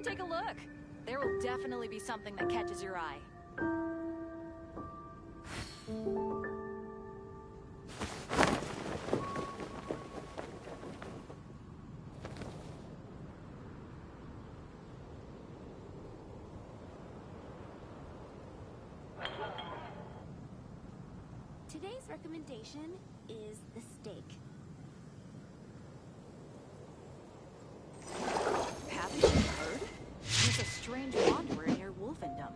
take a look. There will definitely be something that catches your eye. Today's recommendation is the steak. Haven't you heard? There's a strange wanderer near Wolfendom.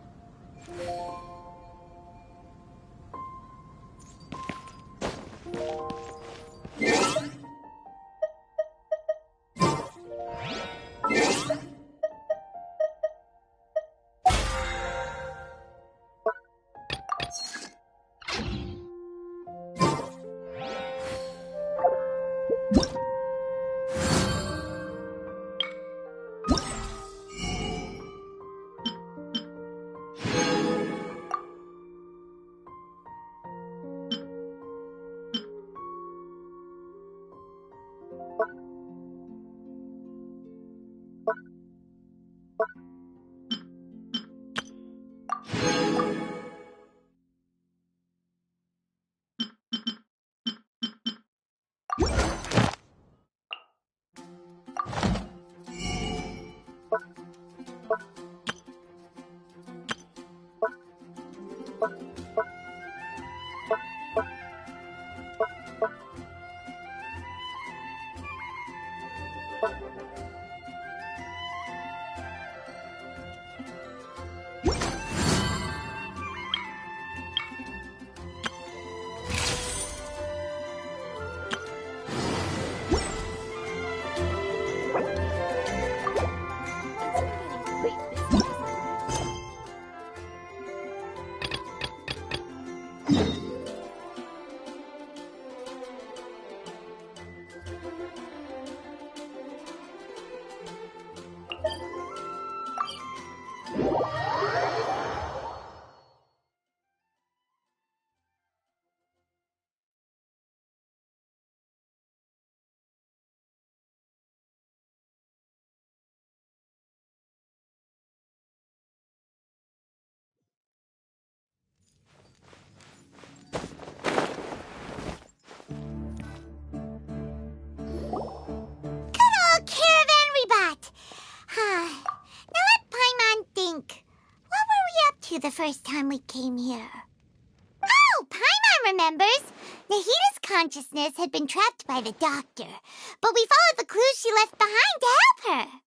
The first time we came here. Oh, Paimon remembers! Nahita's consciousness had been trapped by the doctor, but we followed the clues she left behind to help her.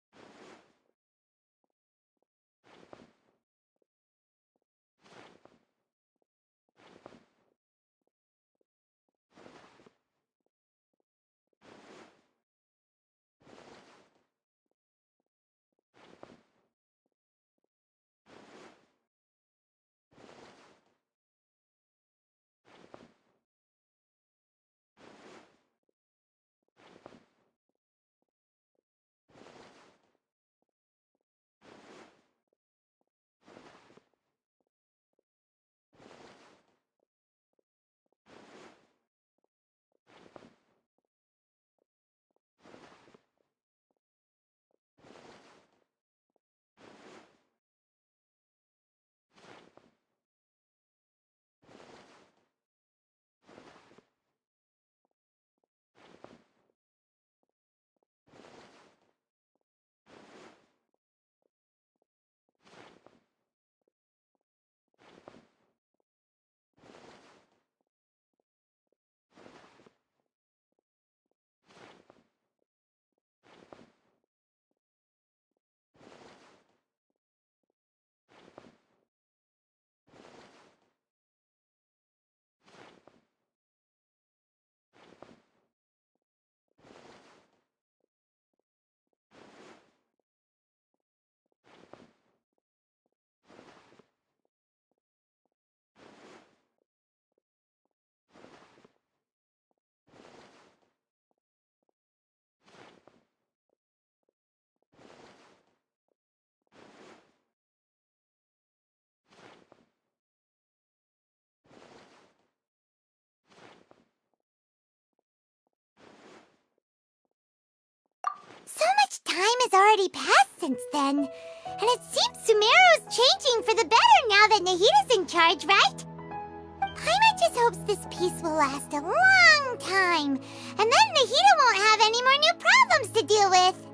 So much time has already passed since then. And it seems Sumeru's changing for the better now that Nahida's in charge, right? Paimon just hopes this peace will last a long time, and then Nahida won't have any more new problems to deal with.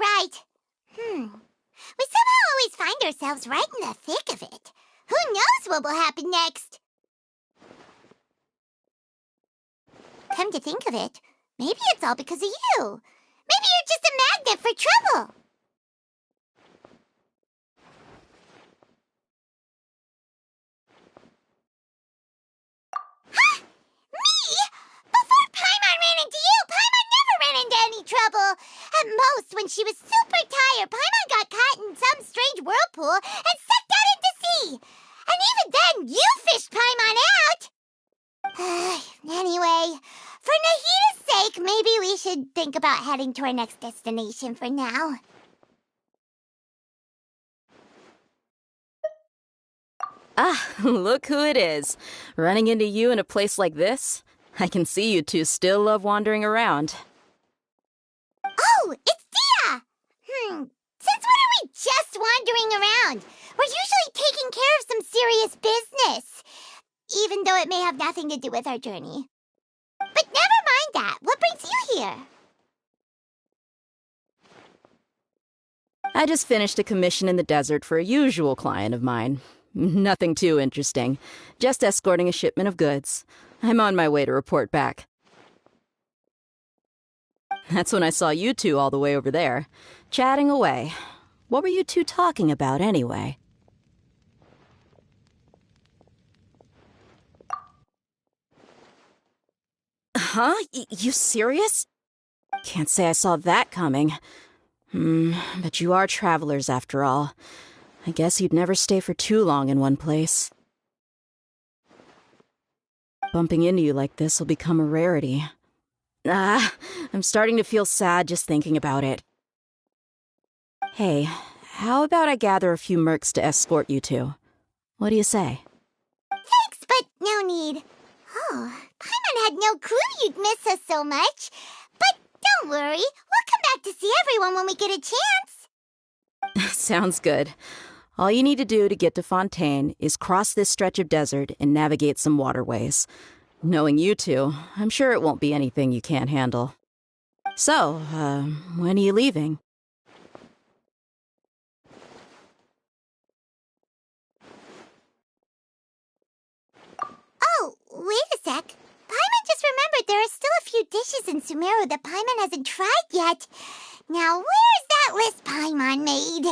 right. We somehow always find ourselves right in the thick of it. Who knows what will happen next? Come to think of it, maybe it's all because of you. Maybe you're just a magnet for trouble. Huh? Me? Before Paimon ran into you, Paimon never ran into any trouble. At most, when she was super tired, Paimon got caught in some strange whirlpool and sucked out into sea. And even then, you fished Paimon out. Anyway, for Nahida's sake, maybe we should think about heading to our next destination for now. Ah, look who it is. Running into you in a place like this? I can see you two still love wandering around. Oh, it's Dia! Since when are we just wandering around? We're usually taking care of some serious business. Even though it may have nothing to do with our journey. But never mind that. What brings you here? I just finished a commission in the desert for a usual client of mine. Nothing too interesting. Just escorting a shipment of goods. I'm on my way to report back. That's when I saw you two all the way over there, chatting away. What were you two talking about anyway? Huh? You serious? Can't say I saw that coming. But you are travelers after all. I guess you'd never stay for too long in one place. Bumping into you like this will become a rarity. I'm starting to feel sad just thinking about it. Hey, how about I gather a few mercs to escort you two? What do you say? Thanks, but no need. Oh, Paimon had no clue you'd miss us so much. But don't worry, we'll come back to see everyone when we get a chance. Sounds good. All you need to do to get to Fontaine is cross this stretch of desert and navigate some waterways. Knowing you two, I'm sure it won't be anything you can't handle. So, when are you leaving? Oh, wait a sec. Paimon just remembered there are still a few dishes in Sumeru that Paimon hasn't tried yet. Now, where's that list Paimon made?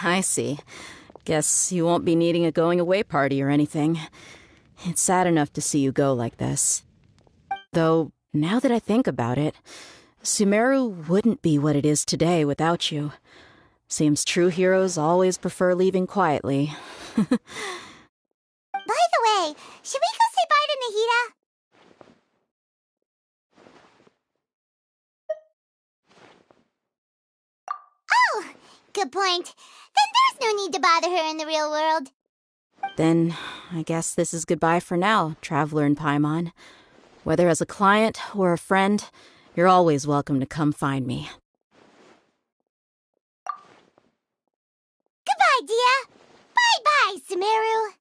I see. Guess you won't be needing a going-away party or anything. It's sad enough to see you go like this. Though, now that I think about it, Sumeru wouldn't be what it is today without you. Seems true heroes always prefer leaving quietly. By the way, should we go say bye to Nahida? Oh, good point. Then there's no need to bother her in the real world. Then, I guess this is goodbye for now, Traveler in Paimon. Whether as a client or a friend, you're always welcome to come find me. Goodbye, Dia. Bye-bye, Sumeru.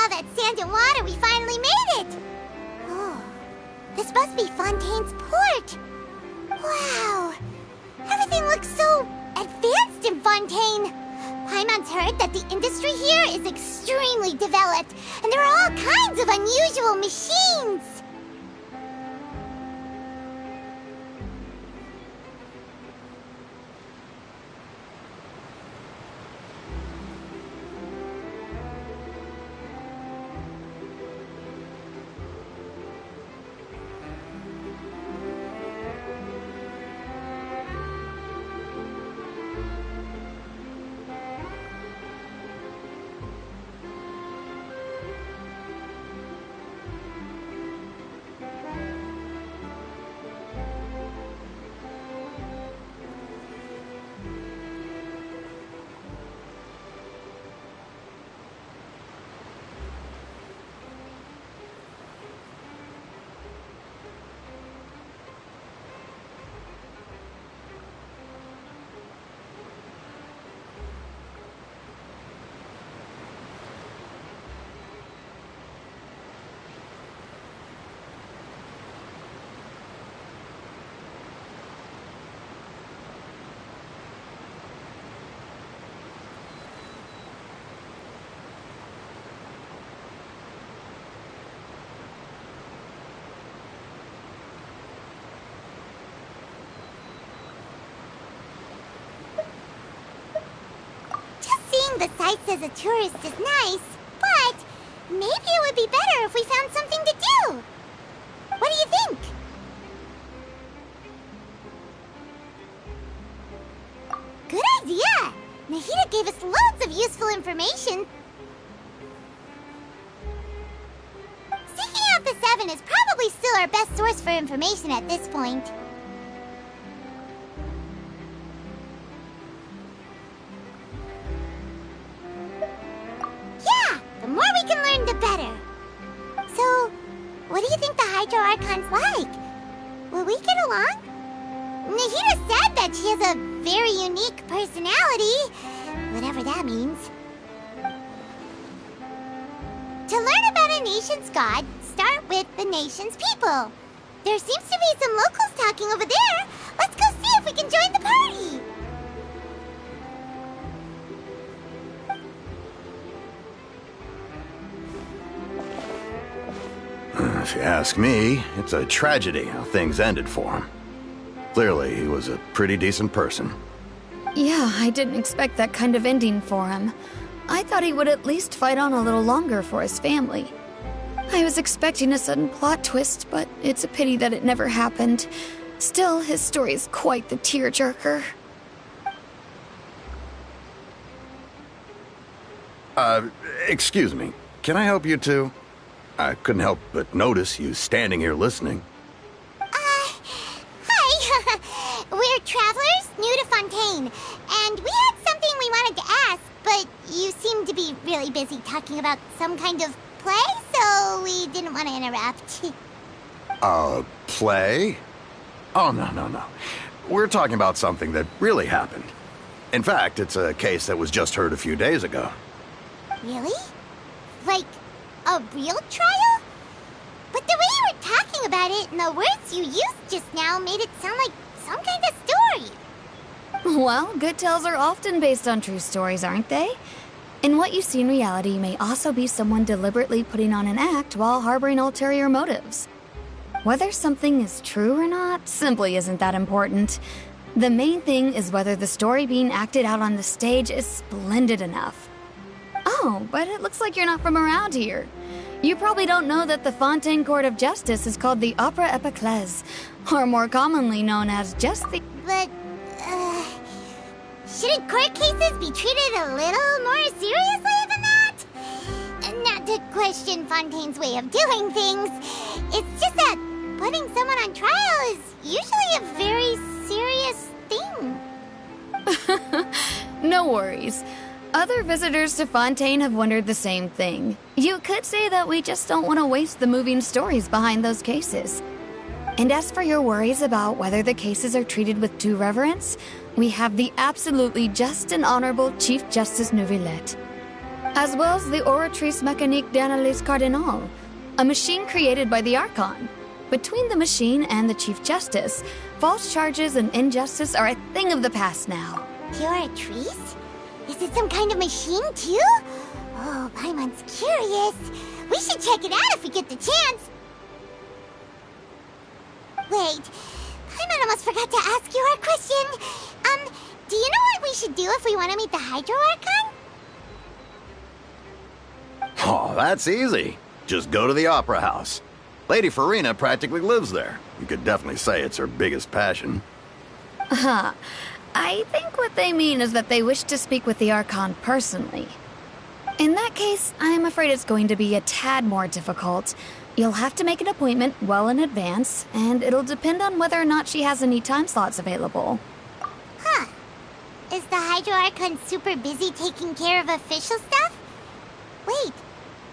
all that sand and water, we finally made it! Oh, this must be Fontaine's port! Wow! Everything looks so advanced in Fontaine! Paimon's heard that the industry here is extremely developed, and there are all kinds of unusual machines! The sights as a tourist is nice, but maybe it would be better if we found something to do. What do you think? Good idea! Nahida gave us loads of useful information. Seeking out the Seven is probably still our best source for information at this point. The better. So, what do you think the Hydro Archon's like? Will we get along? Nahida said that she has a very unique personality, whatever that means. To learn about a nation's god, start with the nation's people. There seems to be some locals talking over there. Let's go see if we can join the party. If you ask me, it's a tragedy how things ended for him. Clearly, he was a pretty decent person. Yeah, I didn't expect that kind of ending for him. I thought he would at least fight on a little longer for his family. I was expecting a sudden plot twist, but it's a pity that it never happened. Still, his story is quite the tearjerker. Excuse me. Can I help you two? I couldn't help but notice you standing here listening. Hi. We're travelers new to Fontaine, and we had something we wanted to ask, but you seemed to be really busy talking about some kind of play, so we didn't want to interrupt. Play? Oh, no. We're talking about something that really happened. In fact, it's a case that was just heard a few days ago. Really? Like a real trial? But the way you were talking about it and the words you used just now made it sound like some kind of story. Well, good tales are often based on true stories, aren't they? And what you see in reality may also be someone deliberately putting on an act while harboring ulterior motives. Whether something is true or not simply isn't that important. The main thing is whether the story being acted out on the stage is splendid enough. Oh, but it looks like you're not from around here. You probably don't know that the Fontaine Court of Justice is called the Opera Epiclese, or more commonly known as just the... But, shouldn't court cases be treated a little more seriously than that? Not to question Fontaine's way of doing things. It's just that putting someone on trial is usually a very serious thing. No worries. Other visitors to Fontaine have wondered the same thing. You could say that we just don't want to waste the moving stories behind those cases. And as for your worries about whether the cases are treated with due reverence, we have the absolutely just and honorable Chief Justice Neuvillette. as well as the Oratrice Mécanique d'Analyse Cardinal, a machine created by the Archon. Between the machine and the Chief Justice, false charges and injustice are a thing of the past now. You're a Treese? Is it some kind of machine, too? Oh, Paimon's curious. We should check it out if we get the chance. Wait, Paimon almost forgot to ask you our question. Do you know what we should do if we want to meet the Hydro Archon? Oh, that's easy. Just go to the Opera House. Lady Farina practically lives there. You could definitely say it's her biggest passion. I think what they mean is that they wish to speak with the Archon personally. In that case, I'm afraid it's going to be a tad more difficult. You'll have to make an appointment well in advance, and it'll depend on whether or not she has any time slots available. Huh. Is the Hydro Archon super busy taking care of official stuff? Wait,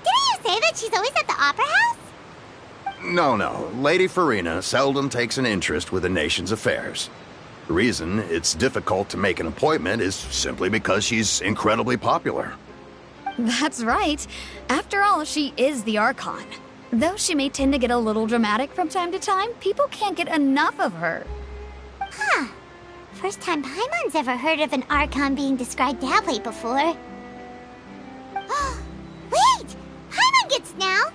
didn't you say that she's always at the Opera House? No. Lady Farina seldom takes an interest with the nation's affairs. The reason it's difficult to make an appointment is simply because she's incredibly popular. That's right. After all, she is the Archon. Though she may tend to get a little dramatic from time to time, people can't get enough of her. Huh. First time Paimon's ever heard of an Archon being described that way before. Wait! Paimon gets now!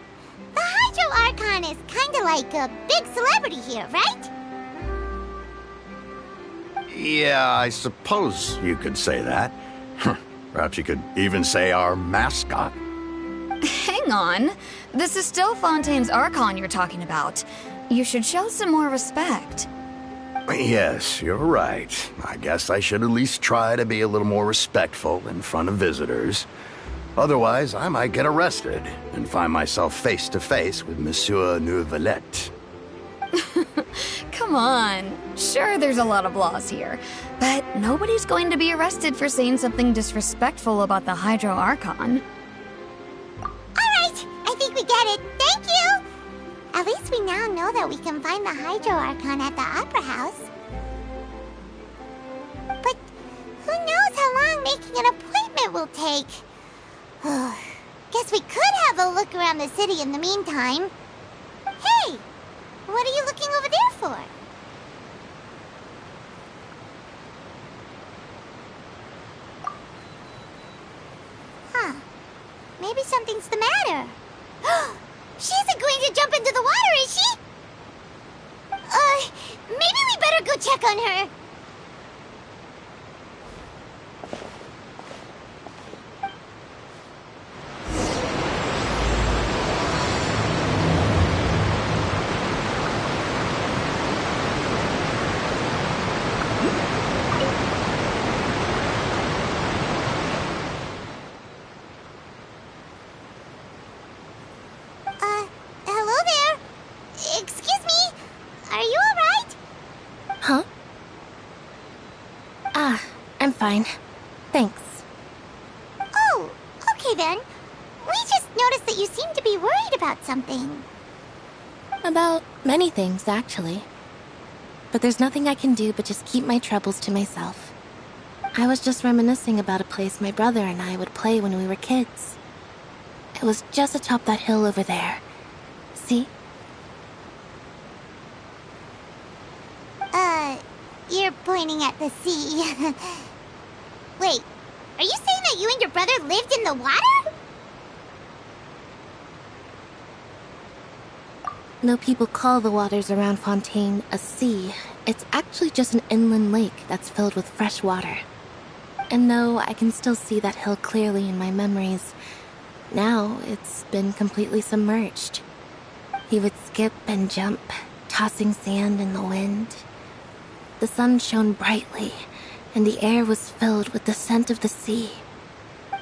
The Hydro Archon is kinda like a big celebrity here, right? Yeah, I suppose you could say that. Perhaps you could even say our mascot. Hang on. This is still Fontaine's Archon you're talking about. You should show some more respect. Yes, you're right. I guess I should at least try to be a little more respectful in front of visitors. Otherwise, I might get arrested and find myself face to face with Monsieur Neuvillette. Come on. Sure, there's a lot of laws here, but nobody's going to be arrested for saying something disrespectful about the Hydro Archon. Alright, I think we get it. Thank you! At least we now know that we can find the Hydro Archon at the Opera House. But who knows how long making an appointment will take? Guess we could have a look around the city in the meantime. Hey! What are you looking over there for? Huh. Maybe something's the matter. She isn't going to jump into the water, is she? Maybe we better go check on her. Hello there. Excuse me. Are you alright? Huh? I'm fine. Thanks. Oh, okay then. We just noticed that you seem to be worried about something. About many things, actually. But there's nothing I can do but just keep my troubles to myself. I was just reminiscing about a place my brother and I would play when we were kids. It was just atop that hill over there. See? You're pointing at the sea. Wait, are you saying that you and your brother lived in the water? No, people call the waters around Fontaine a sea. It's actually just an inland lake that's filled with fresh water. And no, I can still see that hill clearly in my memories. Now, it's been completely submerged. He would skip and jump, tossing sand in the wind. The sun shone brightly, and the air was filled with the scent of the sea.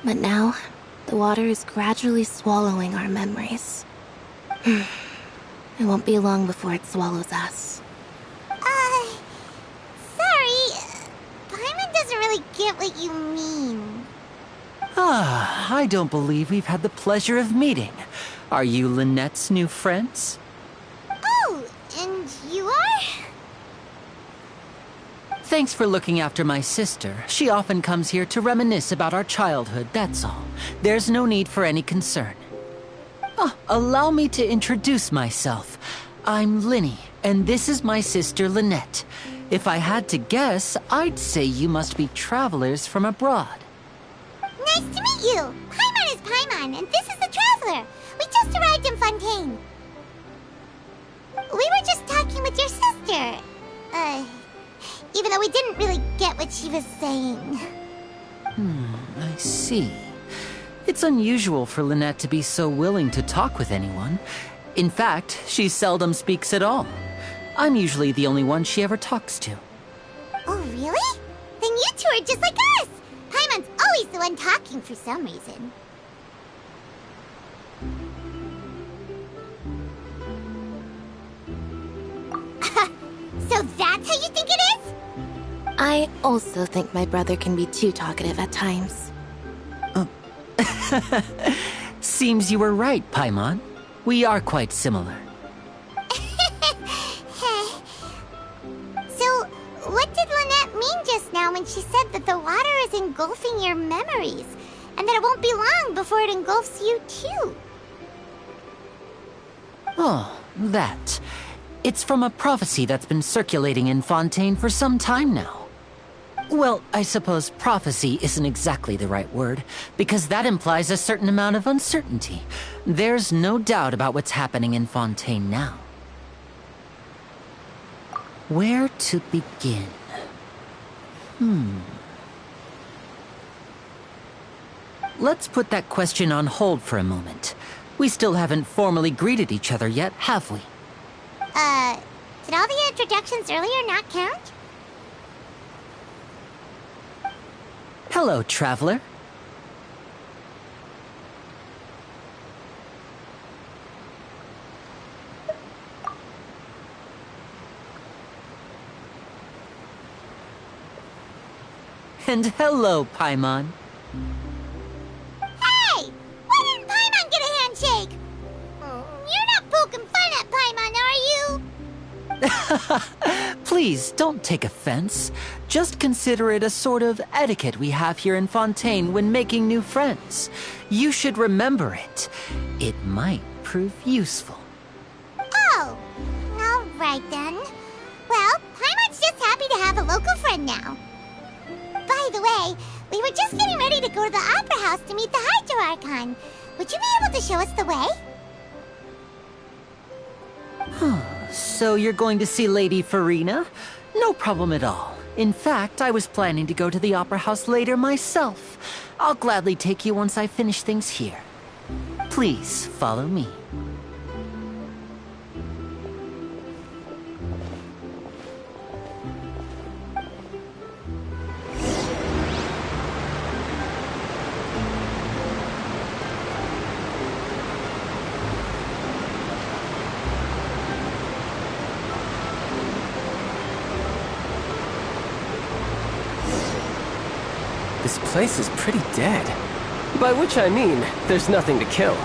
But now, the water is gradually swallowing our memories. It won't be long before it swallows us. Sorry. Paimon doesn't really get what you mean. I don't believe we've had the pleasure of meeting. Are you Lynette's new friends? Oh, and you are? Thanks for looking after my sister. She often comes here to reminisce about our childhood, that's all. There's no need for any concern. Oh, allow me to introduce myself. I'm Linny, and this is my sister Lynette. If I had to guess, I'd say you must be travelers from abroad. Nice to meet you! Paimon is Paimon, and this is the Traveler. We just arrived in Fontaine. We were just talking with your sister. Even though we didn't really get what she was saying. I see. It's unusual for Lynette to be so willing to talk with anyone. In fact, she seldom speaks at all. I'm usually the only one she ever talks to. Oh, really? Then you two are just like us! Paimon's always the one talking for some reason. So that's how you think it is? I also think my brother can be too talkative at times. Seems you were right, Paimon. We are quite similar. So, what did Lynette mean just now when she said that the water is engulfing your memories, and that it won't be long before it engulfs you too? Oh, that. It's from a prophecy that's been circulating in Fontaine for some time now. Well, I suppose prophecy isn't exactly the right word, because that implies a certain amount of uncertainty. There's no doubt about what's happening in Fontaine now. Where to begin? Let's put that question on hold for a moment. We still haven't formally greeted each other yet, have we? Did all the introductions earlier not count? Hello, traveler. And hello, Paimon. Hey! Why didn't Paimon get a handshake? You're not poking fun at Paimon, are you? Please, don't take offense. Just consider it a sort of etiquette we have here in Fontaine when making new friends. You should remember it. It might prove useful. Oh, all right then. Well, Paimon's just happy to have a local friend now. By the way, we were just getting ready to go to the Opera House to meet the Hydro Archon. Would you be able to show us the way? So you're going to see Lady Farina? No problem at all. In fact, I was planning to go to the Opera House later myself. I'll gladly take you once I finish things here. Please, follow me. This place is pretty dead. By which I mean, there's nothing to kill.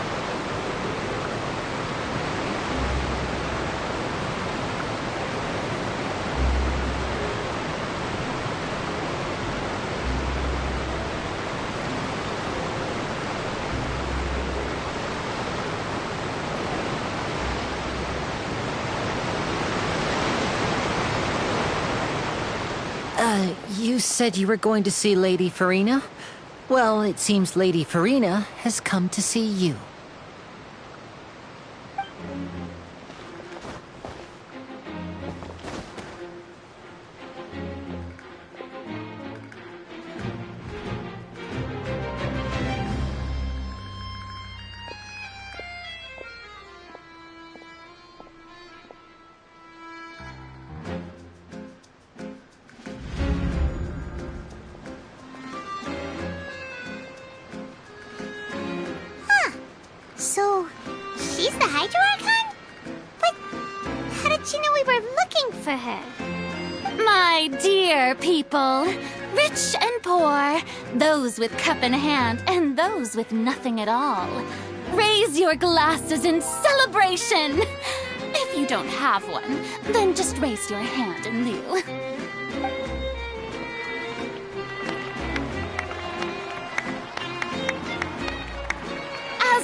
You said you were going to see Lady Farina? Well, it seems Lady Farina has come to see you. So, she's the Hydro Archon? But how did she know we were looking for her? My dear people, rich and poor, those with cup in hand and those with nothing at all, raise your glasses in celebration! If you don't have one, then just raise your hand in lieu.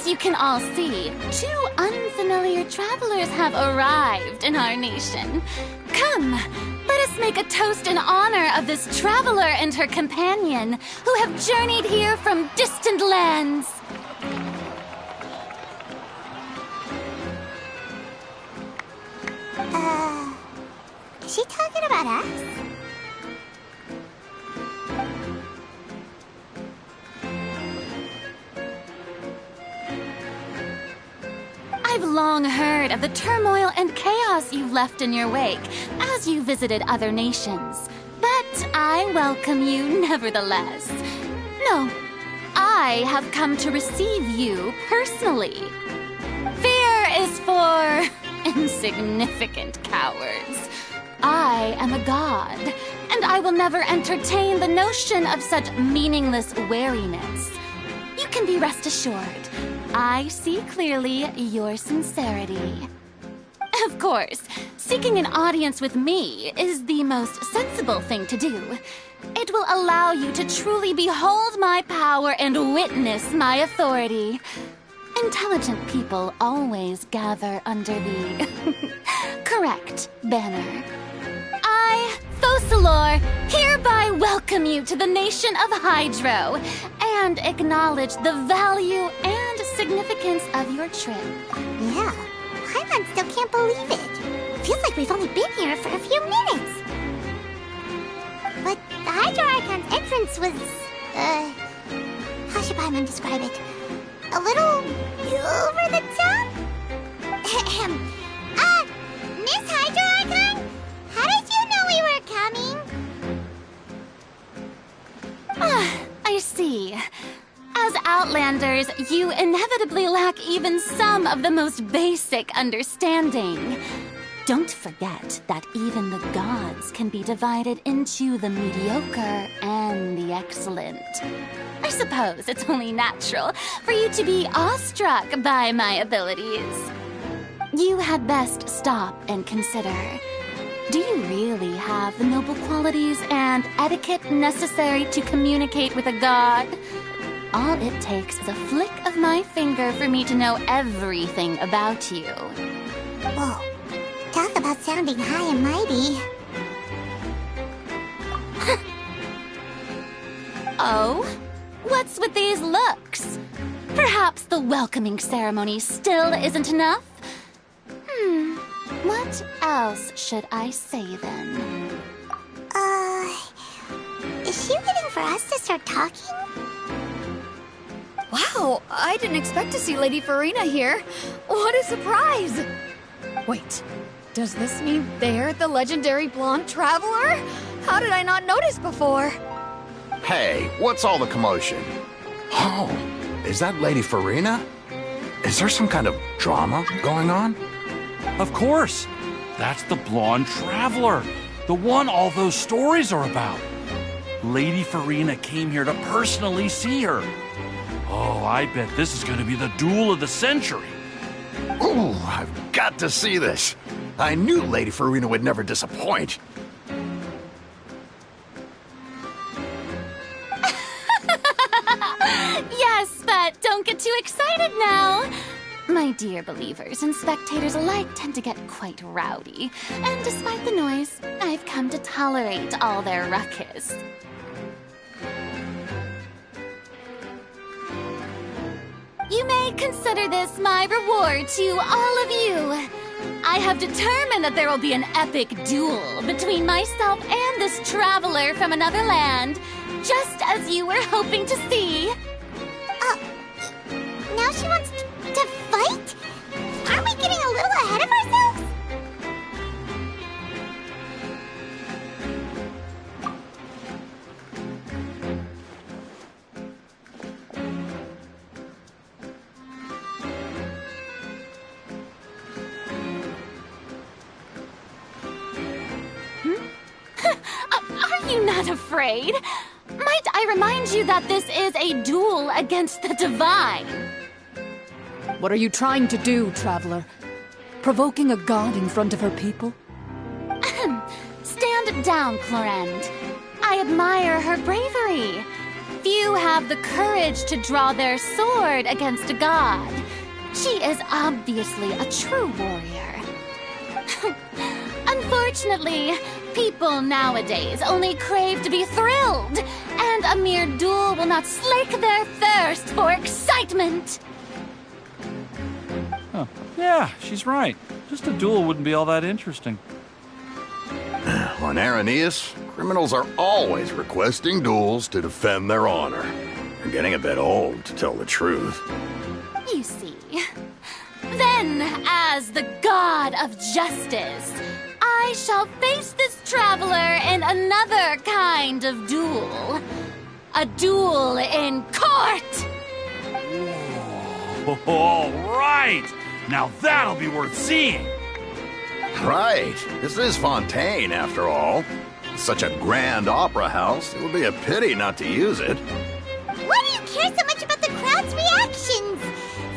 As you can all see, 2 unfamiliar travelers have arrived in our nation. Come, let us make a toast in honor of this traveler and her companion who have journeyed here from distant lands. Is she talking about us? I've long heard of the turmoil and chaos you've left in your wake as you visited other nations. But I welcome you nevertheless. No, I have come to receive you personally. Fear is for insignificant cowards. I am a god, and I will never entertain the notion of such meaningless wariness. You can be rest assured, I see clearly your sincerity. Of course, seeking an audience with me is the most sensible thing to do. It will allow you to truly behold my power and witness my authority. Intelligent people always gather under the correct banner. I, Focalor, hereby welcome you to the nation of Hydro and acknowledge the value and significance of your trip. Yeah, Paimon still can't believe it. Feels like we've only been here for a few minutes. But the Hydro Archon's entrance was, how should Paimon describe it? A little over the top? Miss Hydro Archon? How did you know we were coming? I see. As Outlanders, you inevitably lack even some of the most basic understanding. Don't forget that even the gods can be divided into the mediocre and the excellent. I suppose it's only natural for you to be awestruck by my abilities. You had best stop and consider. Do you really have the noble qualities and etiquette necessary to communicate with a god? All it takes is a flick of my finger for me to know everything about you. Whoa, talk about sounding high and mighty. Oh? What's with these looks? Perhaps the welcoming ceremony still isn't enough? What else should I say then? Is she waiting for us to start talking? Wow, I didn't expect to see Lady Farina here. What a surprise! Wait, does this mean they're the legendary blonde traveler? How did I not notice before? Hey, what's all the commotion? Oh, is that Lady Farina? Is there some kind of drama going on? Of course. That's the blonde traveler. The one all those stories are about. Lady Farina came here to personally see her. Oh, I bet this is going to be the duel of the century. Ooh, I've got to see this. I knew Lady Farina would never disappoint. Yes, but don't get too excited now. My dear believers and spectators alike tend to get quite rowdy, and despite the noise, I've come to tolerate all their ruckus. You may consider this my reward to all of you. I have determined that there will be an epic duel between myself and this traveler from another land, just as you were hoping to see. Now she wants to fight? Aren't we getting a little ahead of ourselves? Are you not afraid? Might I remind you that this is a duel against the divine? What are you trying to do, traveler? Provoking a god in front of her people? Stand down, Clorend. I admire her bravery. Few have the courage to draw their sword against a god. She is obviously a true warrior. Unfortunately, people nowadays only crave to be thrilled, and a mere duel will not slake their thirst for excitement. Huh. Yeah, she's right. Just a duel wouldn't be all that interesting. On Araneus, criminals are always requesting duels to defend their honor. They're getting a bit old, to tell the truth. You see. Then, as the god of justice, I shall face this traveler in another kind of duel. A duel in court! Whoa. All right! Now that'll be worth seeing! Right. This is Fontaine, after all. Such a grand opera house, it would be a pity not to use it. Why do you care so much about the crowd's reactions?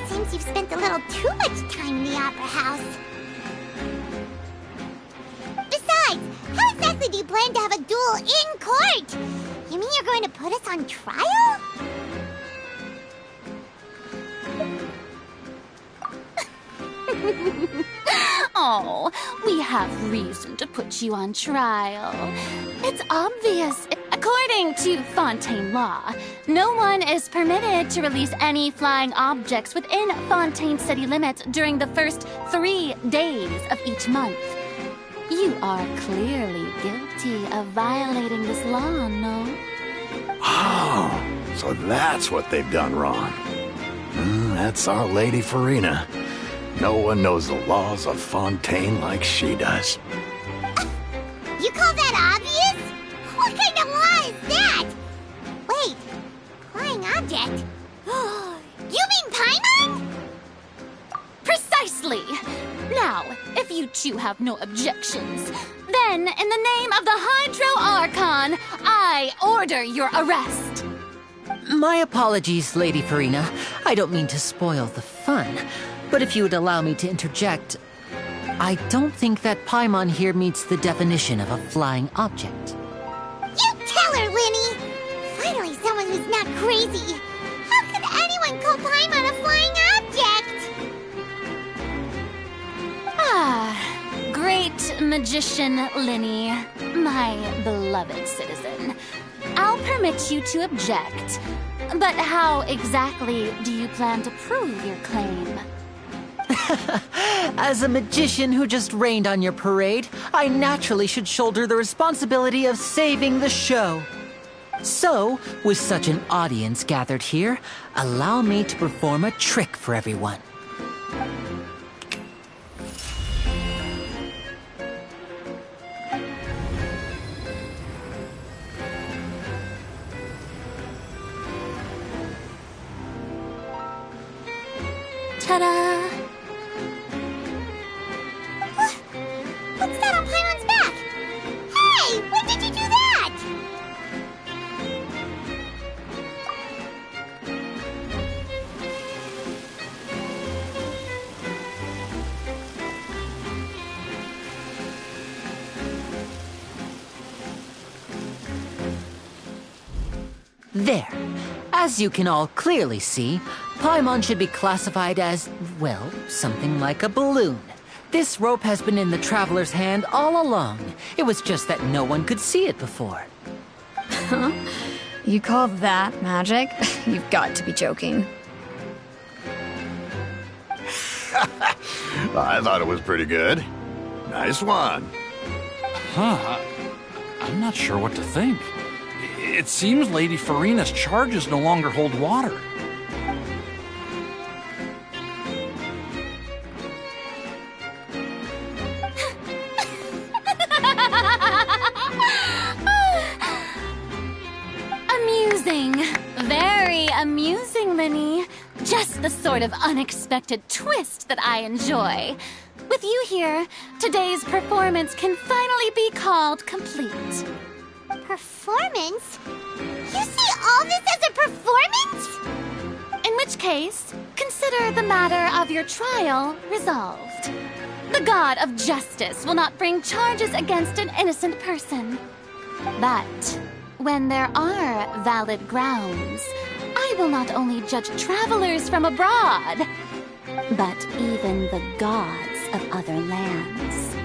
Seems you've spent a little too much time in the opera house. Besides, how exactly do you plan to have a duel in court? You mean you're going to put us on trial? Oh, we have reason to put you on trial. It's obvious. According to Fontaine law, no one is permitted to release any flying objects within Fontaine city limits during the first 3 days of each month. You are clearly guilty of violating this law, no? Oh, so that's what they've done wrong. That's our Lady Farina. No one knows the laws of Fontaine like she does. You call that obvious? What kind of law is that? Wait, flying object? You mean Paimon? Precisely! Now, if you two have no objections, then in the name of the Hydro Archon, I order your arrest. My apologies, Lady Farina. I don't mean to spoil the fun. But if you would allow me to interject, I don't think that Paimon here meets the definition of a flying object. You tell her, Winnie! Finally someone who's not crazy. How could anyone call Paimon a flying object? Ah, great magician Linny, my beloved citizen. I'll permit you to object, but how exactly do you plan to prove your claim? As a magician who just rained on your parade, I naturally should shoulder the responsibility of saving the show. So, with such an audience gathered here, allow me to perform a trick for everyone. Ta-da! What's that on Paimon's back? Hey, when did you do that? There. As you can all clearly see, Paimon should be classified as, well, something like a balloon. This rope has been in the traveler's hand all along. It was just that no one could see it before. Huh? You call that magic? You've got to be joking. I thought it was pretty good. Nice one. Huh. I'm not sure what to think. It seems Lady Farina's charges no longer hold water. Amusing. Very amusing, Linny. Just the sort of unexpected twist that I enjoy. With you here, today's performance can finally be called complete. Performance? You see all this as a performance? In which case, consider the matter of your trial resolved. The god of justice will not bring charges against an innocent person. But when there are valid grounds, I will not only judge travelers from abroad, but even the gods of other lands.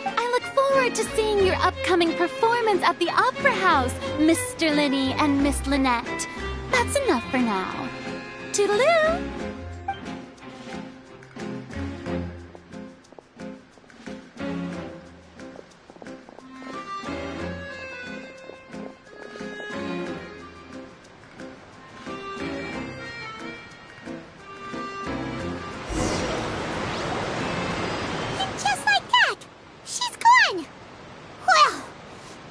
I look forward to seeing your upcoming performance at the Opera House, Mr. Linny and Miss Lynette. That's enough for now. Toodaloo! Just like that, she's gone. Well,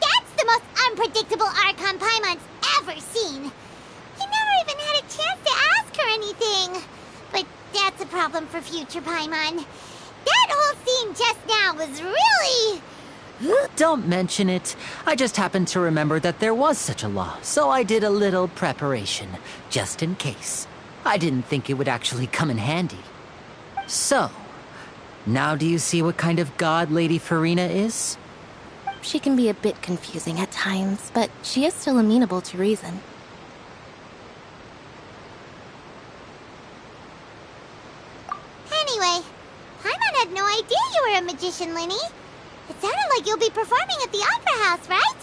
that's the most unpredictable Archon Paimon's ever seen. He never even had a chance to ask her anything. But that's a problem for future Paimon. That whole scene just now was really... Don't mention it. I just happened to remember that there was such a law, so I did a little preparation, just in case. I didn't think it would actually come in handy. So, now do you see what kind of god Lady Farina is? She can be a bit confusing at times, but she is still amenable to reason. Anyway, Paimon had no idea you were a magician, Linny. It sounded like you'll be performing at the Opera House, right?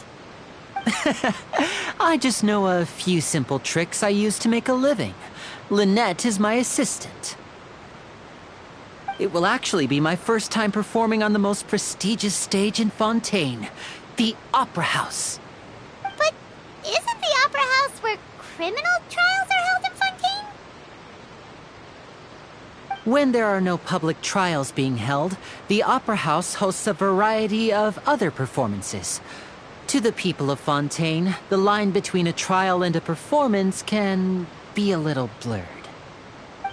I just know a few simple tricks I use to make a living. Lynette is my assistant. It will actually be my first time performing on the most prestigious stage in Fontaine, the Opera House. But isn't the Opera House where criminal trials are held in Fontaine? When there are no public trials being held, the Opera House hosts a variety of other performances. To the people of Fontaine, the line between a trial and a performance can be a little blurred.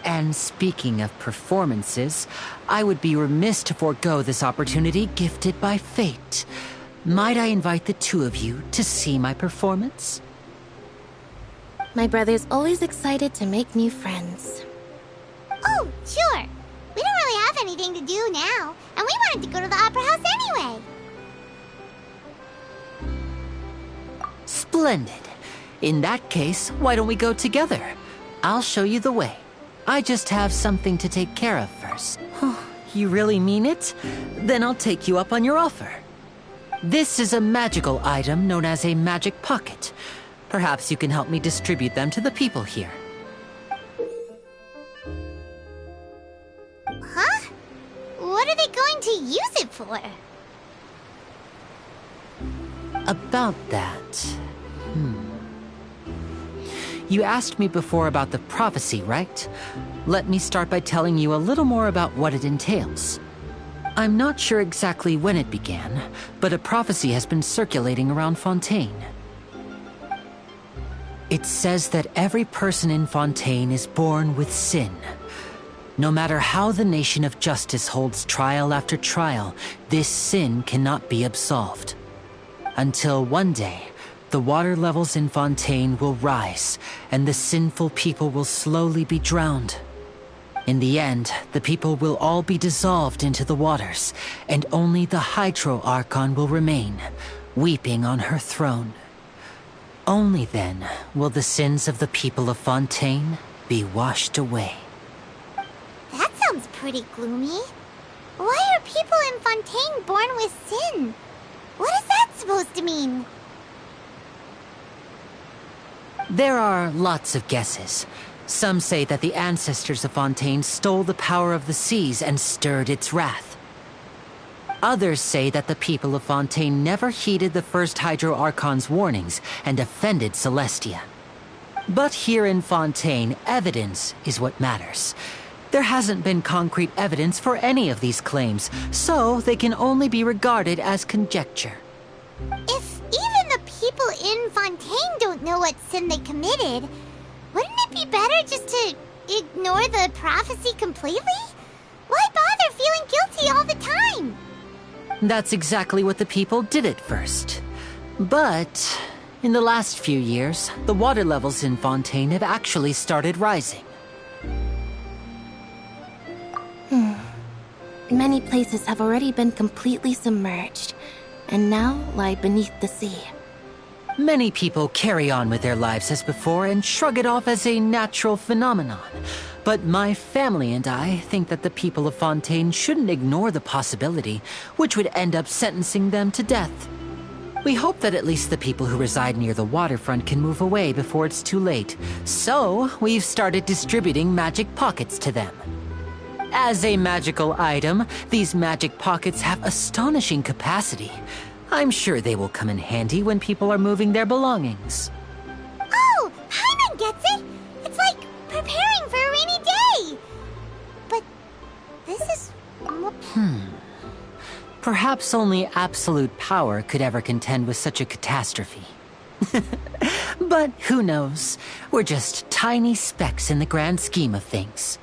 And speaking of performances, I would be remiss to forego this opportunity gifted by fate. Might I invite the two of you to see my performance? My brother's always excited to make new friends. Oh, sure. We don't really have anything to do now, and we wanted to go to the Opera House anyway. Splendid. In that case, why don't we go together? I'll show you the way. I just have something to take care of first. You really mean it? Then I'll take you up on your offer. This is a magical item known as a magic pocket. Perhaps you can help me distribute them to the people here. Huh? What are they going to use it for? About that... You asked me before about the prophecy, right? Let me start by telling you a little more about what it entails. I'm not sure exactly when it began, but a prophecy has been circulating around Fontaine. It says that every person in Fontaine is born with sin. No matter how the nation of justice holds trial after trial, this sin cannot be absolved. Until one day, the water levels in Fontaine will rise, and the sinful people will slowly be drowned. In the end, the people will all be dissolved into the waters, and only the Hydro Archon will remain, weeping on her throne. Only then will the sins of the people of Fontaine be washed away. That sounds pretty gloomy. Why are people in Fontaine born with sin? What is that supposed to mean? There are lots of guesses. Some say that the ancestors of Fontaine stole the power of the seas and stirred its wrath. Others say that the people of Fontaine never heeded the first Hydro Archon's warnings and offended Celestia. But here in Fontaine, evidence is what matters. There hasn't been concrete evidence for any of these claims, so they can only be regarded as conjecture. If even the people in Fontaine don't know what sin they committed, wouldn't it be better just to ignore the prophecy completely? Why bother feeling guilty all the time? That's exactly what the people did at first. But in the last few years, the water levels in Fontaine have actually started rising. Many places have already been completely submerged, and now lie beneath the sea. Many people carry on with their lives as before and shrug it off as a natural phenomenon. But my family and I think that the people of Fontaine shouldn't ignore the possibility, which would end up sentencing them to death. We hope that at least the people who reside near the waterfront can move away before it's too late. So, we've started distributing magic pockets to them. As a magical item, these magic pockets have astonishing capacity. I'm sure they will come in handy when people are moving their belongings. Oh, Paimon gets it! It's like preparing for a rainy day! But this is... Perhaps only absolute power could ever contend with such a catastrophe. But who knows? We're just tiny specks in the grand scheme of things.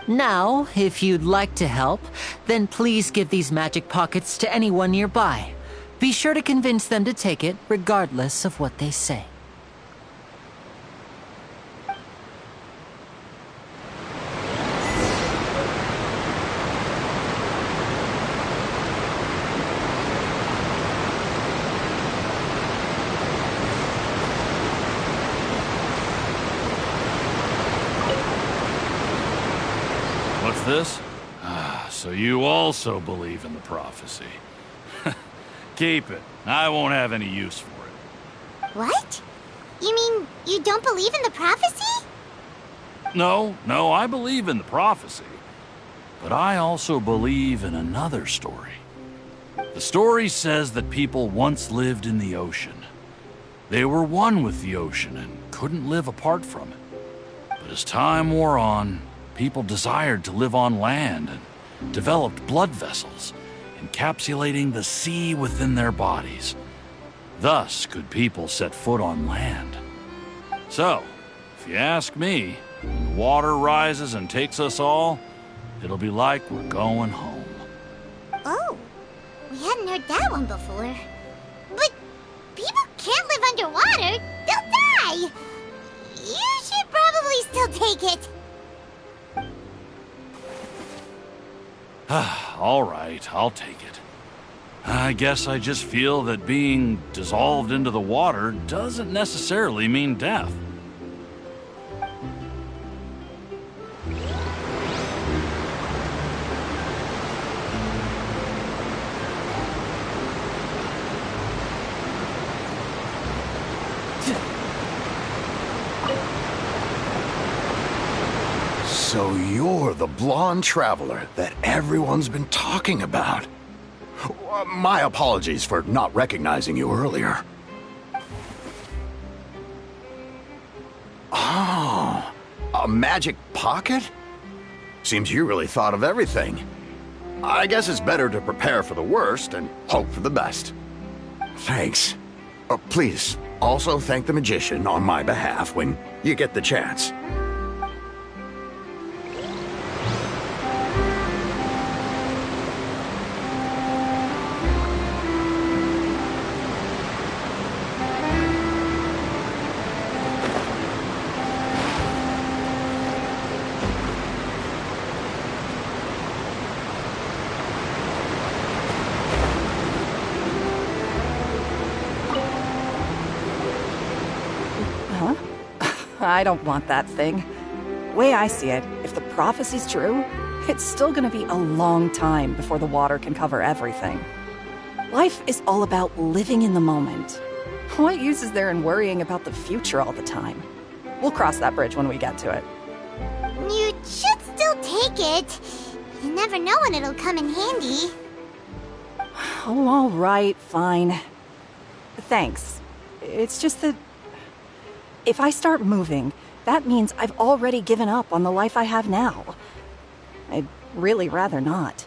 Now, if you'd like to help, then please give these magic pockets to anyone nearby. Be sure to convince them to take it, regardless of what they say. What's this? So you also believe in the prophecy. Keep it. I won't have any use for it. What? You mean you don't believe in the prophecy? No, I believe in the prophecy. But I also believe in another story. The story says that people once lived in the ocean. They were one with the ocean and couldn't live apart from it. But as time wore on, people desired to live on land and developed blood vessels, encapsulating the sea within their bodies. Thus could people set foot on land. So, if you ask me, when the water rises and takes us all, it'll be like we're going home. Oh, we hadn't heard that one before. But people can't live underwater. They'll die. You should probably still take it. All right, I'll take it. I guess I just feel that being dissolved into the water doesn't necessarily mean death. So you're the blonde traveler that everyone's been talking about. My apologies for not recognizing you earlier. Oh, a magic pocket? Seems you really thought of everything. I guess it's better to prepare for the worst and hope for the best. Thanks. Please, also thank the magician on my behalf when you get the chance. I don't want that thing. Way I see it, if the prophecy's true, it's still gonna be a long time before the water can cover everything. Life is all about living in the moment. What use is there in worrying about the future all the time? We'll cross that bridge when we get to it. You should still take it. You never know when it'll come in handy. Oh, all right, fine. Thanks. It's just that if I start moving, that means I've already given up on the life I have now. I'd really rather not.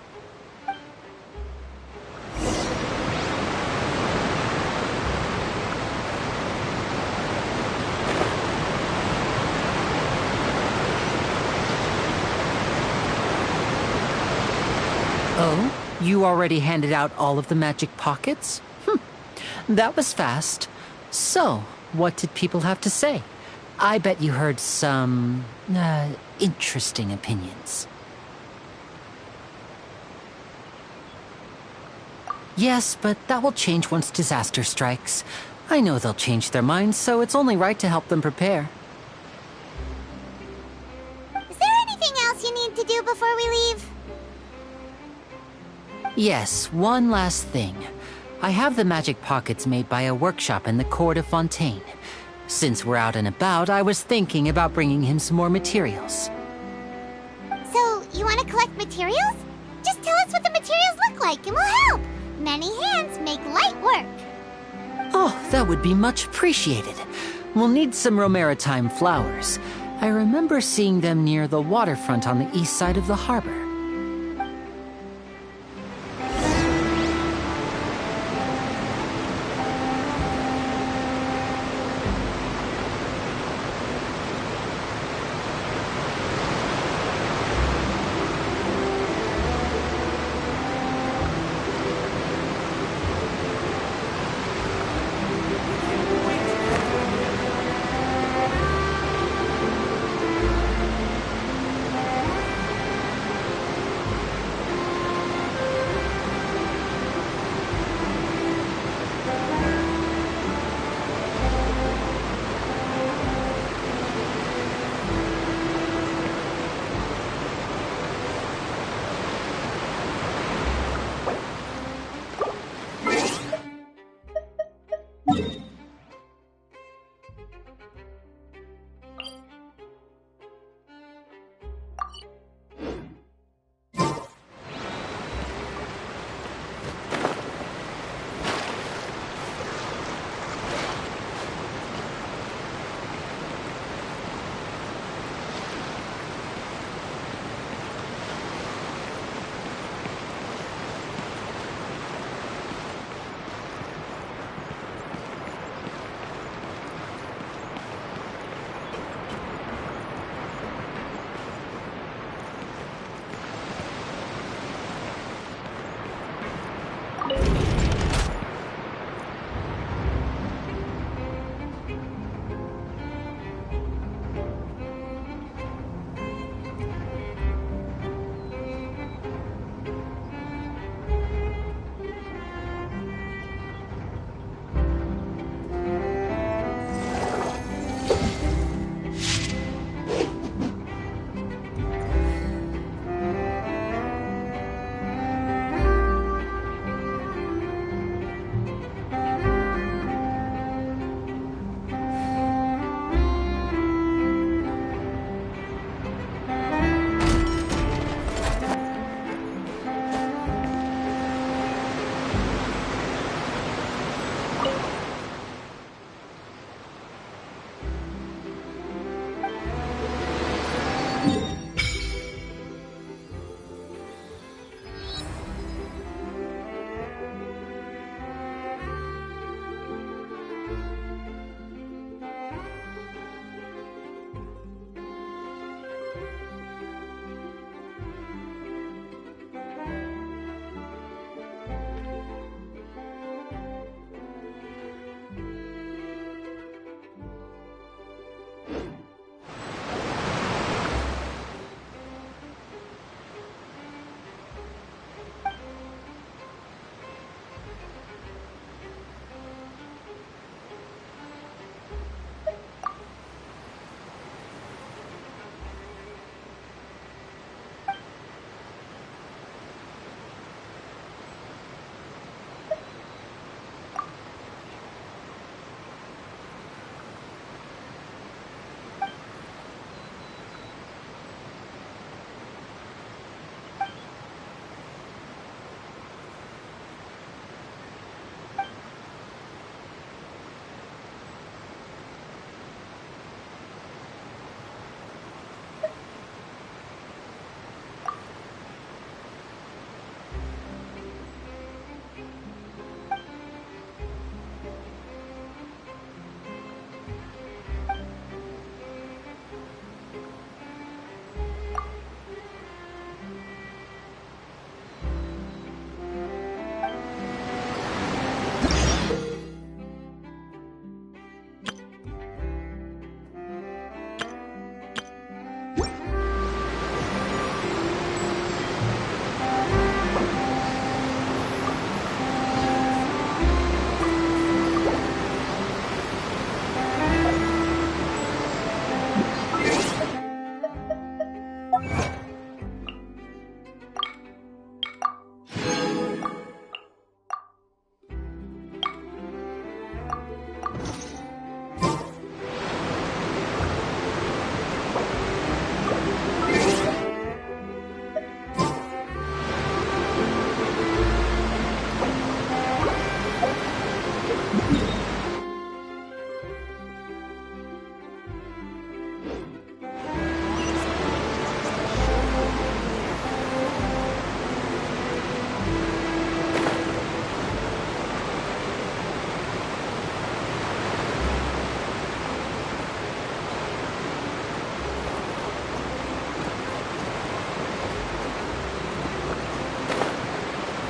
Oh? You already handed out all of the magic pockets? That was fast. So, what did people have to say? I bet you heard some, interesting opinions. Yes, but that will change once disaster strikes. I know they'll change their minds, so it's only right to help them prepare. Is there anything else you need to do before we leave? Yes, one last thing. I have the magic pockets made by a workshop in the court of Fontaine. Since we're out and about, I was thinking about bringing him some more materials. So, you want to collect materials? Just tell us what the materials look like and we'll help. Many hands make light work. Oh, that would be much appreciated. We'll need some Romaritime flowers. I remember seeing them near the waterfront on the east side of the harbor.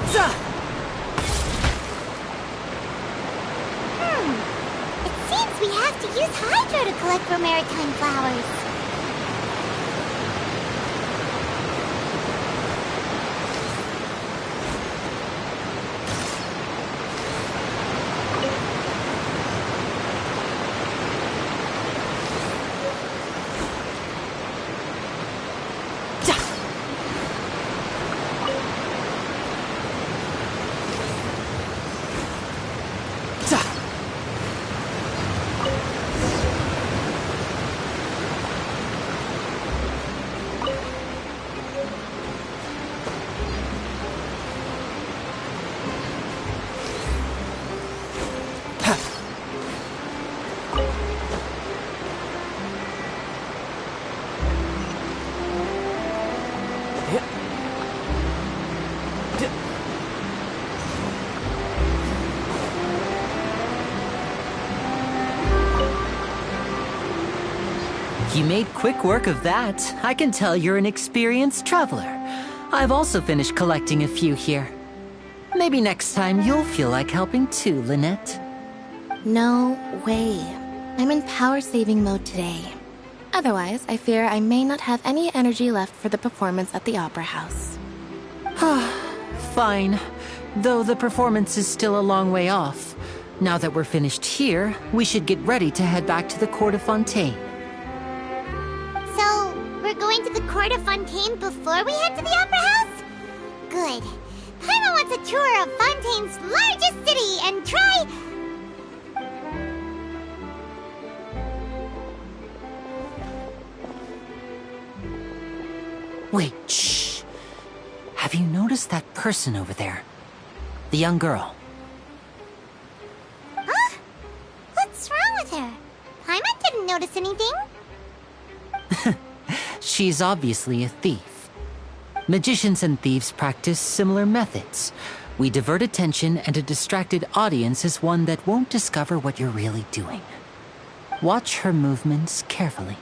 It seems we have to use Hydro to collect for maritime flowers. You made quick work of that. I can tell you're an experienced traveler. I've also finished collecting a few here. Maybe next time you'll feel like helping too, Lynette. No way. I'm in power-saving mode today. Otherwise, I fear I may not have any energy left for the performance at the Opera House. Fine. Though the performance is still a long way off. Now that we're finished here, we should get ready to head back to the Court of Fontaine. So, we're going to the Court of Fontaine before we head to the Opera House? Good. Paimon wants a tour of Fontaine's largest city and try... Wait, shh. Have you noticed that person over there? The young girl. Huh? What's wrong with her? Paimon didn't notice anything. She's obviously a thief. Magicians and thieves practice similar methods. We divert attention, and a distracted audience is one that won't discover what you're really doing. Watch her movements carefully.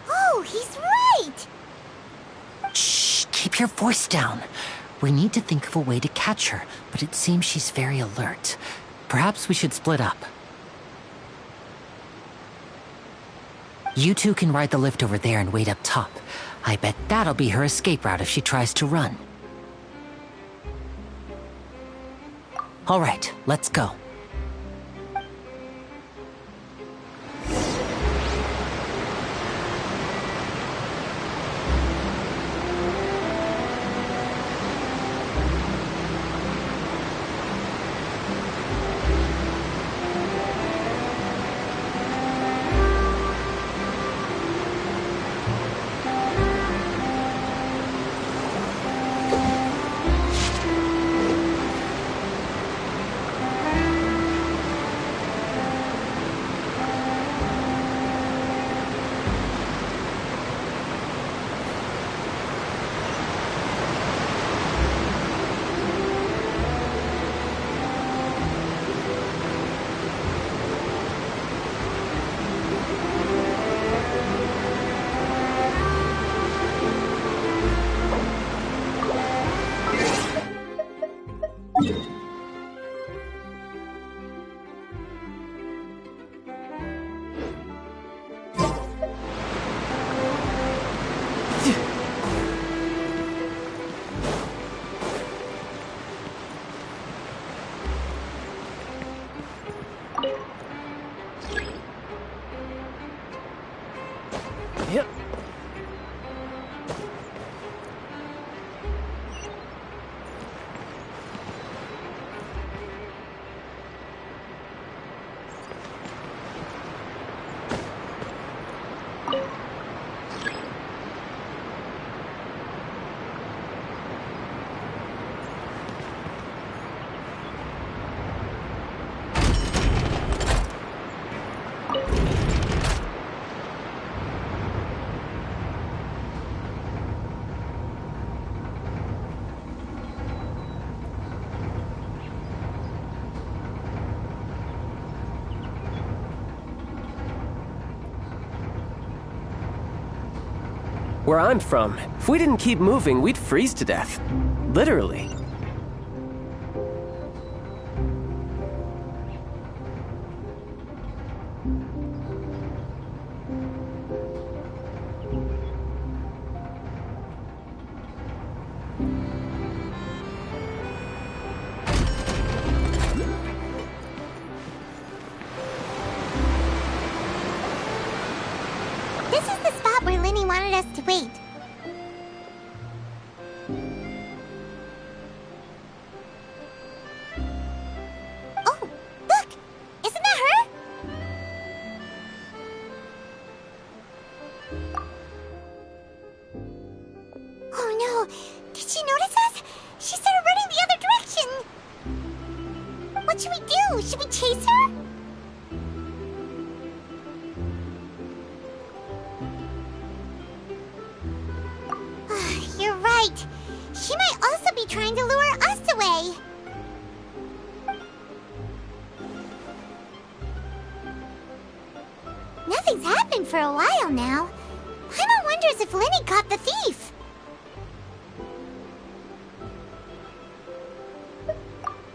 Oh, he's right! Shh, keep your voice down. We need to think of a way to catch her, but it seems she's very alert. Perhaps we should split up. You two can ride the lift over there and wait up top. I bet that'll be her escape route if she tries to run. All right, let's go. Where I'm from, if we didn't keep moving, we'd freeze to death. Literally. This is the spot where Linny wanted us to wait. Oh, look! Isn't that her? Oh no! Did she notice us? She started running the other direction! What should we do? Should we chase her? You're right. She might also be trying to lure us away. Nothing's happened for a while now. Paimon wonders if Linny caught the thief.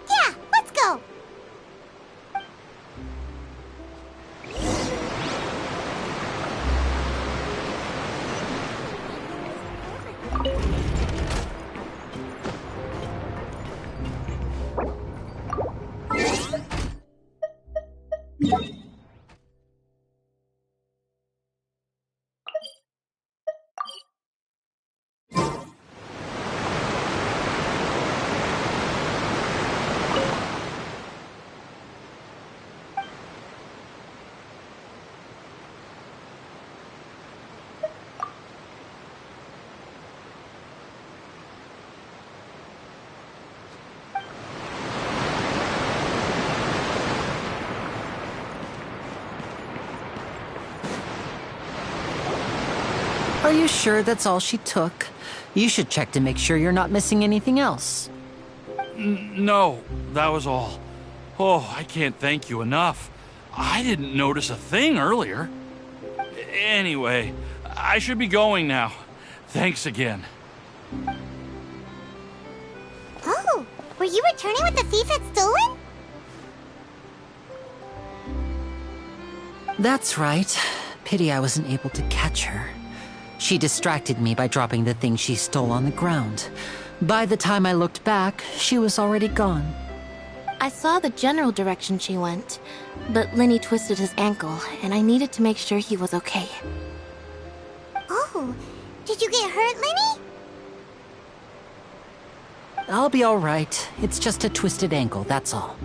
Yeah, let's go. Are you sure that's all she took? You should check to make sure you're not missing anything else. No, that was all. Oh, I can't thank you enough. I didn't notice a thing earlier. Anyway, I should be going now. Thanks again. Oh, were you returning what the thief had stolen? That's right. Pity I wasn't able to catch her. She distracted me by dropping the thing she stole on the ground. By the time I looked back, she was already gone. I saw the general direction she went, but Linny twisted his ankle, and I needed to make sure he was okay. Oh, did you get hurt, Linny? I'll be all right. It's just a twisted ankle, that's all.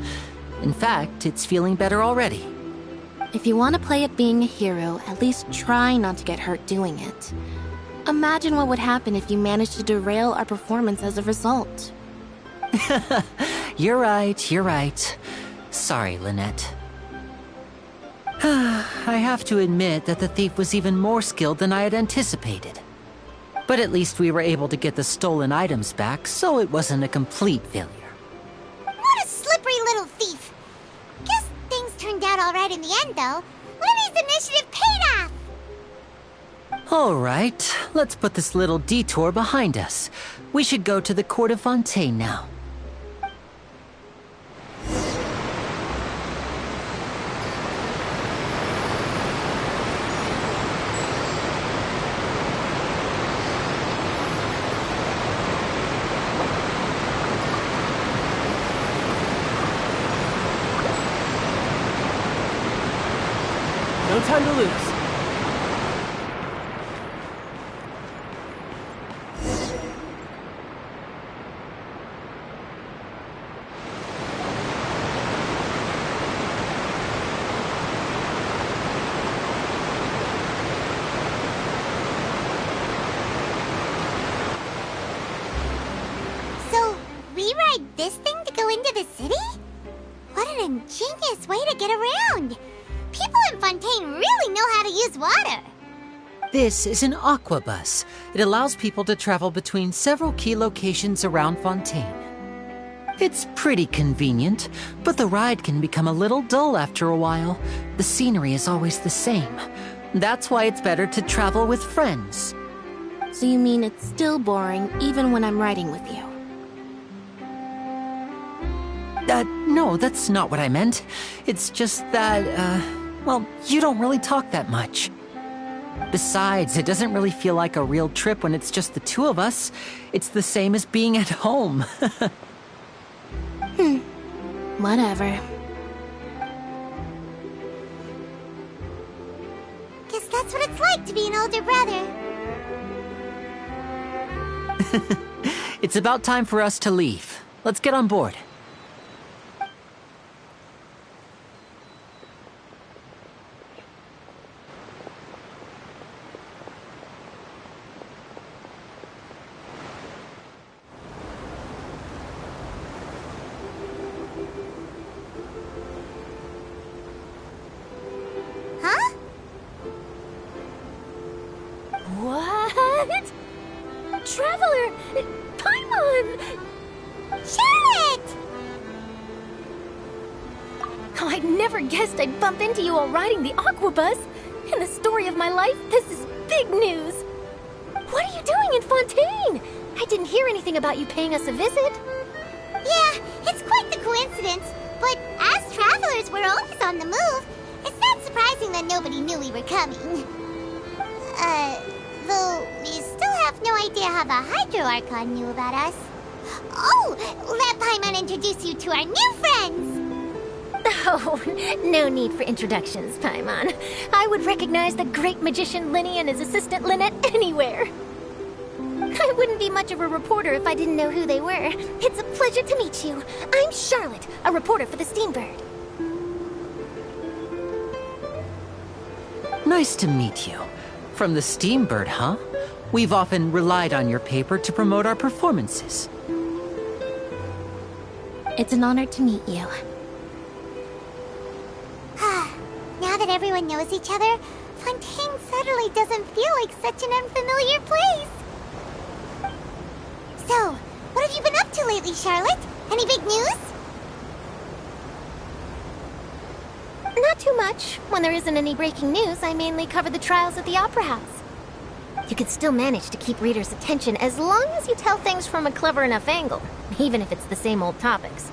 In fact, it's feeling better already. If you want to play at being a hero, at least try not to get hurt doing it. Imagine what would happen if you managed to derail our performance as a result. You're right. Sorry, Lynette. I have to admit that the thief was even more skilled than I had anticipated. But at least we were able to get the stolen items back, so it wasn't a complete failure. What a slippery little thief! Guess things turned out all right in the end, though. Linny's initiative paid off! All right, let's put this little detour behind us. We should go to the Court of Fontaine now. No time to lose. So, we ride this thing to go into the city? What an ingenious way to get around! People in Fontaine really know how to use water! This is an aquabus. It allows people to travel between several key locations around Fontaine. It's pretty convenient, but the ride can become a little dull after a while. The scenery is always the same. That's why it's better to travel with friends. So you mean it's still boring even when I'm riding with you? No, that's not what I meant. It's just that, well, you don't really talk that much. Besides, it doesn't really feel like a real trip when it's just the two of us. It's the same as being at home. Whatever. Guess that's what it's like to be an older brother. It's about time for us to leave. Let's get on board. Huh? What? Traveler! Paimon! Charlotte! Oh, I never guessed I'd bump into you while riding the Aquabus. In the story of my life, this is big news. What are you doing in Fontaine? I didn't hear anything about you paying us a visit. Yeah, it's quite the coincidence. But as travelers, we're always on the move. It's not surprising that nobody knew we were coming. Though we still have no idea how the Hydro Archon knew about us. Oh, let Paimon introduce you to our new friends! Oh, no need for introductions, Paimon. I would recognize the great magician Linny and his assistant Lynette anywhere. I wouldn't be much of a reporter if I didn't know who they were. It's a pleasure to meet you. I'm Charlotte, a reporter for the Steambird. Nice to meet you. From the Steambird, huh? We've often relied on your paper to promote our performances. It's an honor to meet you. Now that everyone knows each other, Fontaine suddenly doesn't feel like such an unfamiliar place. So, what have you been up to lately, Charlotte? Any big news? Not too much. When there isn't any breaking news, I mainly cover the trials at the Opera House. You can still manage to keep readers' attention as long as you tell things from a clever enough angle, even if it's the same old topics.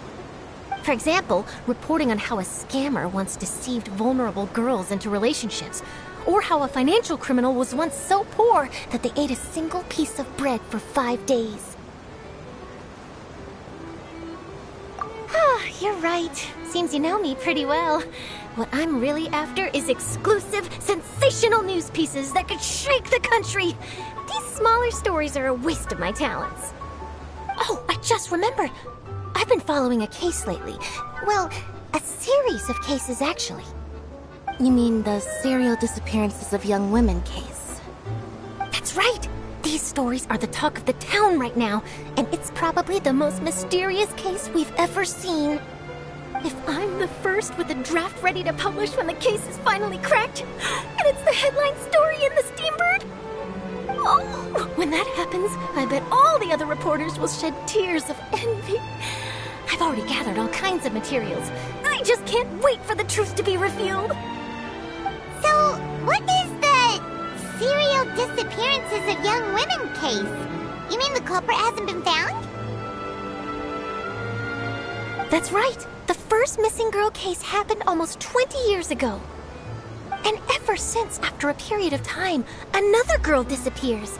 For example, reporting on how a scammer once deceived vulnerable girls into relationships, or how a financial criminal was once so poor that they ate a single piece of bread for 5 days. Ah, you're right. Seems you know me pretty well. What I'm really after is exclusive, sensational news pieces that could shake the country. These smaller stories are a waste of my talents. Oh, I just remembered. I've been following a case lately. Well, a series of cases, actually. You mean the serial disappearances of young women case? That's right! These stories are the talk of the town right now, and it's probably the most mysterious case we've ever seen. If I'm the first with a draft ready to publish when the case is finally cracked, and it's the headline story in the Steambird, oh, when that happens, I bet all the other reporters will shed tears of envy. I've already gathered all kinds of materials. I just can't wait for the truth to be revealed. So, what is the serial disappearances of young women case? You mean the culprit hasn't been found? That's right. The first missing girl case happened almost 20 years ago. And ever since, after a period of time, another girl disappears.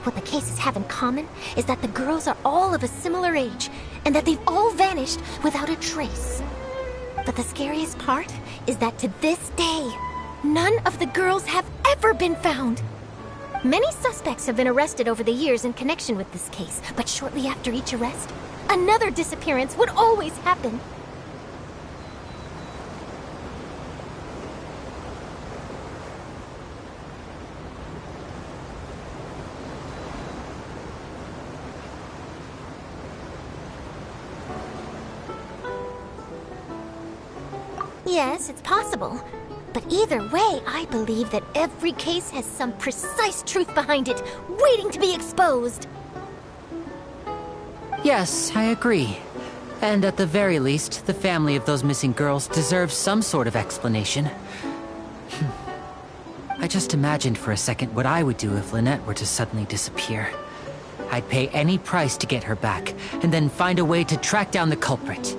What the cases have in common is that the girls are all of a similar age, and that they've all vanished without a trace. But the scariest part is that to this day, none of the girls have ever been found. Many suspects have been arrested over the years in connection with this case, but shortly after each arrest, another disappearance would always happen. Yes, it's possible. But either way, I believe that every case has some precise truth behind it, waiting to be exposed. Yes, I agree. And at the very least, the family of those missing girls deserves some sort of explanation. I just imagined for a second what I would do if Lynette were to suddenly disappear. I'd pay any price to get her back, and then find a way to track down the culprit.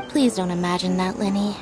Please don't imagine that, Lenny.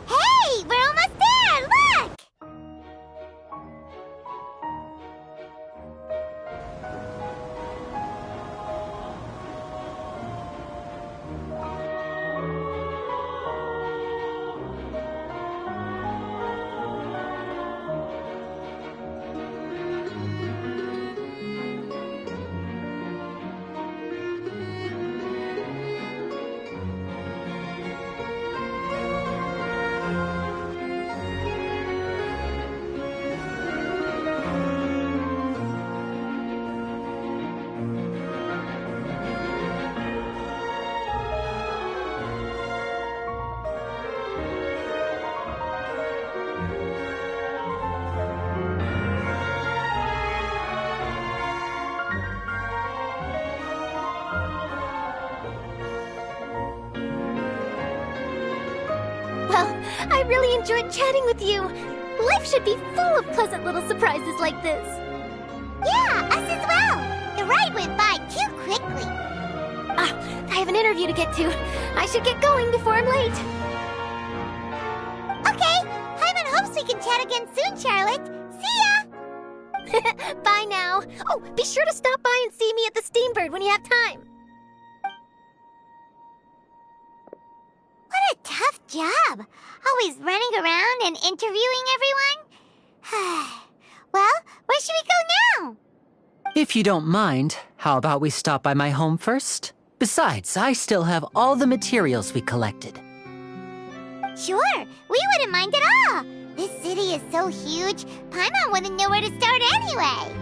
Hey, we're almost there! Look! Well, I really enjoyed chatting with you. Life should be full of pleasant little surprises like this. Yeah, us as well. The ride went by too quickly. I have an interview to get to. I should get going before I'm late. Okay, Hyman hopes we can chat again soon, Charlotte. See ya! Bye now. Oh, be sure to stop by and see me at the Steambird when you have time. What a tough job. Always running around and interviewing everyone. Well, where should we go now? If you don't mind, how about we stop by my home first? Besides, I still have all the materials we collected. Sure, we wouldn't mind at all. This city is so huge, Paimon wouldn't know where to start anyway.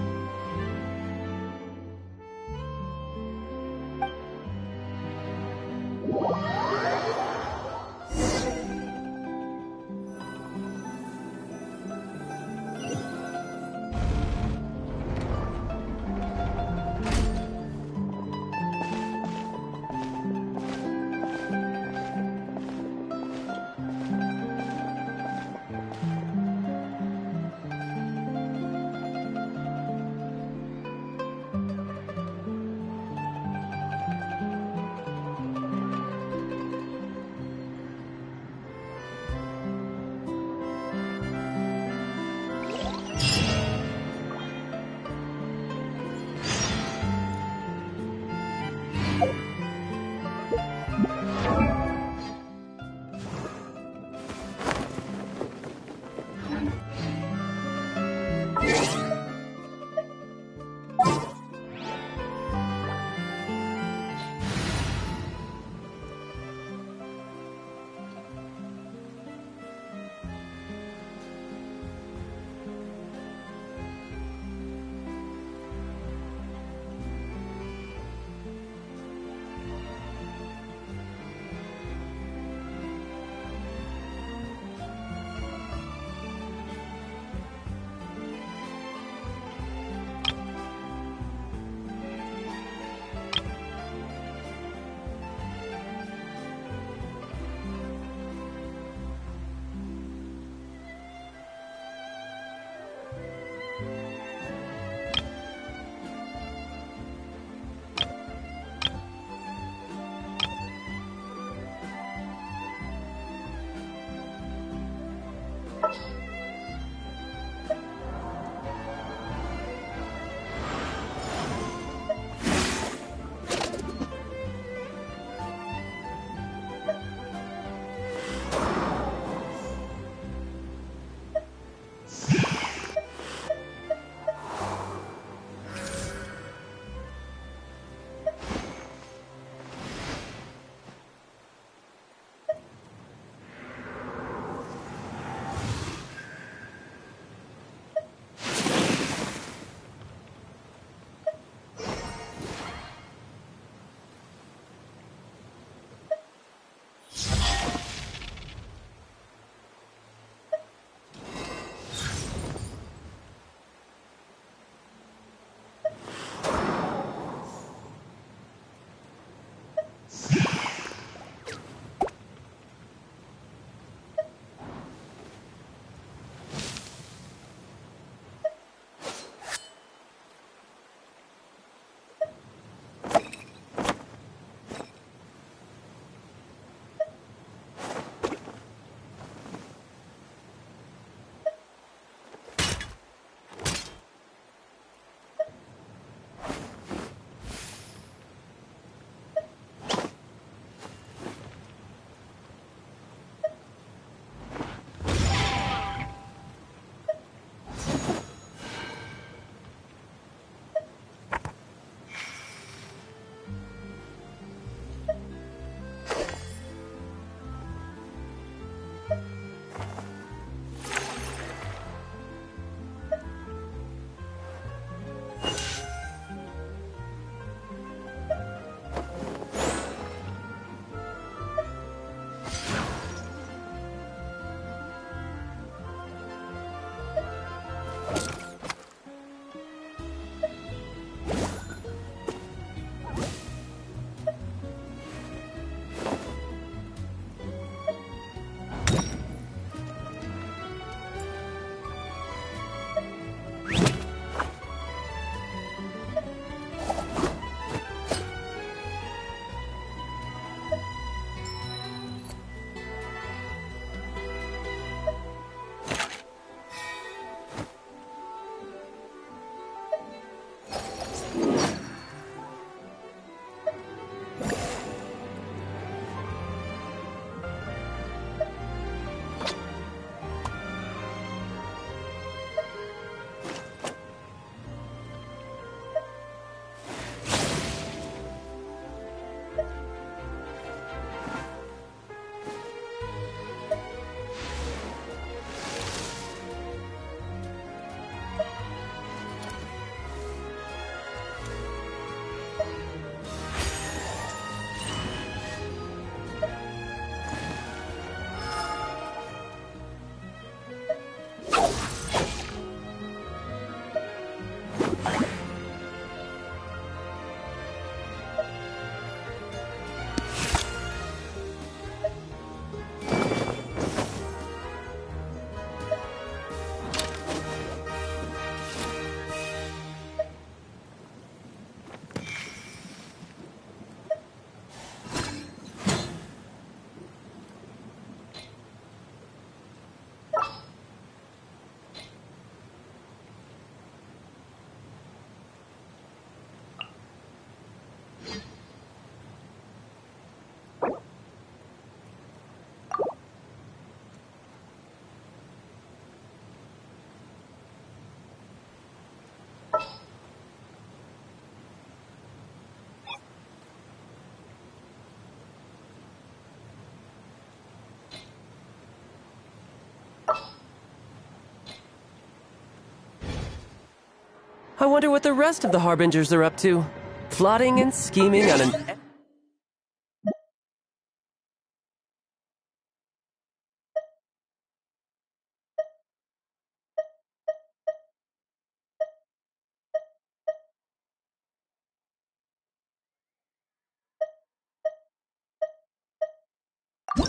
I wonder what the rest of the Harbingers are up to. Plotting and scheming on an...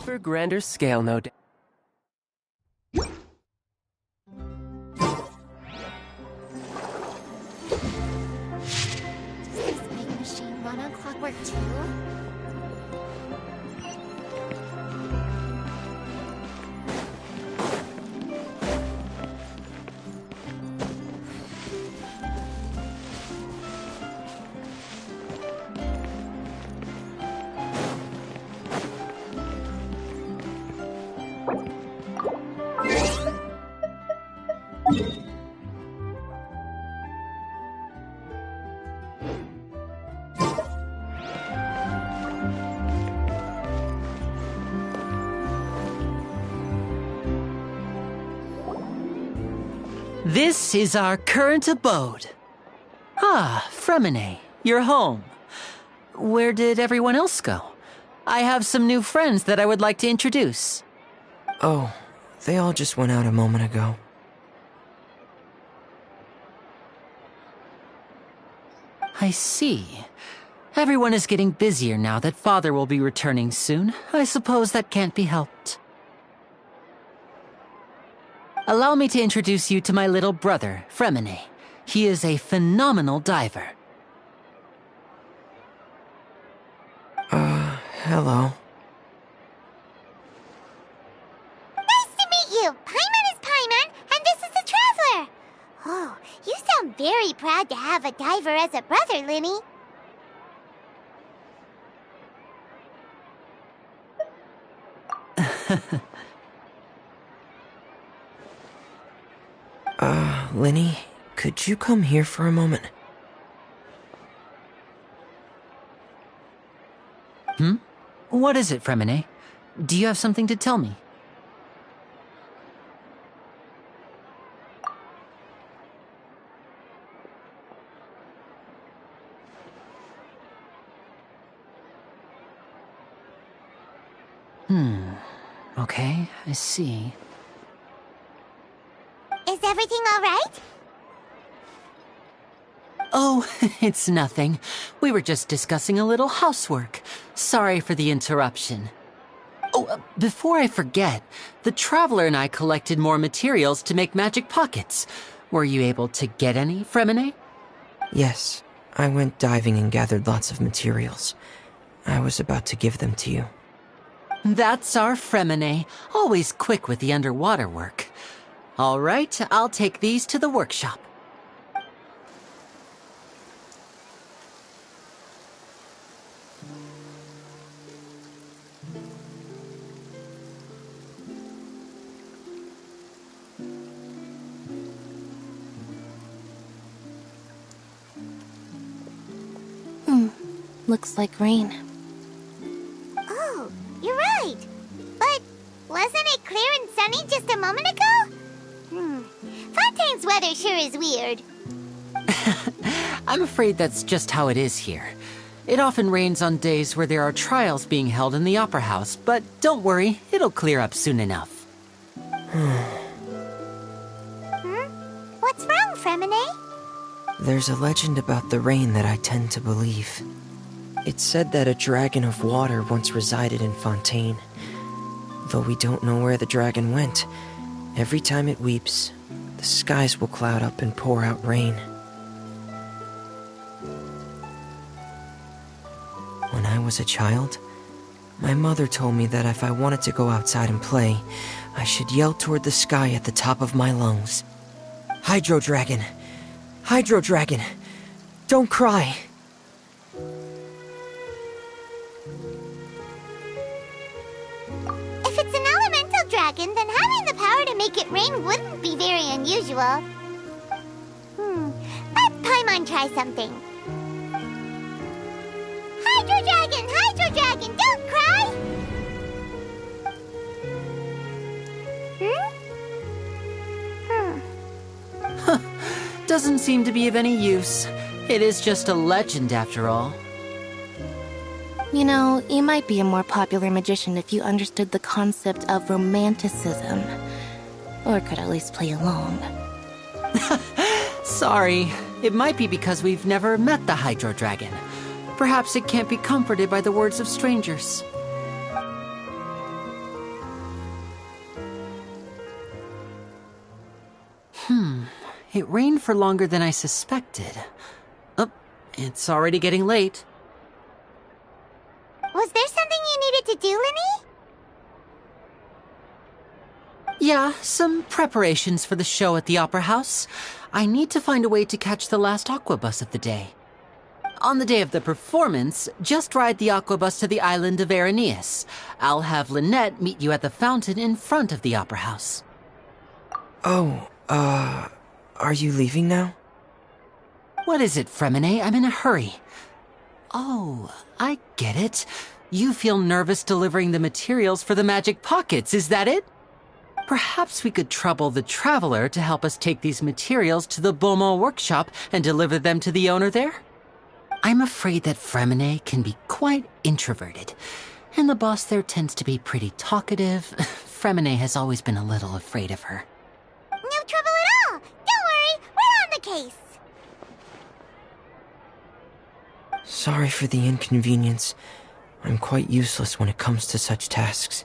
For grander scale, no doubt. Does this big machine run on clockwork too? This is our current abode. Ah, Fremine, you're home. Where did everyone else go? I have some new friends that I would like to introduce. Oh, they all just went out a moment ago. I see. Everyone is getting busier now that Father will be returning soon. I suppose that can't be helped. Allow me to introduce you to my little brother, Fremine. He is a phenomenal diver. Hello. Nice to meet you! Paimon is Paimon, and this is the Traveler! Oh, you sound very proud to have a diver as a brother, Linny. Linny, could you come here for a moment? What is it, Fremine? Do you have something to tell me? Okay, I see. Is everything all right? Oh, it's nothing. We were just discussing a little housework. Sorry for the interruption. Oh, before I forget, the Traveler and I collected more materials to make magic pockets. Were you able to get any, Fremine? Yes, I went diving and gathered lots of materials. I was about to give them to you. That's our Fremine, always quick with the underwater work. All right, I'll take these to the workshop. Looks like rain. Oh, you're right. But wasn't it clear and sunny just a moment ago? Fontaine's weather sure is weird. I'm afraid that's just how it is here. It often rains on days where there are trials being held in the Opera House, but don't worry, it'll clear up soon enough. What's wrong, Fremine? There's a legend about the rain that I tend to believe. It's said that a dragon of water once resided in Fontaine. Though we don't know where the dragon went, every time it weeps, the skies will cloud up and pour out rain. When I was a child, my mother told me that if I wanted to go outside and play, I should yell toward the sky at the top of my lungs. Hydro Dragon! Hydro Dragon! Don't cry! If it's an elemental dragon, then having the power to make it rain wouldn't be very unusual. Let Paimon try something. Hydro Dragon! Hydro Dragon! Don't cry! doesn't seem to be of any use. It is just a legend after all. You know, you might be a more popular magician if you understood the concept of romanticism. Or could at least play along. Sorry. It might be because we've never met the Hydro Dragon. Perhaps it can't be comforted by the words of strangers. It rained for longer than I suspected. Oh, it's already getting late. Was there something you needed to do, Linny? Yeah, some preparations for the show at the Opera House. I need to find a way to catch the last aqua bus of the day. On the day of the performance, just ride the aqua bus to the island of Irenaeus. I'll have Lynette meet you at the fountain in front of the Opera House. Oh, are you leaving now? What is it, Fremine? I'm in a hurry. Oh, I get it. You feel nervous delivering the materials for the magic pockets, is that it? Perhaps we could trouble the Traveler to help us take these materials to the Beaumont workshop and deliver them to the owner there? I'm afraid that Fremine can be quite introverted, and the boss there tends to be pretty talkative. Fremine has always been a little afraid of her. No trouble at all! Don't worry, we're on the case! Sorry for the inconvenience. I'm quite useless when it comes to such tasks.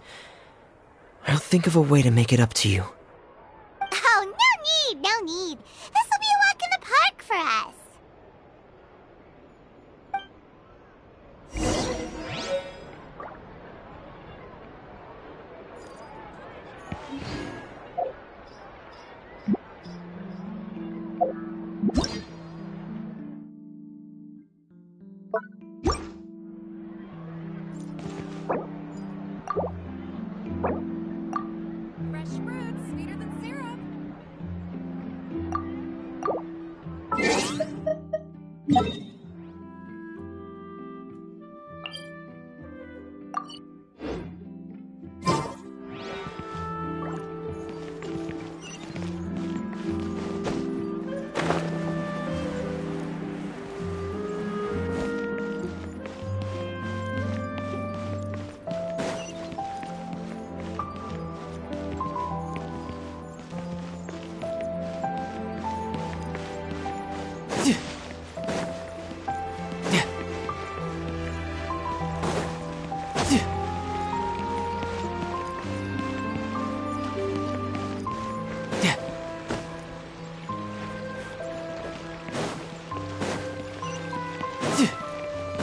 I'll think of a way to make it up to you. Oh, no need! This will be a walk in the park for us! Fresh fruits, sweeter than syrup.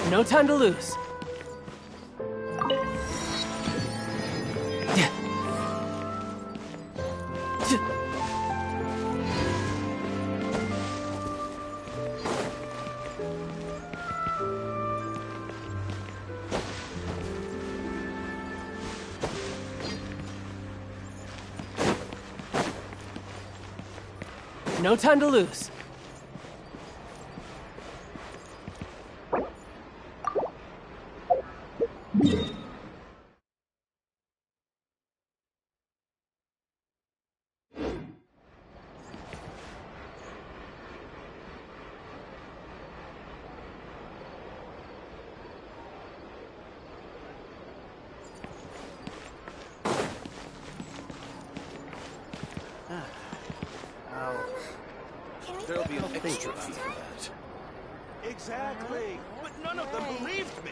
No time to lose. No time to lose. There'll be an extra fee for that. Exactly! But none of them believed me!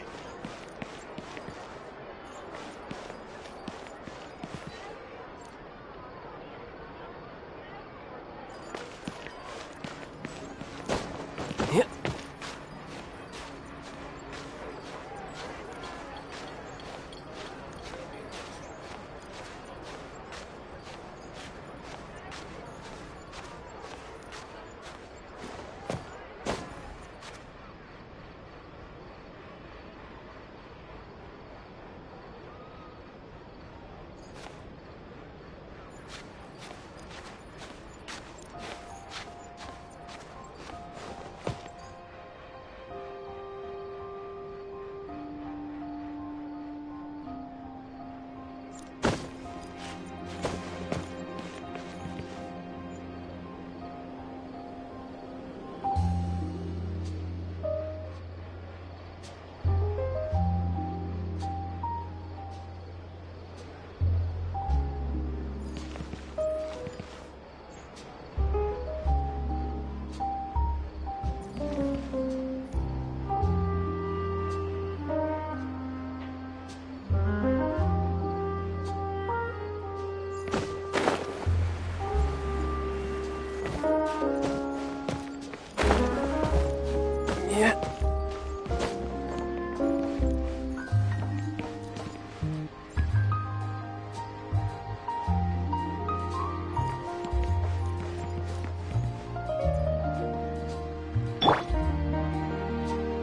Yeah.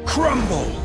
Crumble!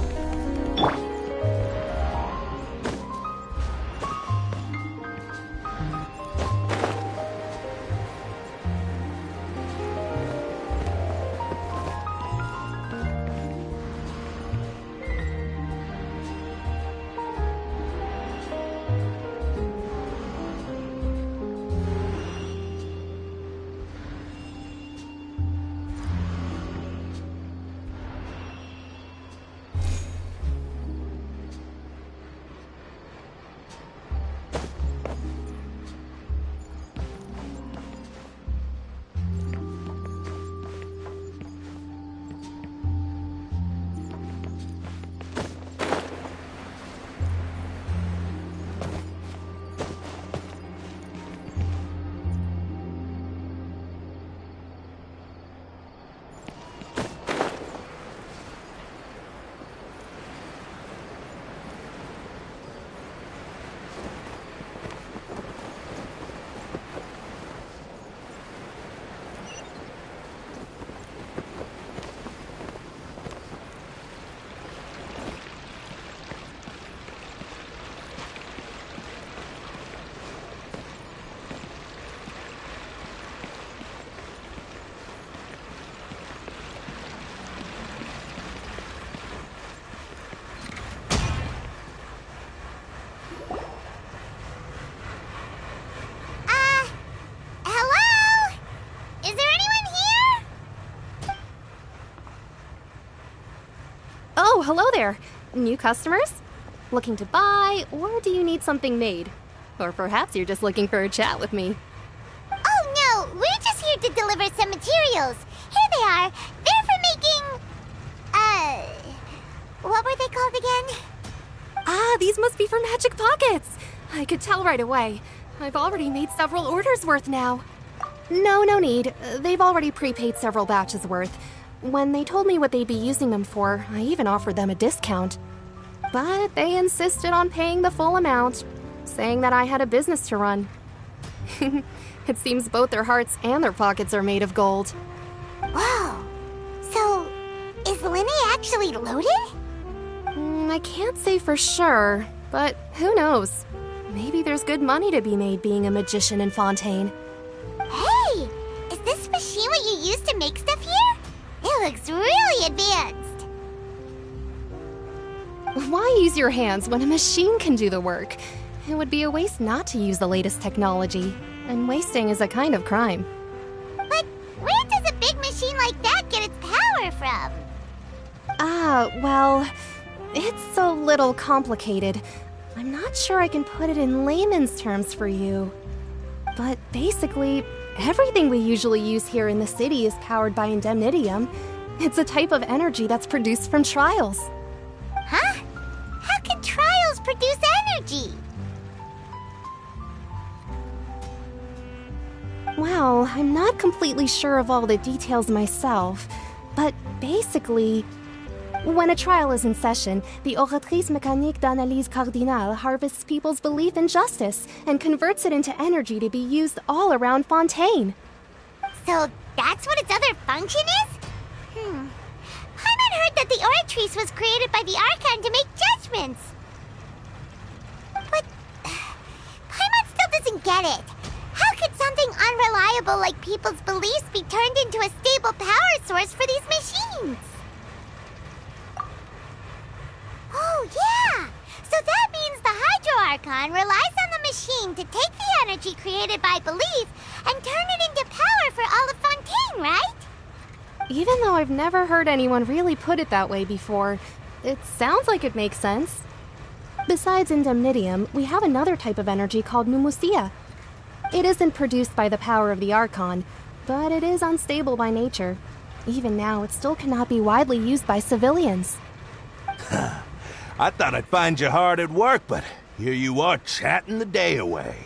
Hello? Is there anyone here? Oh, hello there. New customers? Looking to buy, or do you need something made? Or perhaps you're just looking for a chat with me. Oh no, we're just here to deliver some materials. Here they are. They're for making... what were they called again? Ah, these must be for magic pockets. I could tell right away. I've already made several orders worth now. No need. They've already prepaid several batches worth. When they told me what they'd be using them for, I even offered them a discount. But they insisted on paying the full amount, saying that I had a business to run. It seems both their hearts and their pockets are made of gold. Wow. So, is Linny actually loaded? I can't say for sure, but who knows? Maybe there's good money to be made being a magician in Fontaine. Hey! Is this machine what you use to make stuff here? It looks really advanced. Why use your hands when a machine can do the work? It would be a waste not to use the latest technology, and wasting is a kind of crime. But where does a big machine like that get its power from? Well, it's a little complicated. I'm not sure I can put it in layman's terms for you. But basically, everything we usually use here in the city is powered by indemnitium. It's a type of energy that's produced from trials. Huh? How can trials produce energy? Well, I'm not completely sure of all the details myself, but basically, when a trial is in session, the Oratrice Mécanique d'Analyse Cardinale harvests people's belief in justice and converts it into energy to be used all around Fontaine. So that's what its other function is? Paimon heard that the Oratrice was created by the Archon to make judgments. But Paimon still doesn't get it. How could something unreliable like people's beliefs be turned into a stable power source for these machines? Oh, yeah! So that means the Hydro Archon relies on the machine to take the energy created by belief and turn it into power for all of Fontaine, right? Even though I've never heard anyone really put it that way before, it sounds like it makes sense. Besides indemnitium, we have another type of energy called pneumosia. It isn't produced by the power of the Archon, but it is unstable by nature. Even now, it still cannot be widely used by civilians. I thought I'd find you hard at work, but here you are chatting the day away.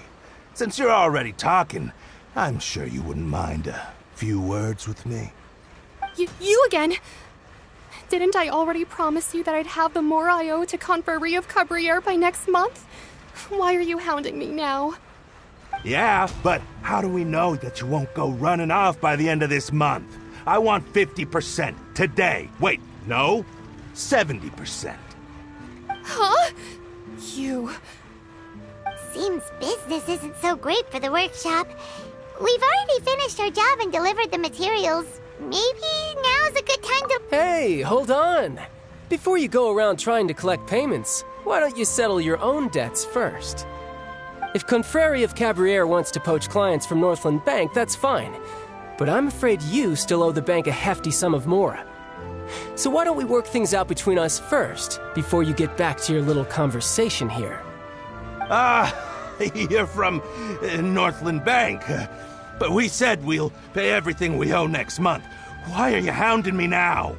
Since you're already talking, I'm sure you wouldn't mind a few words with me? You again? Didn't I already promise you that I'd have the more I owe to Confrérie of Cabriere by next month? Why are you hounding me now? Yeah, but how do we know that you won't go running off by the end of this month? I want 50% today. Wait, no? 70%. Huh? You... Seems business isn't so great for the workshop. We've already finished our job and delivered the materials. Maybe now's a good time to... Hey, hold on. Before you go around trying to collect payments, why don't you settle your own debts first? If Confrérie of Cabriere wants to poach clients from Northland Bank, that's fine. But I'm afraid you still owe the bank a hefty sum of mora. So why don't we work things out between us first, before you get back to your little conversation here? You're from Northland Bank. But we said we'll pay everything we owe next month. Why are you hounding me now?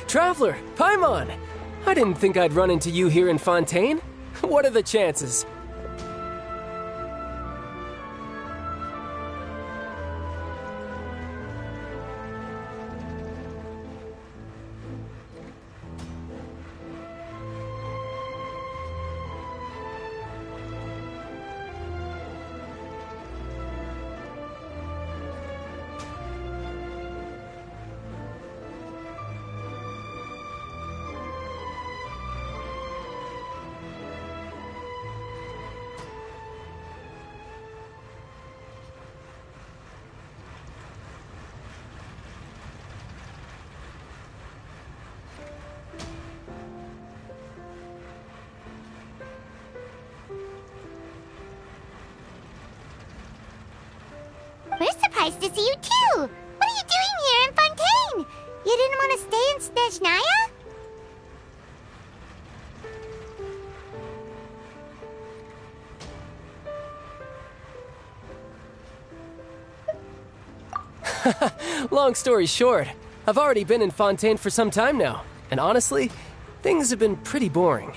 Traveler, Paimon! I didn't think I'd run into you here in Fontaine. What are the chances? We're surprised to see you too! What are you doing here in Fontaine? You didn't want to stay in Snezhnaya? Long story short, I've already been in Fontaine for some time now, and honestly, things have been pretty boring.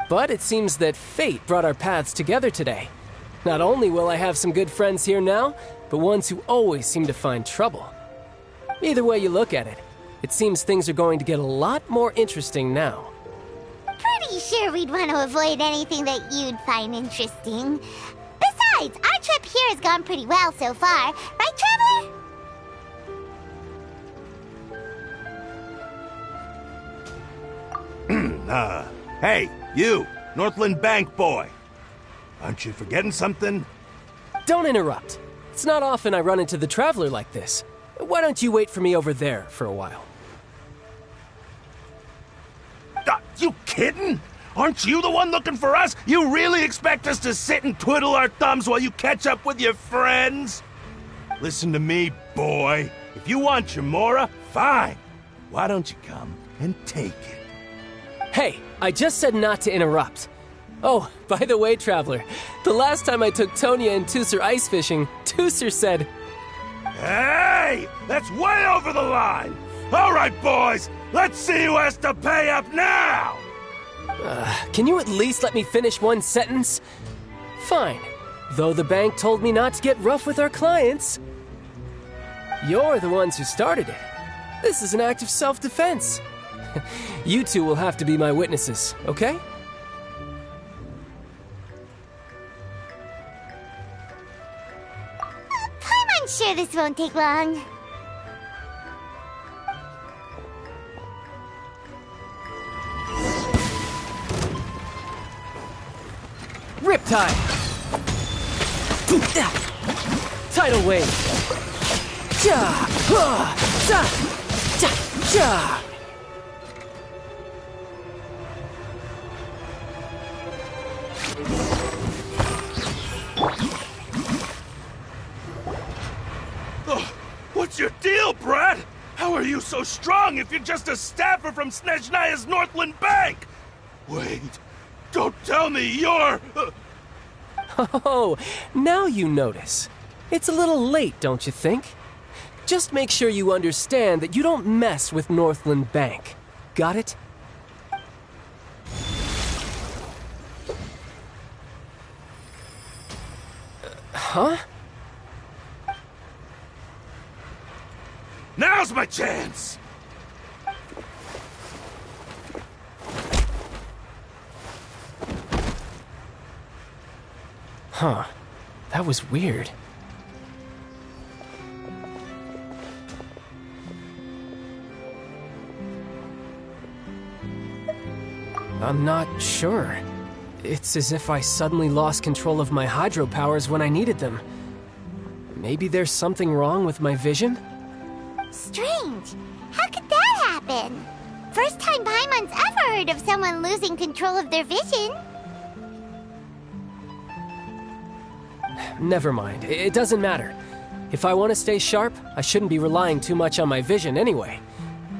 But it seems that fate brought our paths together today. Not only will I have some good friends here now, but ones who always seem to find trouble. Either way you look at it, it seems things are going to get a lot more interesting now. Pretty sure we'd want to avoid anything that you'd find interesting. Besides, our trip here has gone pretty well so far. Right, Traveler? Hey, you, Northland Bank boy. Aren't you forgetting something? Don't interrupt. It's not often I run into the Traveler like this. Why don't you wait for me over there for a while? You kidding? Aren't you the one looking for us? You really expect us to sit and twiddle our thumbs while you catch up with your friends? Listen to me, boy. If you want your mora, fine. Why don't you come and take it? Hey, I just said not to interrupt. Oh, by the way, Traveler, the last time I took Tonya and Tusser ice fishing, Tusser said... Hey! That's way over the line! All right, boys, let's see who has to pay up now! Can you at least let me finish one sentence? Fine. Though the bank told me not to get rough with our clients. You're the ones who started it. This is an act of self-defense. You two will have to be my witnesses, okay? I'm sure this won't take long. Riptide! Tidal wave! Ja! Ja! Ja! Ja! What's your deal, Brad? How are you so strong if you're just a staffer from Snezhnaya's Northland Bank? Wait, don't tell me you're... Oh, now you notice. It's a little late, don't you think? Just make sure you understand that you don't mess with Northland Bank. Got it? Huh? Now's my chance! Huh. That was weird. I'm not sure. It's as if I suddenly lost control of my hydro powers when I needed them. Maybe there's something wrong with my vision? Strange. How could that happen? First time Paimon's ever heard of someone losing control of their vision. Never mind. It doesn't matter. If I want to stay sharp, I shouldn't be relying too much on my vision anyway.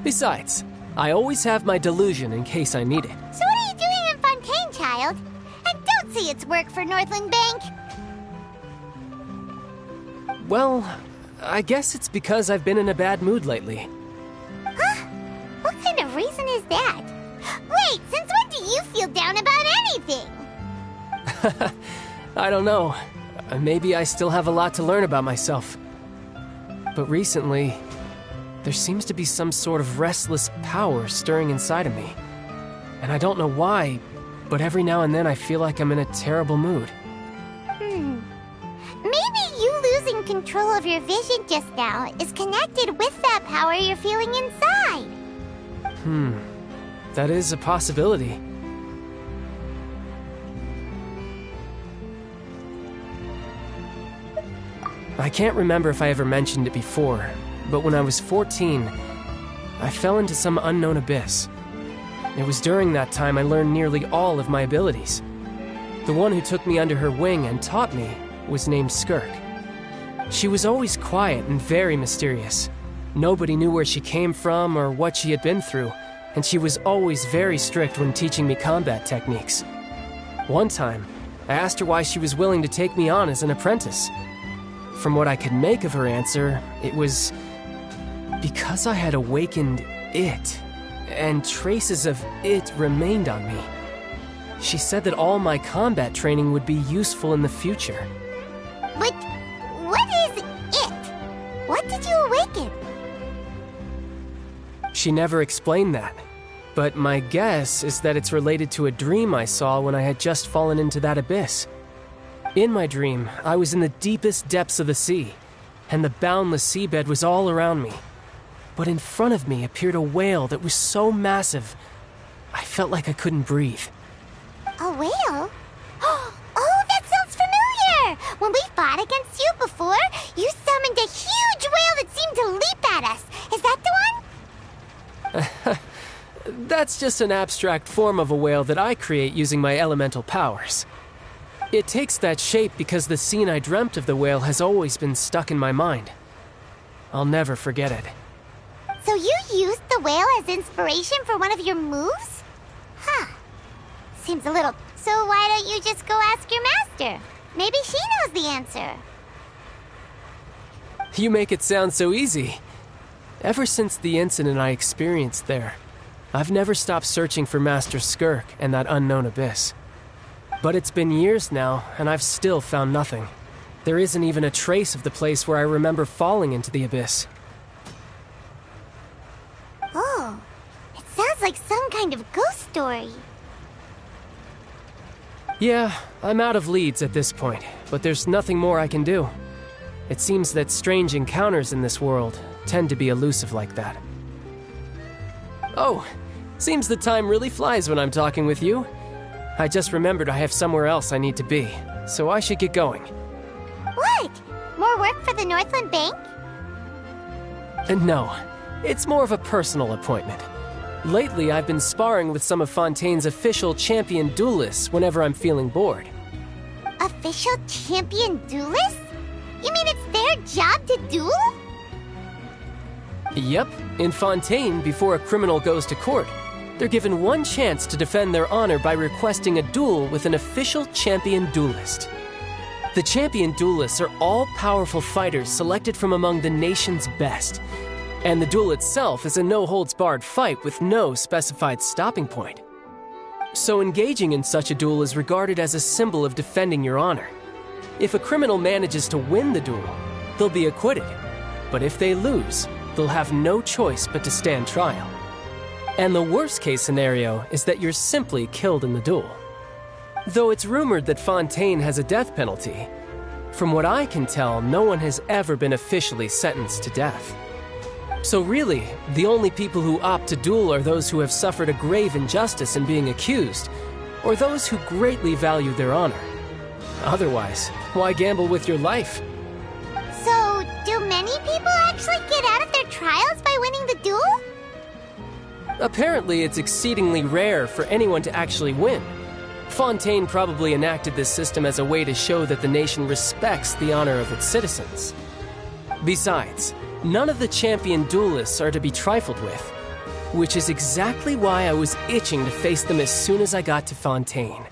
Besides, I always have my delusion in case I need it. So what are you doing in Fontaine, child? And don't say it's work for Northland Bank. Well, I guess it's because I've been in a bad mood lately. Huh? What kind of reason is that? Wait, since when do you feel down about anything? I don't know. Maybe I still have a lot to learn about myself. But recently, there seems to be some sort of restless power stirring inside of me. And I don't know why, but every now and then I feel like I'm in a terrible mood. Maybe you losing control of your vision just now is connected with that power you're feeling inside. That is a possibility. I can't remember if I ever mentioned it before, but when I was 14, I fell into some unknown abyss. It was during that time I learned nearly all of my abilities. The one who took me under her wing and taught me was named Skirk. She was always quiet and very mysterious. Nobody knew where she came from or what she had been through, and she was always very strict when teaching me combat techniques. One time, I asked her why she was willing to take me on as an apprentice. From what I could make of her answer, it was because I had awakened it, and traces of it remained on me. She said that all my combat training would be useful in the future. But what is it? What did you awaken? She never explained that, but my guess is that it's related to a dream I saw when I had just fallen into that abyss. In my dream, I was in the deepest depths of the sea, and the boundless seabed was all around me. But in front of me appeared a whale that was so massive, I felt like I couldn't breathe. A whale? Oh, that sounds familiar! When we fought against you before, you summoned a huge whale that seemed to leap at us. Is that the one? That's just an abstract form of a whale that I create using my elemental powers. It takes that shape because the scene I dreamt of the whale has always been stuck in my mind. I'll never forget it. So you used the whale as inspiration for one of your moves? Huh. Seems a little... So why don't you just go ask your master? Maybe she knows the answer. You make it sound so easy. Ever since the incident I experienced there, I've never stopped searching for Master Skirk and that unknown abyss. But it's been years now, and I've still found nothing. There isn't even a trace of the place where I remember falling into the abyss. Oh, it sounds like some kind of ghost story. Yeah, I'm out of leads at this point, but there's nothing more I can do. It seems that strange encounters in this world tend to be elusive like that. Oh, seems the time really flies when I'm talking with you. I just remembered I have somewhere else I need to be, so I should get going. What? More work for the Northland Bank? No, it's more of a personal appointment. Lately, I've been sparring with some of Fontaine's official champion duelists whenever I'm feeling bored. Official champion duelists? You mean it's their job to duel? Yep, in Fontaine, before a criminal goes to court, they're given one chance to defend their honor by requesting a duel with an official champion duelist. The champion duelists are all-powerful fighters selected from among the nation's best, and the duel itself is a no-holds-barred fight with no specified stopping point. So engaging in such a duel is regarded as a symbol of defending your honor. If a criminal manages to win the duel, they'll be acquitted, but if they lose, they'll have no choice but to stand trial. And the worst case scenario is that you're simply killed in the duel. Though it's rumored that Fontaine has a death penalty, from what I can tell, no one has ever been officially sentenced to death. So really, the only people who opt to duel are those who have suffered a grave injustice in being accused, or those who greatly value their honor. Otherwise, why gamble with your life? So, do many people actually get out of their trials by winning the duel? Apparently, it's exceedingly rare for anyone to actually win. Fontaine probably enacted this system as a way to show that the nation respects the honor of its citizens. Besides, none of the champion duelists are to be trifled with, which is exactly why I was itching to face them as soon as I got to Fontaine.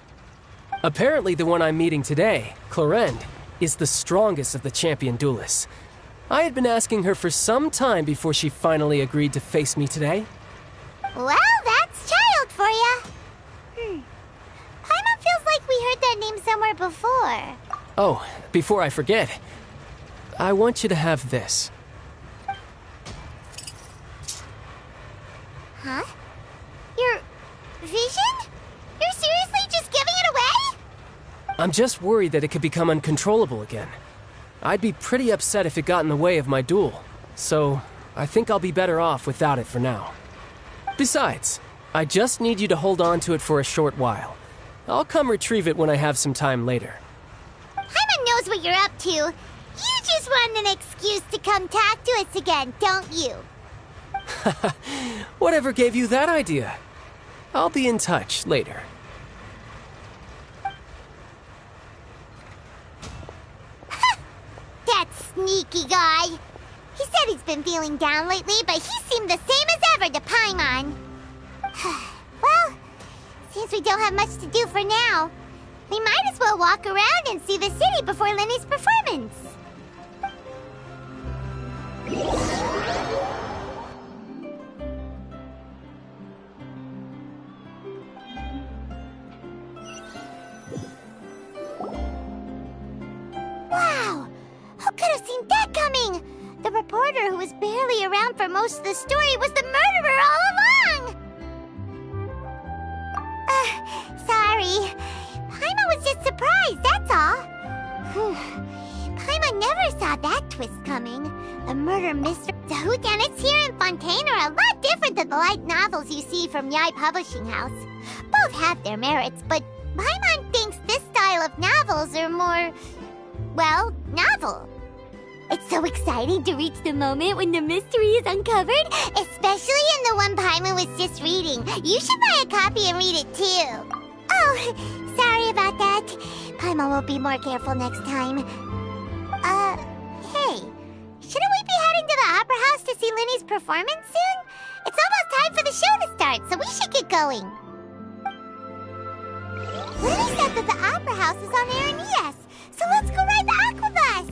Apparently, the one I'm meeting today, Clorinde, is the strongest of the champion duelists. I had been asking her for some time before she finally agreed to face me today. Well, that's child for ya. Paimon feels like we heard that name somewhere before. Oh, before I forget, I want you to have this. Huh? Your vision? You're seriously just giving it away? I'm just worried that it could become uncontrollable again. I'd be pretty upset if it got in the way of my duel, so I think I'll be better off without it for now. Besides, I just need you to hold on to it for a short while. I'll come retrieve it when I have some time later. Paimon knows what you're up to. You just want an excuse to come talk to us again, don't you? Whatever gave you that idea? I'll be in touch later. That sneaky guy. He said he's been feeling down lately, but he seemed the same as ever to Paimon. Well, since we don't have much to do for now, we might as well walk around and see the city before Lenny's performance. Wow! Who could have seen that coming? The reporter who was barely around for most of the story was the murderer all along! Sorry. Paimon was just surprised, that's all. Paimon never saw that twist coming. The murder mystery, the whodunits here in Fontaine are a lot different than the light novels you see from Yai Publishing House. Both have their merits, but Paimon thinks this style of novels are more, well, novel. It's so exciting to reach the moment when the mystery is uncovered, especially in the one Paimon was just reading. You should buy a copy and read it too. Oh, sorry about that. Paimon will be more careful next time. Hey, shouldn't we be heading to the Opera House to see Lenny's performance soon? It's almost time for the show to start, so we should get going. Lenny said that the Opera House is on Aranias, so let's go ride the Aquabus!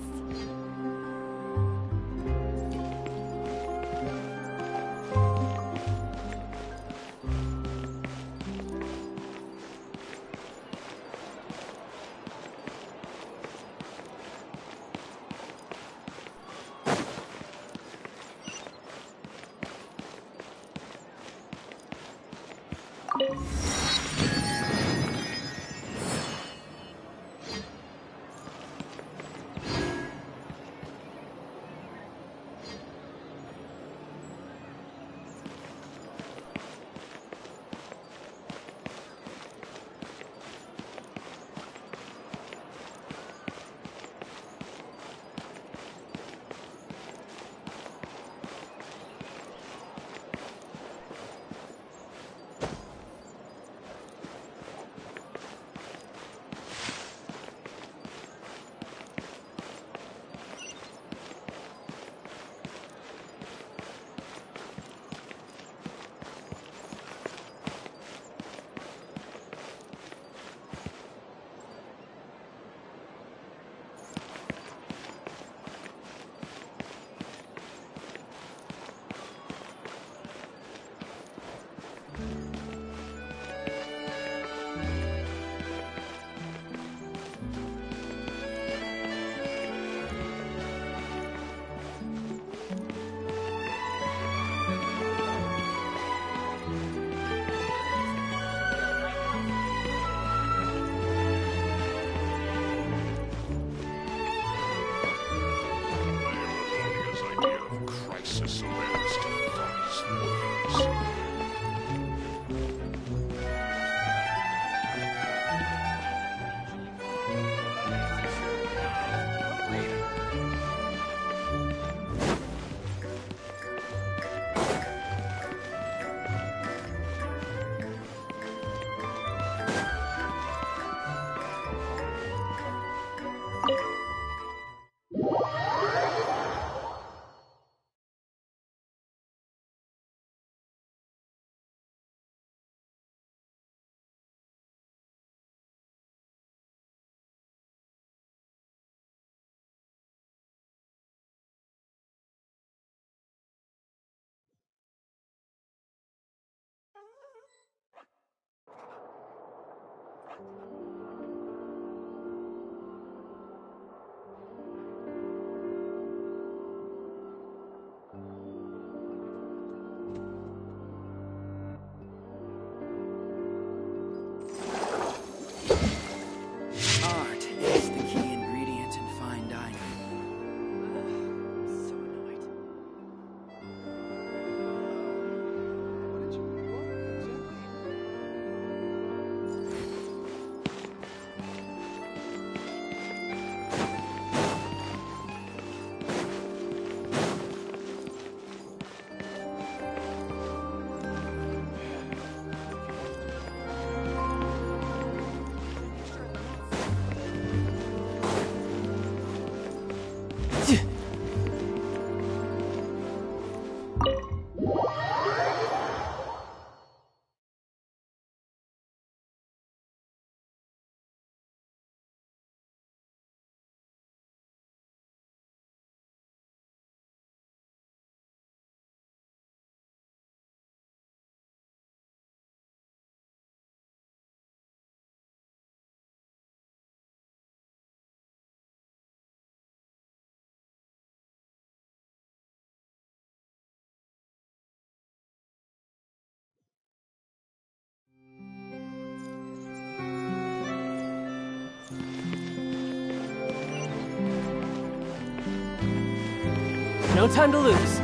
No time to lose.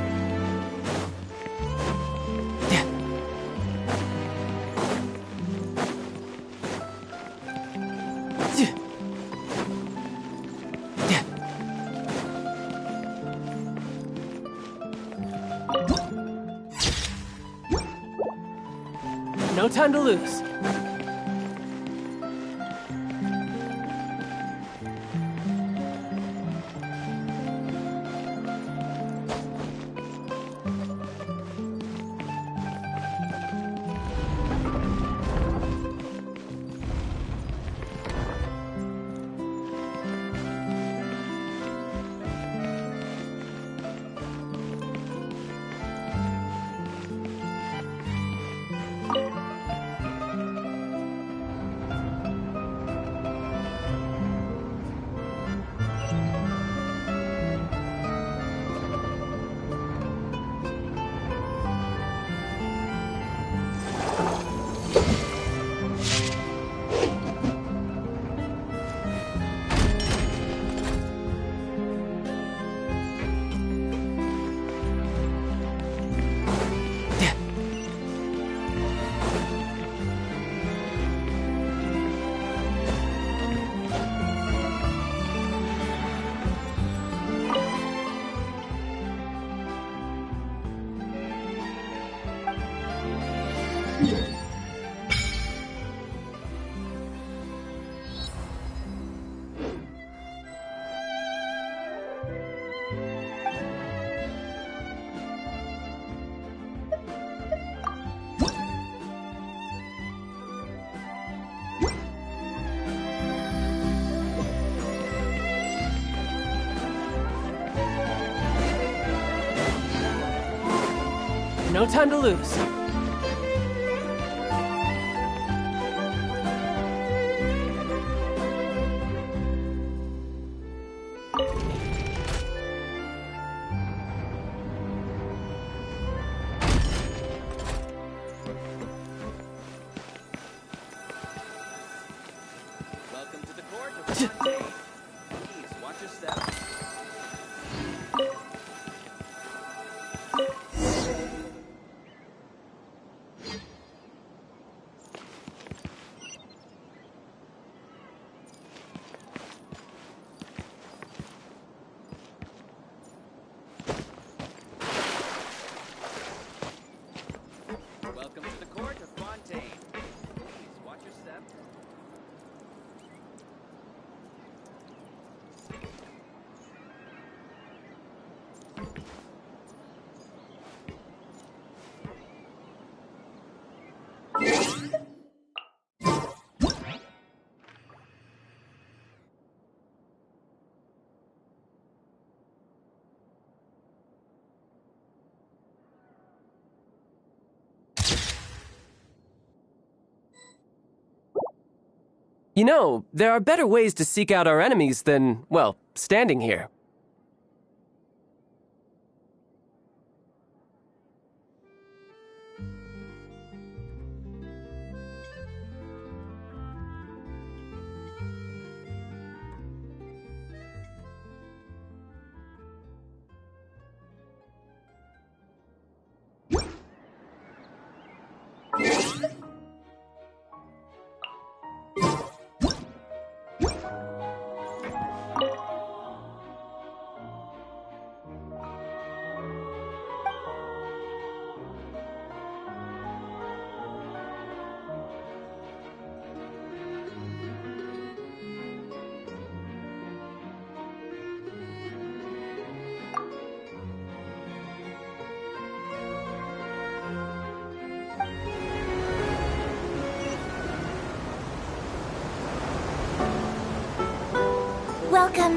No time to lose. No time to lose. Welcome to the court of Fontaine. Please watch your step. Welcome to the court of Fontaine. Please watch your step. You know, there are better ways to seek out our enemies than, well, standing here.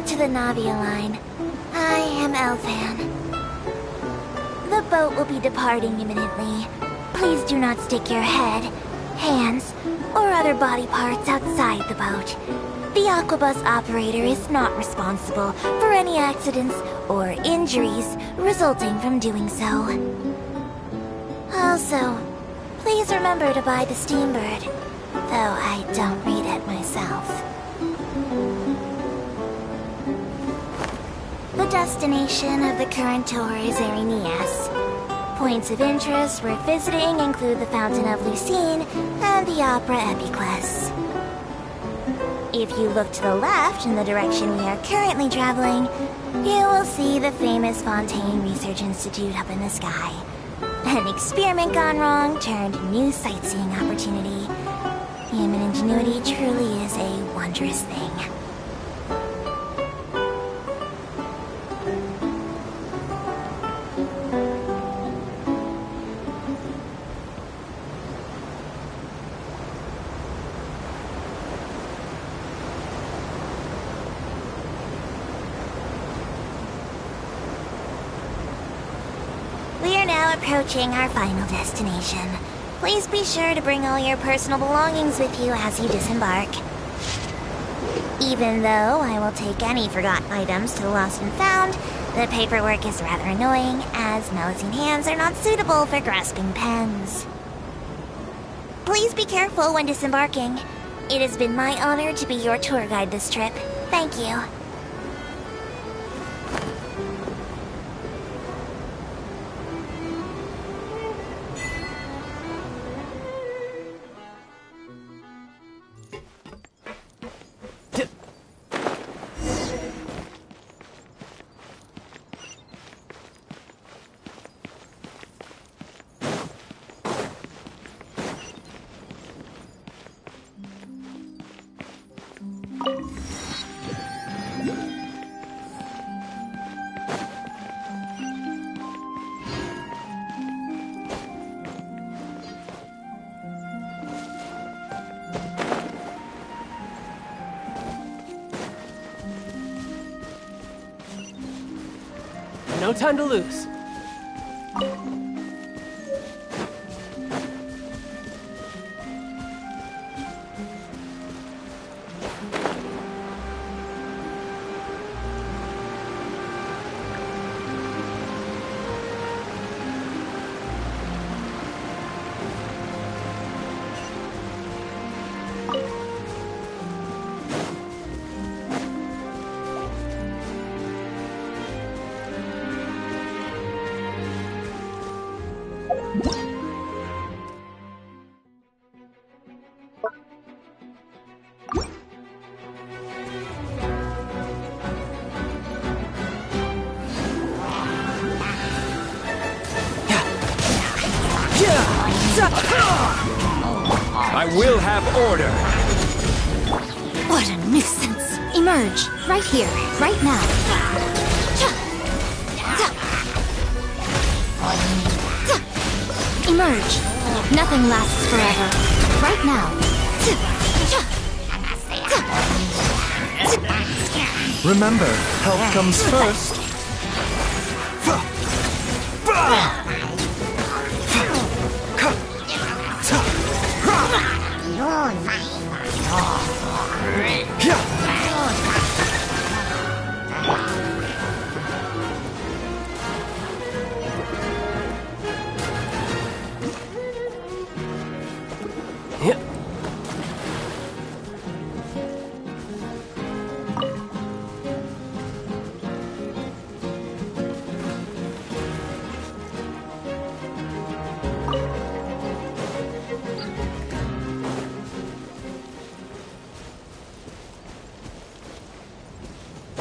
Welcome to the Navia line. I am Elfan. The boat will be departing imminently. Please do not stick your head, hands, or other body parts outside the boat. The Aquabus operator is not responsible for any accidents or injuries resulting from doing so. Also, please remember to buy the Steambird, though I don't read it myself. The destination of the current tour is Arenias. Points of interest worth visiting include the Fountain of Lucine and the Opera Epiclese. If you look to the left in the direction we are currently traveling, you will see the famous Fontaine Research Institute up in the sky. An experiment gone wrong turned new sightseeing opportunity. Human ingenuity truly is a wondrous thing. Approaching our final destination. Please be sure to bring all your personal belongings with you as you disembark. Even though I will take any forgotten items to the lost and found, the paperwork is rather annoying, as Melusine hands are not suitable for grasping pens. Please be careful when disembarking. It has been my honor to be your tour guide this trip. Thank you. No time to lose. I will have order. What a nuisance. Emerge. Right here. Right now. Emerge. Nothing lasts forever. Right now. Remember, health comes first.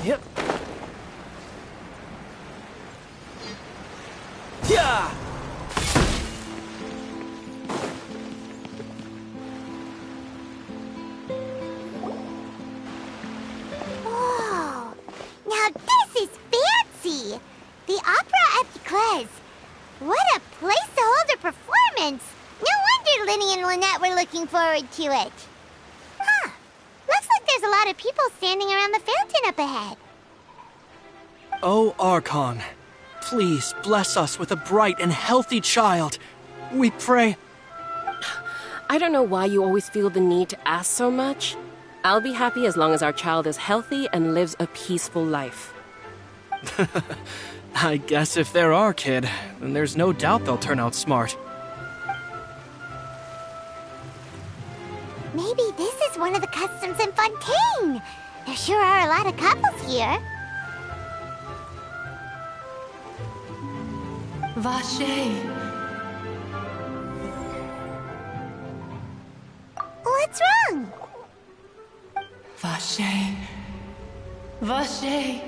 Yep. Yeah. Whoa! Now this is fancy! The Opera Epiclese. What a place to hold a performance! No wonder Linny and Lynette were looking forward to it. Huh. Looks like there's a lot of people standing around the fountain up ahead. O Archon, please bless us with a bright and healthy child. We pray. I don't know why you always feel the need to ask so much. I'll be happy as long as our child is healthy and lives a peaceful life. I guess if they're our kid, then there's no doubt they'll turn out smart. Maybe this is one of the customs in Fontaine. There sure are a lot of couples here. Vache. What's wrong? Vache. Vache.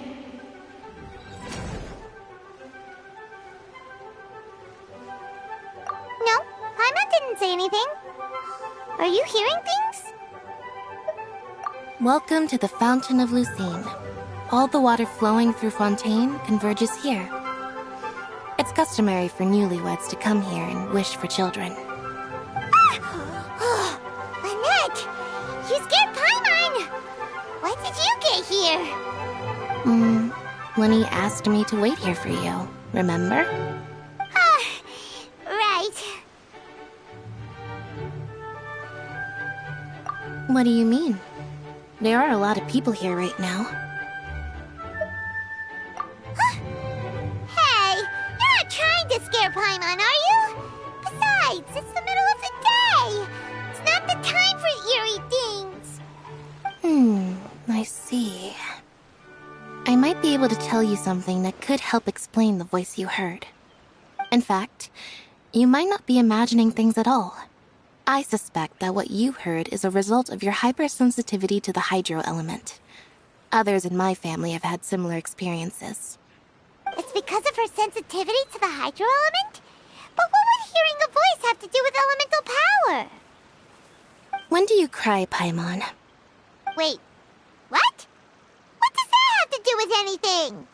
No, Paimon didn't say anything. Are you hearing things? Welcome to the Fountain of Lucine. All the water flowing through Fontaine converges here. It's customary for newlyweds to come here and wish for children. Ah! Annette! You scared Paimon! Why did you get here? Lenny asked me to wait here for you, remember? Right. What do you mean? There are a lot of people here right now. Hey! You're not trying to scare Paimon, are you? Besides, it's the middle of the day! It's not the time for eerie things! I see. I might be able to tell you something that could help explain the voice you heard. In fact, you might not be imagining things at all. I suspect that what you heard is a result of your hypersensitivity to the hydro element. Others in my family have had similar experiences. It's because of her sensitivity to the hydro element? But what would hearing a voice have to do with elemental power? When do you cry, Paimon? Wait, what? What does that have to do with anything?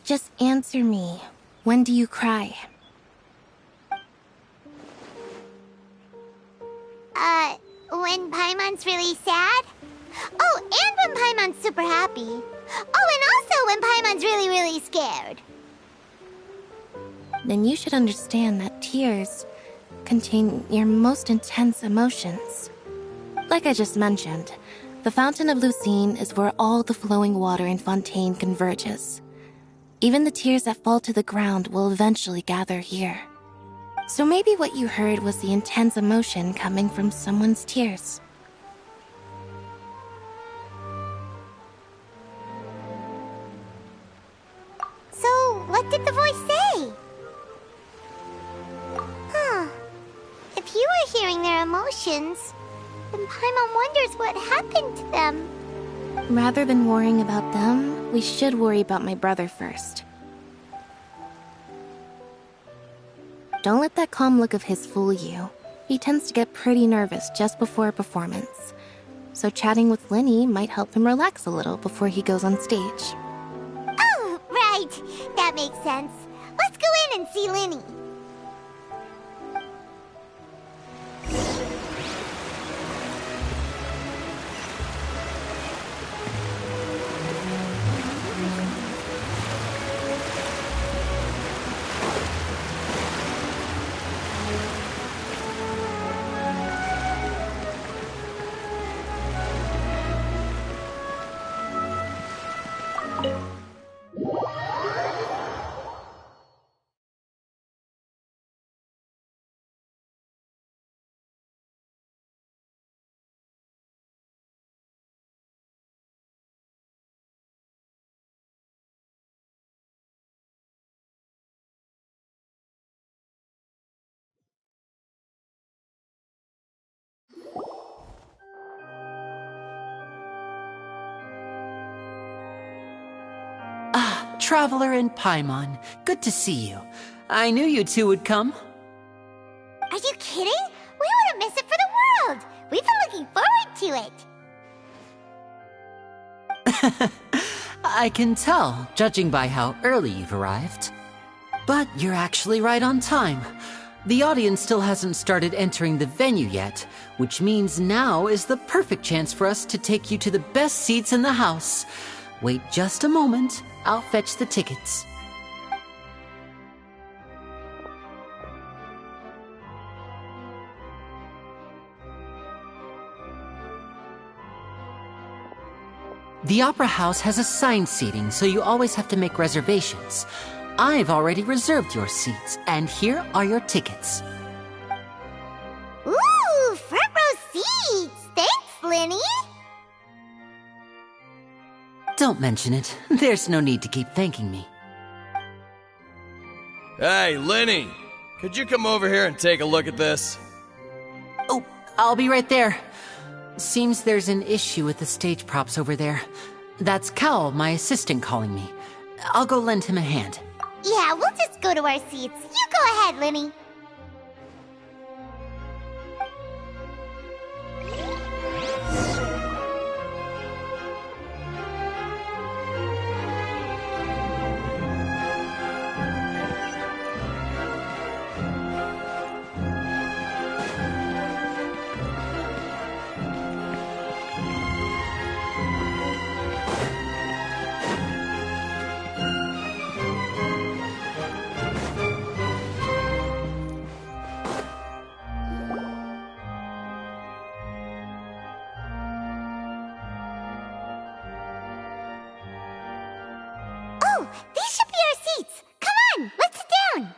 Just answer me. When do you cry? When Paimon's really sad? Oh, and when Paimon's super happy. Oh, and also when Paimon's really, really scared. Then you should understand that tears contain your most intense emotions. Like I just mentioned, the Fountain of Lucine is where all the flowing water in Fontaine converges. Even the tears that fall to the ground will eventually gather here. So maybe what you heard was the intense emotion coming from someone's tears. So, what did the voice say? If you were hearing their emotions, then Paimon wonders what happened to them. Rather than worrying about them, we should worry about my brother first. Don't let that calm look of his fool you. He tends to get pretty nervous just before a performance. So chatting with Lenny might help him relax a little before he goes on stage. Oh, right. That makes sense. Let's go in and see Lenny. Traveler and Paimon, good to see you. I knew you two would come. Are you kidding? We wouldn't miss it for the world! We've been looking forward to it! I can tell, judging by how early you've arrived. But you're actually right on time. The audience still hasn't started entering the venue yet, which means now is the perfect chance for us to take you to the best seats in the house. Wait just a moment. I'll fetch the tickets. The Opera House has assigned seating, so you always have to make reservations. I've already reserved your seats, and here are your tickets. Ooh, front row seats! Thanks, Linny! Don't mention it. There's no need to keep thanking me. Hey, Lenny! Could you come over here and take a look at this? Oh, I'll be right there. Seems there's an issue with the stage props over there. That's Cal, my assistant, calling me. I'll go lend him a hand. Yeah, we'll just go to our seats. You go ahead, Linny. Oh, these should be our seats. Come on, let's sit down.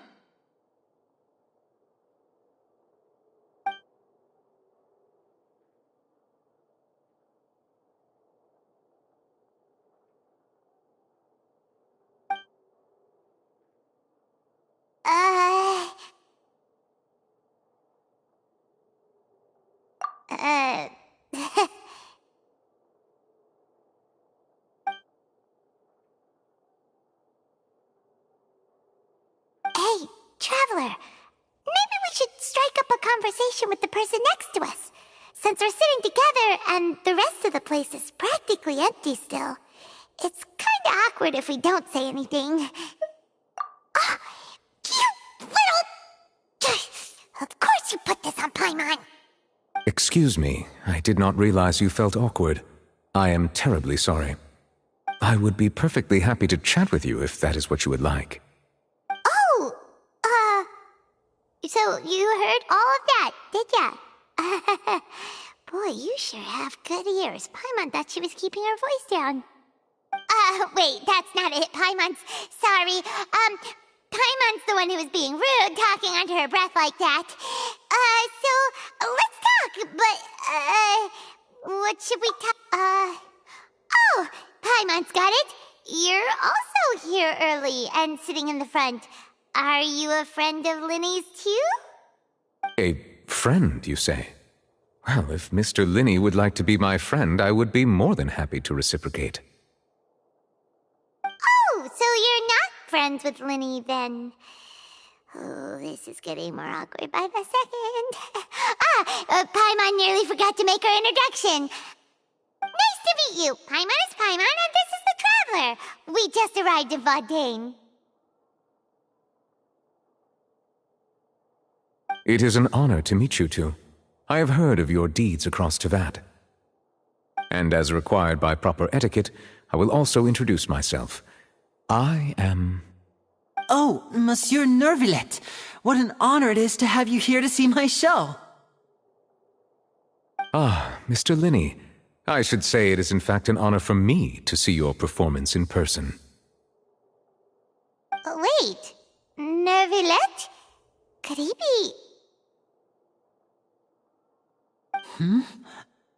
Hey, Traveler. Maybe we should strike up a conversation with the person next to us. Since we're sitting together and the rest of the place is practically empty still, it's kinda awkward if we don't say anything. Oh, you little... Of course you put this on Paimon. Excuse me, I did not realize you felt awkward. I am terribly sorry. I would be perfectly happy to chat with you if that is what you would like. Oh, so you heard all of that, did ya? Boy, you sure have good ears. Paimon thought she was keeping her voice down. Wait, that's not it, Paimon's... Sorry, Paimon's the one who was being rude, talking under her breath like that. So, let's talk, but, what should we talk... Oh, Paimon's got it. You're also here early and sitting in the front. Are you a friend of Linny's, too? A friend, you say? Well, if Mr. Linney would like to be my friend, I would be more than happy to reciprocate. Oh, so you're not friends with Linny, then. Oh, this is getting more awkward by the second. Paimon nearly forgot to make her introduction. Nice to meet you. Paimon is Paimon, and this is the Traveler. We just arrived in Fontaine. It is an honor to meet you two. I have heard of your deeds across Tevat. And as required by proper etiquette, I will also introduce myself. I am... Oh, Monsieur Nervillet! What an honor it is to have you here to see my show! Ah, Mr. Linney. I should say it is in fact an honor for me to see your performance in person. Wait, Nervillet? Could he be...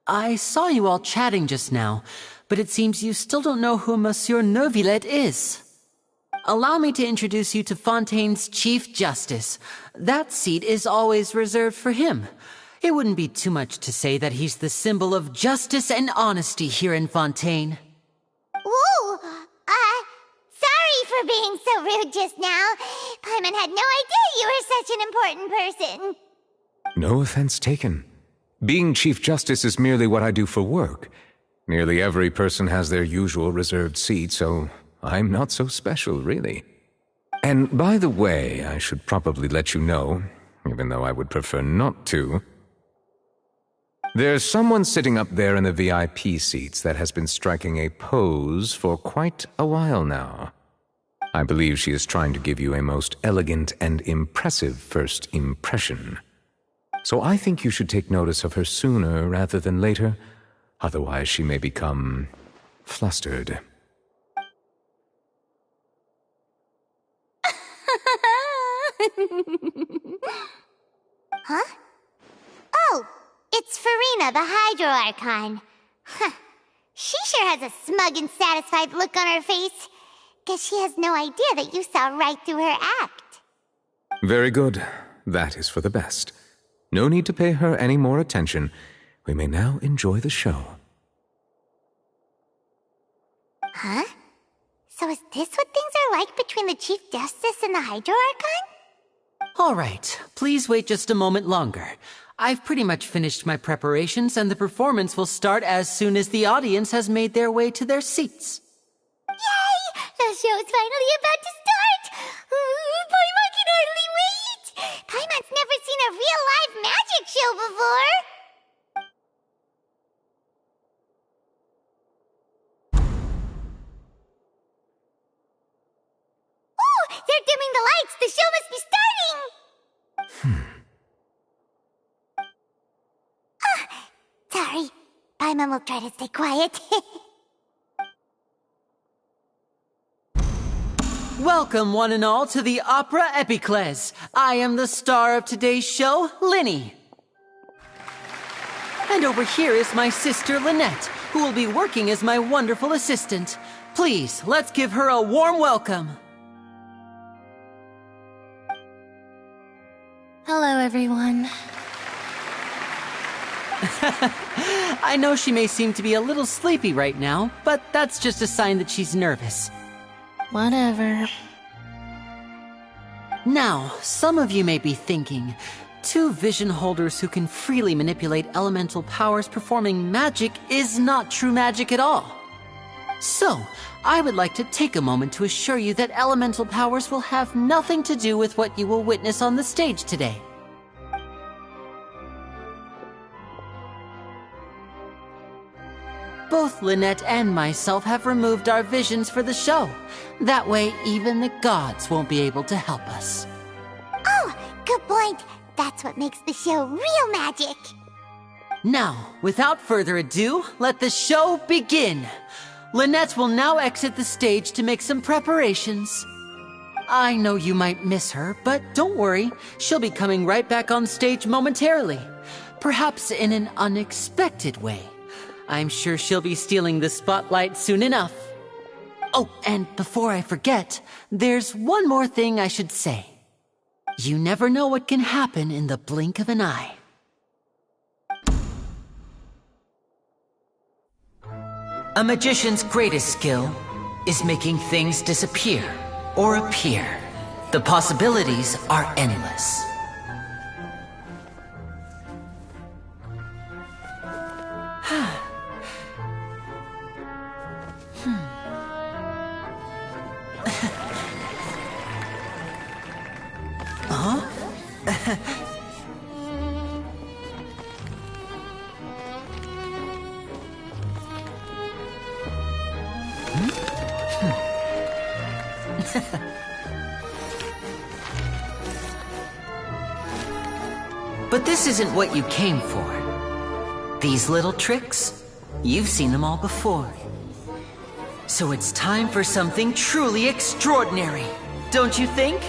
I saw you all chatting just now, but it seems you still don't know who Monsieur Nervillet is. Allow me to introduce you to Fontaine's Chief Justice. That seat is always reserved for him. It wouldn't be too much to say that he's the symbol of justice and honesty here in Fontaine. Whoa! Sorry for being so rude just now. Paimon had no idea you were such an important person. No offense taken. Being Chief Justice is merely what I do for work. Nearly every person has their usual reserved seat, so I'm not so special, really. And by the way, I should probably let you know, even though I would prefer not to. There's someone sitting up there in the VIP seats that has been striking a pose for quite a while now. I believe she is trying to give you a most elegant and impressive first impression. So I think you should take notice of her sooner rather than later, otherwise she may become flustered. Huh? Oh, it's Farina, the Hydro Archon. Huh. She sure has a smug and satisfied look on her face. Guess she has no idea that you saw right through her act. Very good. That is for the best. No need to pay her any more attention. We may now enjoy the show. Huh? So is this what things are like between the Chief Justice and the Hydro Archon? All right, please wait just a moment longer. I've pretty much finished my preparations, and the performance will start as soon as the audience has made their way to their seats. Yay! The show's finally about to start! Paimon can hardly wait! Paimon's never seen a real live magic show before! Oh! They're dimming the lights! The show must be starting! Sorry. Paimon will try to stay quiet. Welcome, one and all, to the Opera Epiclese. I am the star of today's show, Linny. And over here is my sister, Lynette, who will be working as my wonderful assistant. Please, let's give her a warm welcome. Hello, everyone. I know she may seem to be a little sleepy right now, but that's just a sign that she's nervous. Whatever. Now, some of you may be thinking, two vision holders who can freely manipulate elemental powers performing magic is not true magic at all. So, I would like to take a moment to assure you that elemental powers will have nothing to do with what you will witness on the stage today. Both Lynette and myself have removed our visions for the show. That way, even the gods won't be able to help us. Oh, good point. That's what makes the show real magic. Now, without further ado, let the show begin. Lynette will now exit the stage to make some preparations. I know you might miss her, but don't worry. She'll be coming right back on stage momentarily. Perhaps in an unexpected way. I'm sure she'll be stealing the spotlight soon enough. Oh, and before I forget, there's one more thing I should say. You never know what can happen in the blink of an eye. A magician's greatest skill is making things disappear or appear. The possibilities are endless. But this isn't what you came for. These little tricks, you've seen them all before. So it's time for something truly extraordinary, don't you think?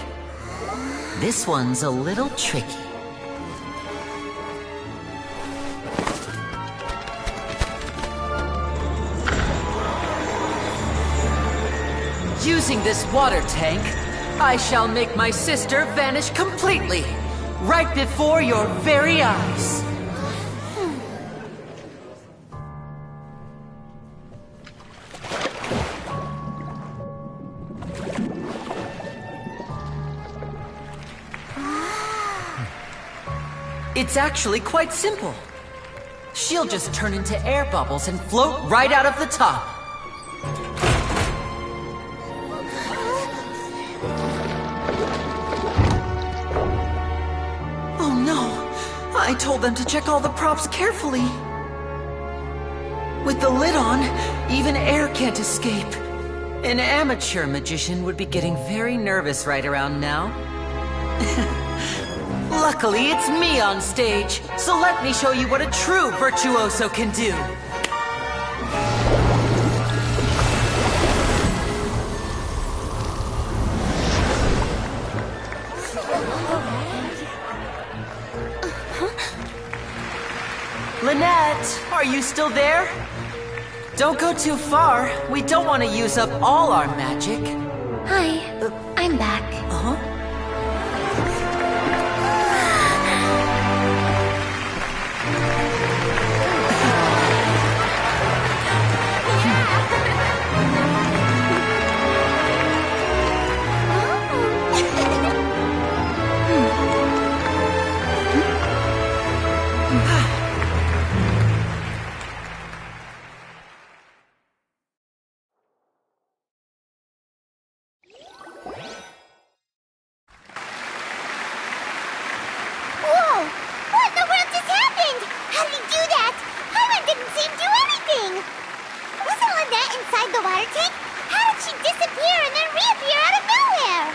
This one's a little tricky. Using this water tank, I shall make my sister vanish completely, right before your very eyes. It's actually quite simple. She'll just turn into air bubbles and float right out of the top. Oh no! I I told them to check all the props carefully. With the lid on, even air can't escape. An amateur magician would be getting very nervous right around now. Luckily, it's me on stage, so let me show you what a true virtuoso can do. Lynette, are you still there? Don't go too far. We don't want to use up all our magic. Hi, I'm back. Uh-huh. Whoa! What in the world just happened? How did he do that? Paimon didn't see him do anything! Wasn't Lynette inside the water tank? How did she disappear and then reappear out of nowhere?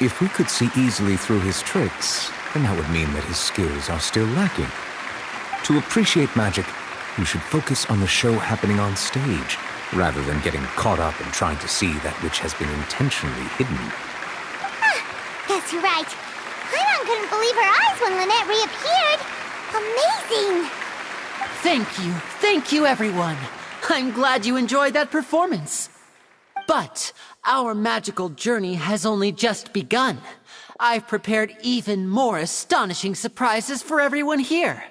If we could see easily through his tricks, then that would mean that his skills are still lacking. To appreciate magic, you should focus on the show happening on stage, rather than getting caught up in trying to see that which has been intentionally hidden. Guess you're right. Paimon couldn't believe her eyes when Lynette reappeared. Amazing! Thank you everyone. I'm glad you enjoyed that performance. But our magical journey has only just begun. I've prepared even more astonishing surprises for everyone here.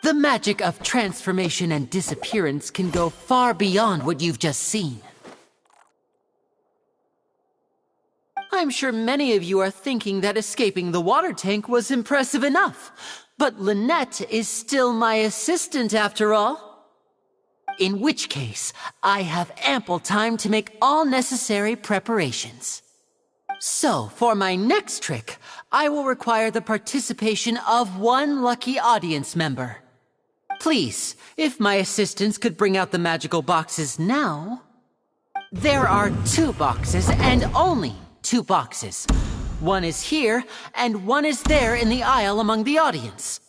The magic of transformation and disappearance can go far beyond what you've just seen. I'm sure many of you are thinking that escaping the water tank was impressive enough, but Lynette is still my assistant after all. In which case, I have ample time to make all necessary preparations. So, for my next trick, I will require the participation of one lucky audience member. Please, if my assistants could bring out the magical boxes now. There are 2 boxes and only 2 boxes. One is here, and one is there in the aisle among the audience.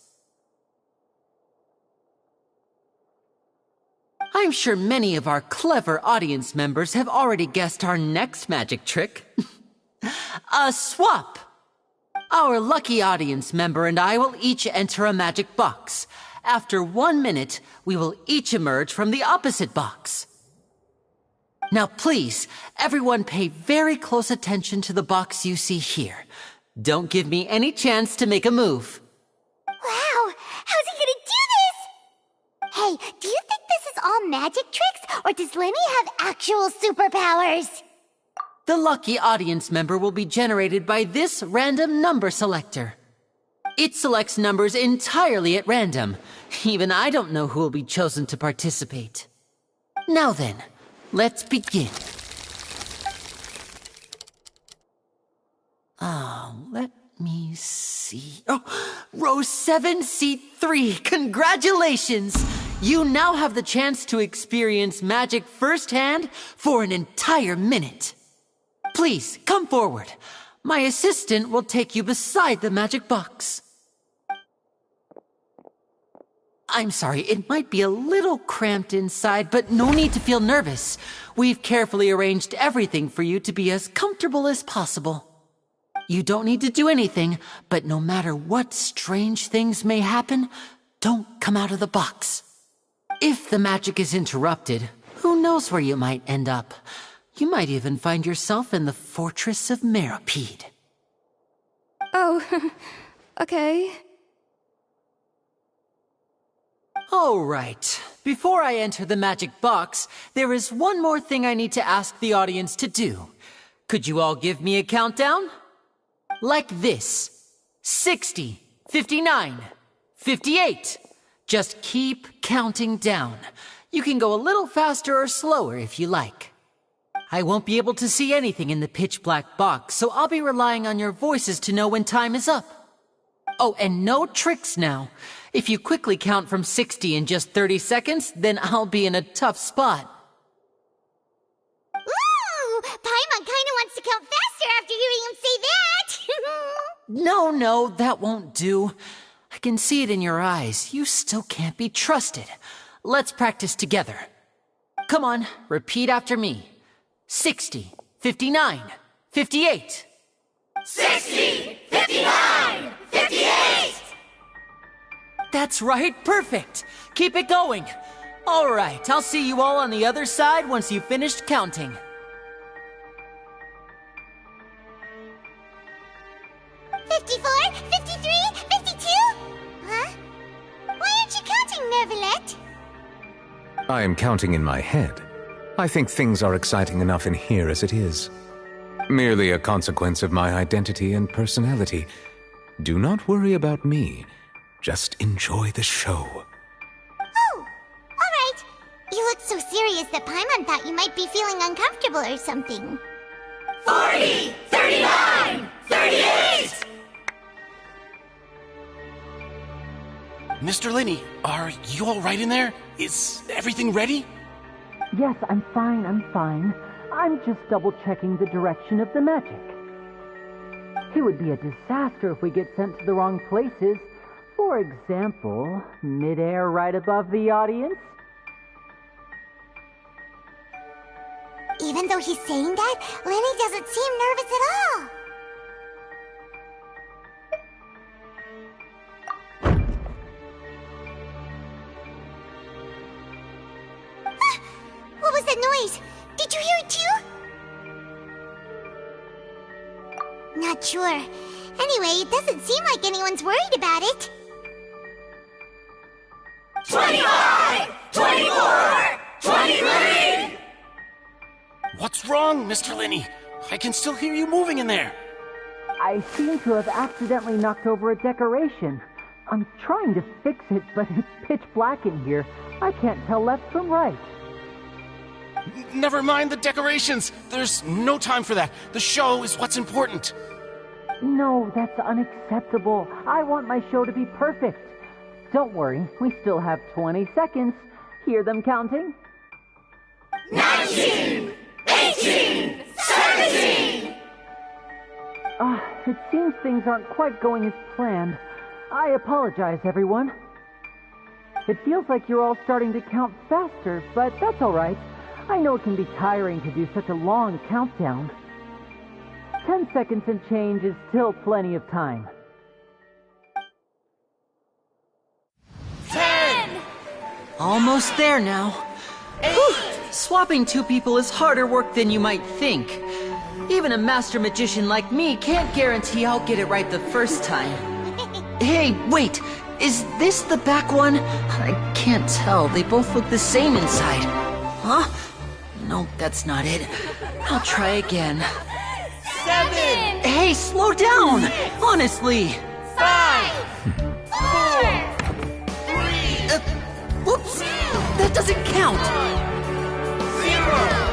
I'm sure many of our clever audience members have already guessed our next magic trick. A swap! Our lucky audience member and I will each enter a magic box. After 1 minute, we will each emerge from the opposite box. Now please, everyone pay very close attention to the box you see here. Don't give me any chance to make a move. Wow! How's he gonna do this? Hey, do you think this is all magic tricks, or does Lenny have actual superpowers? The lucky audience member will be generated by this random number selector. It selects numbers entirely at random. Even I don't know who will be chosen to participate. Now then, let's begin. Let me see. Oh, row 7, seat 3. Congratulations! You now have the chance to experience magic firsthand for an entire minute. Please, come forward. My assistant will take you beside the magic box. I'm sorry, it might be a little cramped inside, but no need to feel nervous. We've carefully arranged everything for you to be as comfortable as possible. You don't need to do anything, but no matter what strange things may happen, don't come out of the box. If the magic is interrupted, who knows where you might end up? You might even find yourself in the Fortress of Meropide. Oh, okay. All right. Before I enter the magic box, there is one more thing I need to ask the audience to do. Could you all give me a countdown? Like this. 60, 59, 58. Just keep counting down. You can go a little faster or slower if you like. I won't be able to see anything in the pitch black box, so I'll be relying on your voices to know when time is up. Oh, and no tricks now. If you quickly count from 60 in just 30 seconds, then I'll be in a tough spot. Ooh! Paimon kinda wants to count faster after hearing him say that! No, that won't do. I can see it in your eyes. You still can't be trusted. Let's practice together. Come on, repeat after me. 60, 59, 58. 60, 59, 58! That's right, perfect. Keep it going. All right, I'll see you all on the other side once you've finished counting. 54, 53, 52? Huh? Why aren't you counting, Nervalet? I am counting in my head. I think things are exciting enough in here as it is. Merely a consequence of my identity and personality. Do not worry about me. Just enjoy the show. Oh, alright. You looked so serious that Paimon thought you might be feeling uncomfortable or something. 40, 39, 38! Mr. Linney, are you all right in there? Is everything ready? Yes, I'm fine. I'm just double-checking the direction of the magic. It would be a disaster if we get sent to the wrong places. For example, mid-air right above the audience. Even though he's saying that, Lenny doesn't seem nervous at all. What was that noise? Did you hear it too? Not sure. Anyway, it doesn't seem like anyone's worried about it. 25, 24, 23! What's wrong, Mr. Linney? I can still hear you moving in there. I seem to have accidentally knocked over a decoration. I'm trying to fix it, but it's pitch black in here. I can't tell left from right. Never mind the decorations. There's no time for that. The show is what's important. No, that's unacceptable. I want my show to be perfect. Don't worry, we still have 20 seconds. Hear them counting? 19, 18, 17! It seems things aren't quite going as planned. I apologize, everyone. It feels like you're all starting to count faster, but that's all right. I know it can be tiring to do such a long countdown. 10 seconds and change is still plenty of time. 10! Almost there now. Whew. Swapping two people is harder work than you might think. Even a master magician like me can't guarantee I'll get it right the first time. Hey, wait! Is this the back one? I can't tell. They both look the same inside. Huh? No, that's not it. I'll try again. 7! Hey, slow down! Honestly! 5! 4! 3! Whoops! That doesn't count! 0!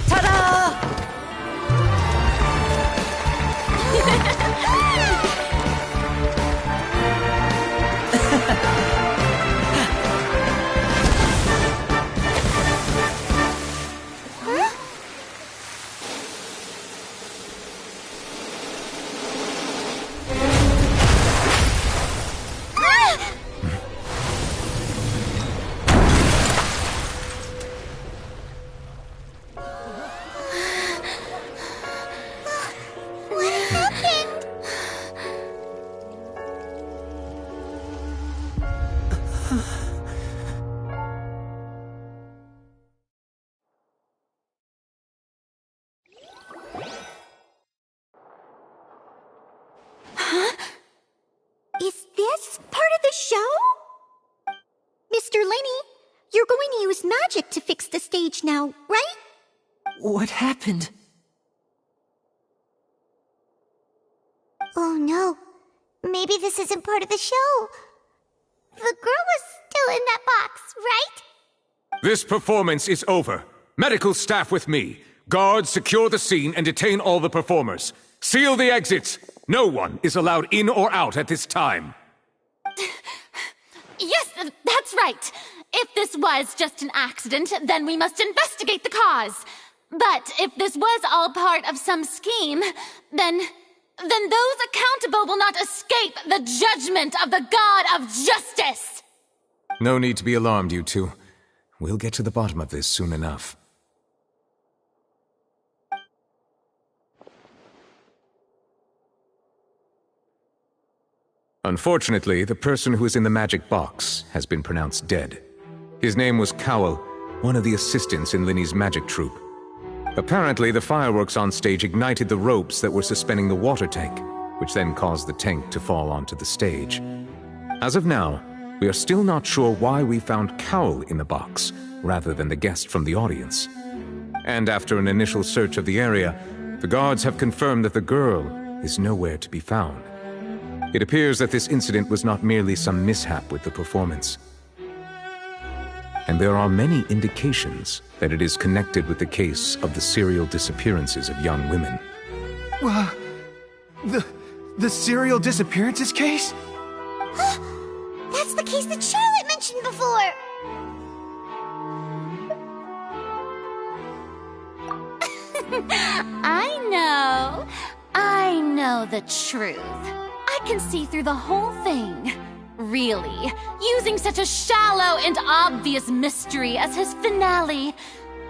Ta-da! What happened? Huh? Is this part of the show? Mr. Lenny, you're going to use magic to fix the stage now, right? What happened? Oh no. Maybe this isn't part of the show. The girl was still in that box, right? This performance is over. Medical staff with me. Guards, secure the scene and detain all the performers. Seal the exits. No one is allowed in or out at this time. Yes, that's right. If this was just an accident, then we must investigate the cause. But if this was all part of some scheme, then those accountable will not escape the judgment of the God of Justice! No need to be alarmed, you two. We'll get to the bottom of this soon enough. Unfortunately, the person who is in the magic box has been pronounced dead. His name was Cowell, one of the assistants in Linny's magic troupe. Apparently, the fireworks on stage ignited the ropes that were suspending the water tank, which then caused the tank to fall onto the stage. As of now, we are still not sure why we found Cowell in the box, rather than the guest from the audience. And after an initial search of the area, the guards have confirmed that the girl is nowhere to be found. It appears that this incident was not merely some mishap with the performance. And there are many indications that it is connected with the case of the serial disappearances of young women. The serial disappearances case? That's the case that Charlotte mentioned before! I know the truth. I can see through the whole thing. Really, using such a shallow and obvious mystery as his finale,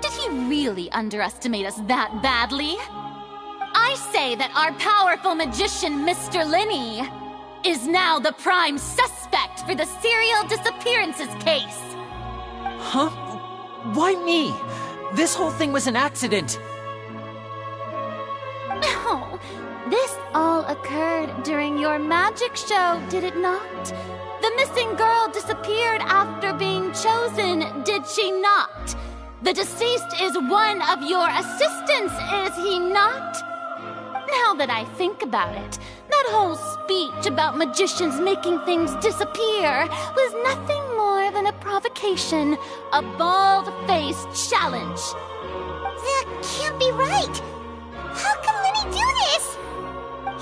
did he really underestimate us that badly? I say that our powerful magician, Mr. Linny, is now the prime suspect for the serial disappearances case. Huh? Why me? This whole thing was an accident. No, this all occurred during your magic show, did it not? The missing girl disappeared after being chosen, did she not? The deceased is one of your assistants, is he not? Now that I think about it, that whole speech about magicians making things disappear was nothing more than a provocation, a bald-faced challenge. That can't be right! How can Linny do this?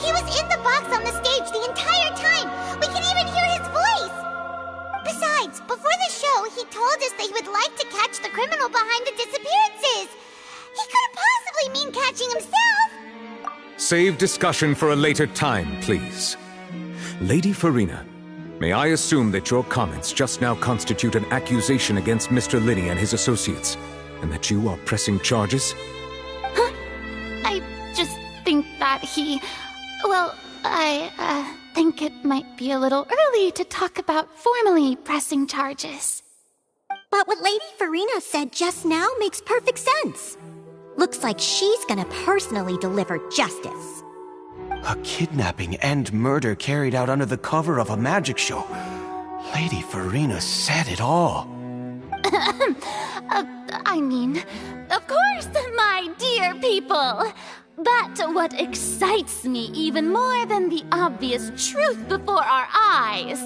He was in the box on the stage the entire time! We can even hear his voice! Besides, before the show, he told us that he would like to catch the criminal behind the disappearances! He couldn't possibly mean catching himself! Save discussion for a later time, please. Lady Farina, may I assume that your comments just now constitute an accusation against Mr. Linny and his associates, and that you are pressing charges? Huh? I just think that he... Well, I think it might be a little early to talk about formally pressing charges. But what Lady Farina said just now makes perfect sense. Looks like she's gonna personally deliver justice. A kidnapping and murder carried out under the cover of a magic show. Lady Farina said it all. I mean, of course, my dear people. But what excites me even more than the obvious truth before our eyes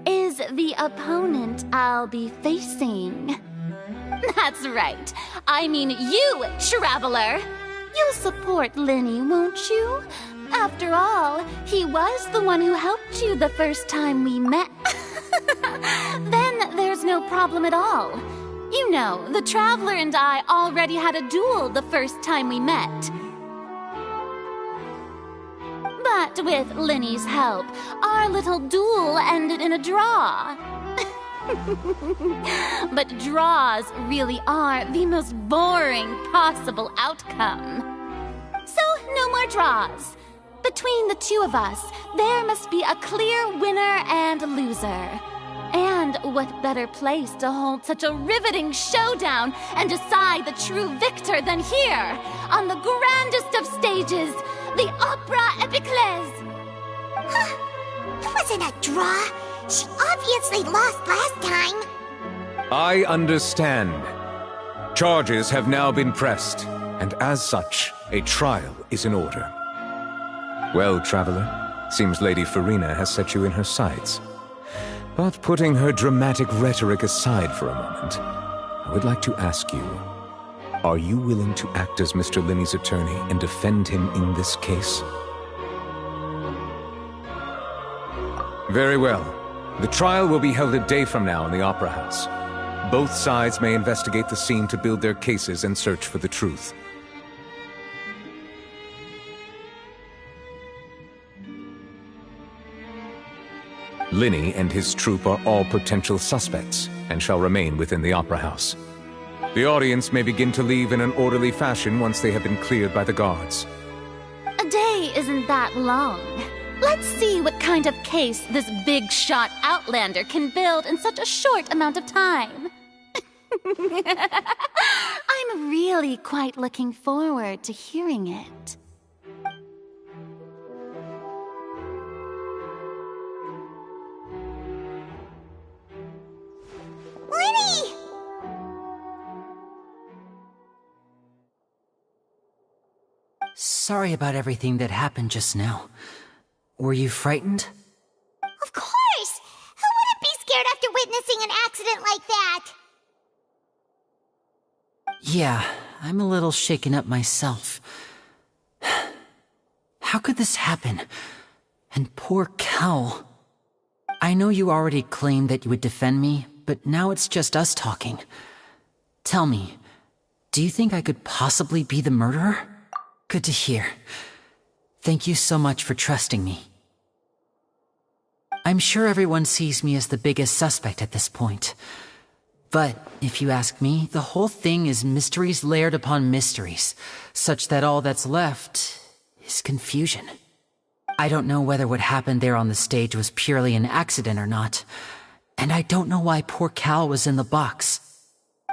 is the opponent I'll be facing. That's right. I mean you, Traveler. You'll support Linny, won't you? After all, he was the one who helped you the first time we met. Then there's no problem at all. You know, the Traveler and I already had a duel the first time we met. But with Linny's help, our little duel ended in a draw. But draws really are the most boring possible outcome. So, no more draws. Between the two of us, there must be a clear winner and loser. And what better place to hold such a riveting showdown and decide the true victor than here, on the grandest of stages, the Opera Epiclese! It wasn't a draw. She obviously lost last time. I understand. Charges have now been pressed, and as such, a trial is in order. Well, Traveler, seems Lady Farina has set you in her sights. But putting her dramatic rhetoric aside for a moment, I would like to ask you, are you willing to act as Mr. Linney's attorney and defend him in this case? Very well. The trial will be held a day from now in the Opera House. Both sides may investigate the scene to build their cases and search for the truth. Linney and his troupe are all potential suspects and shall remain within the Opera House. The audience may begin to leave in an orderly fashion once they have been cleared by the guards. A day isn't that long. Let's see what kind of case this big-shot outlander can build in such a short amount of time. I'm really quite looking forward to hearing it. Lenny! Sorry about everything that happened just now. Were you frightened? Of course! Who wouldn't be scared after witnessing an accident like that? Yeah, I'm a little shaken up myself. How could this happen? And poor Cal. I know you already claimed that you would defend me, but now it's just us talking. Tell me, do you think I could possibly be the murderer? Good to hear. Thank you so much for trusting me. I'm sure everyone sees me as the biggest suspect at this point. But if you ask me, the whole thing is mysteries layered upon mysteries, such that all that's left is confusion. I don't know whether what happened there on the stage was purely an accident or not, and I don't know why poor Cal was in the box.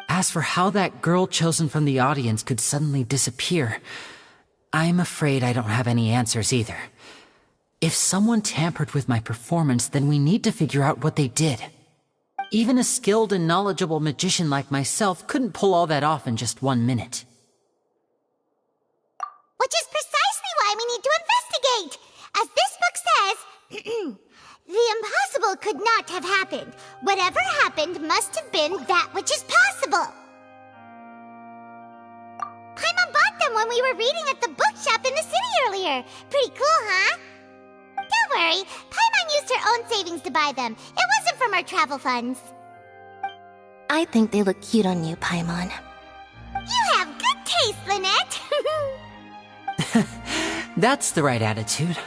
As for how that girl chosen from the audience could suddenly disappear, I'm afraid I don't have any answers either. If someone tampered with my performance, then we need to figure out what they did. Even a skilled and knowledgeable magician like myself couldn't pull all that off in just 1 minute. Which is precisely why we need to investigate! As this book says, the impossible could not have happened. Whatever happened must have been that which is possible. Paimon bought them when we were reading at the bookshop in the city earlier. Pretty cool, huh? Don't worry, Paimon used her own savings to buy them. It wasn't from our travel funds. I think they look cute on you, Paimon. You have good taste, Lynette! That's the right attitude.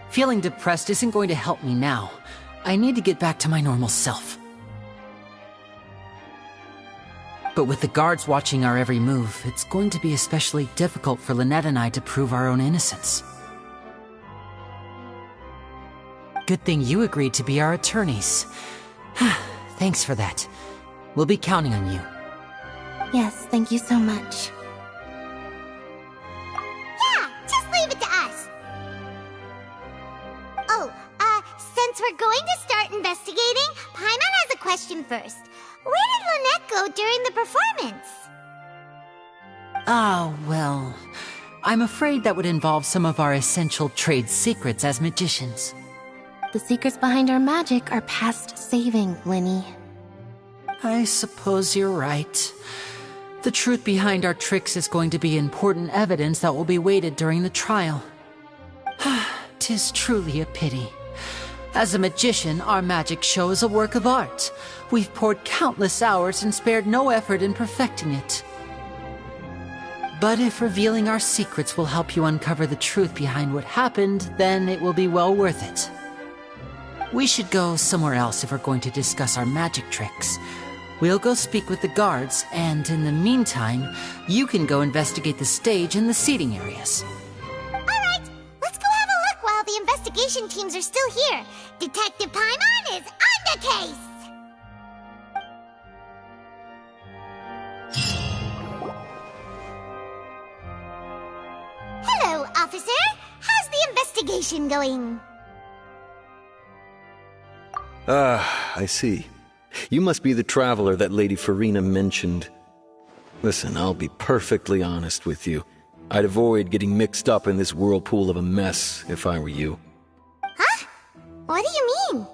Feeling depressed isn't going to help me now. I need to get back to my normal self. But with the guards watching our every move, it's going to be especially difficult for Lynette and I to prove our own innocence. Good thing you agreed to be our attorneys. Thanks for that. We'll be counting on you. Yes, thank you so much. Yeah, just leave it to us. Oh, since we're going to start investigating, Paimon has a question first. Where did Lynette go during the performance? Oh, well, I'm afraid that would involve some of our essential trade secrets as magicians. The secrets behind our magic are past saving, Linny. I suppose you're right. The truth behind our tricks is going to be important evidence that will be weighted during the trial. 'Tis truly a pity. As a magician, our magic show is a work of art. We've poured countless hours and spared no effort in perfecting it. But if revealing our secrets will help you uncover the truth behind what happened, then it will be well worth it. We should go somewhere else if we're going to discuss our magic tricks. We'll go speak with the guards, and in the meantime, you can go investigate the stage and the seating areas. Alright, let's go have a look while the investigation teams are still here. Detective Paimon is on the case! Hello, officer. How's the investigation going? I see. You must be the traveler that Lady Farina mentioned. Listen, I'll be perfectly honest with you. I'd avoid getting mixed up in this whirlpool of a mess if I were you. Huh? What do you mean?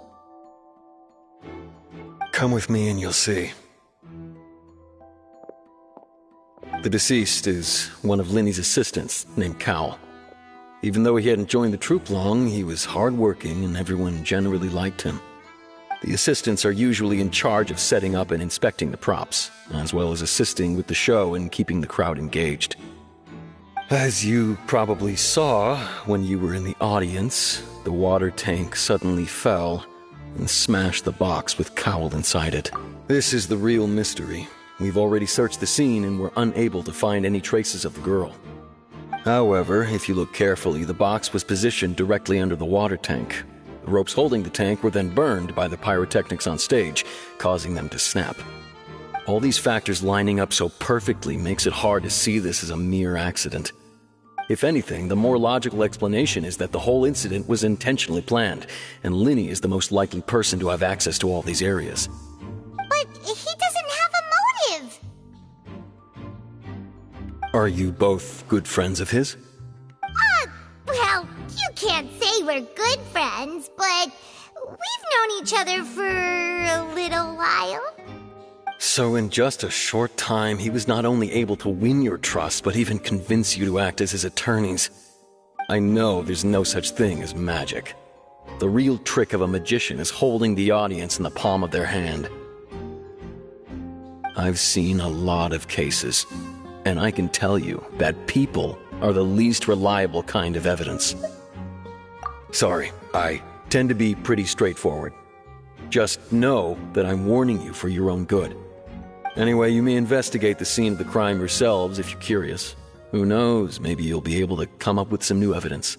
Come with me and you'll see. The deceased is one of Linny's assistants, named Cal. Even though he hadn't joined the troupe long, he was hardworking and everyone generally liked him. The assistants are usually in charge of setting up and inspecting the props, as well as assisting with the show and keeping the crowd engaged. As you probably saw when you were in the audience, the water tank suddenly fell and smashed the box with Cowl inside it. This is the real mystery. We've already searched the scene and were unable to find any traces of the girl. However, if you look carefully, the box was positioned directly under the water tank. The ropes holding the tank were then burned by the pyrotechnics on stage, causing them to snap. All these factors lining up so perfectly makes it hard to see this as a mere accident. If anything, the more logical explanation is that the whole incident was intentionally planned, and Linny is the most likely person to have access to all these areas. But he doesn't have a motive! Are you both good friends of his? Well, you can't say we're good friends, but we've known each other for a little while. So in just a short time, he was not only able to win your trust, but even convince you to act as his attorneys. I know there's no such thing as magic. The real trick of a magician is holding the audience in the palm of their hand. I've seen a lot of cases, and I can tell you that people are the least reliable kind of evidence. Sorry, I tend to be pretty straightforward. Just know that I'm warning you for your own good. Anyway, you may investigate the scene of the crime yourselves if you're curious. Who knows, maybe you'll be able to come up with some new evidence.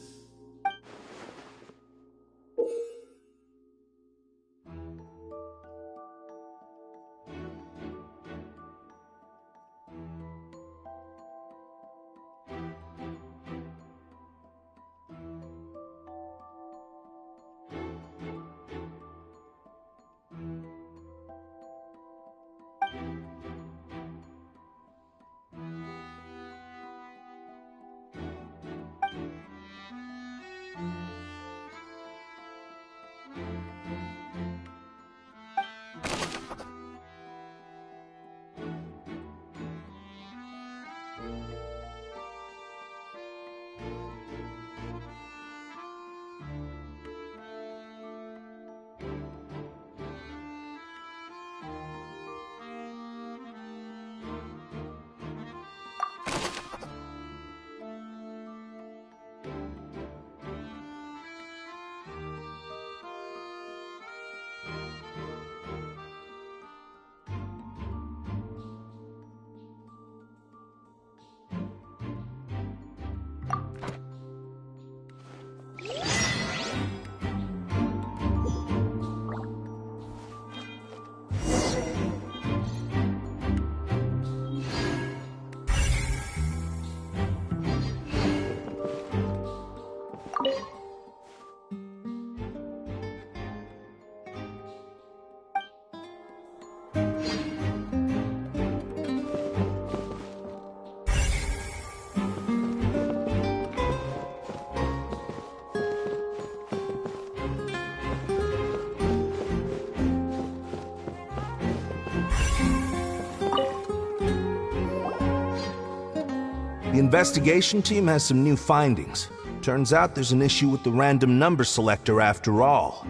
The investigation team has some new findings. Turns out there's an issue with the random number selector after all.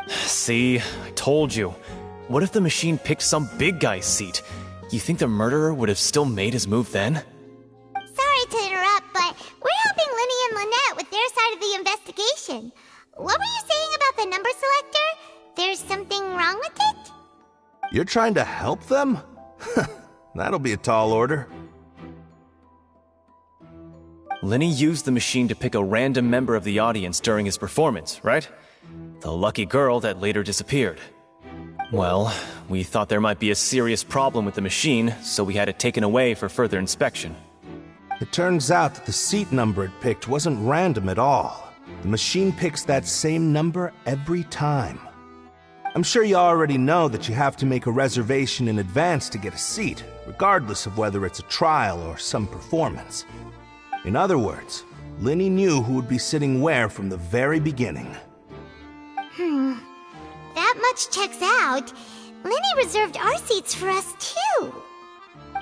See, I told you. What if the machine picked some big guy's seat? You think the murderer would have still made his move then? Sorry to interrupt, but we're helping Linny and Lynette with their side of the investigation. What were you saying about the number selector? There's something wrong with it? You're trying to help them? That'll be a tall order. Linny used the machine to pick a random member of the audience during his performance, right? The lucky girl that later disappeared. Well, we thought there might be a serious problem with the machine, so we had it taken away for further inspection. It turns out that the seat number it picked wasn't random at all. The machine picks that same number every time. I'm sure you already know that you have to make a reservation in advance to get a seat, regardless of whether it's a trial or some performance. In other words, Linny knew who would be sitting where from the very beginning. That much checks out. Linny reserved our seats for us too.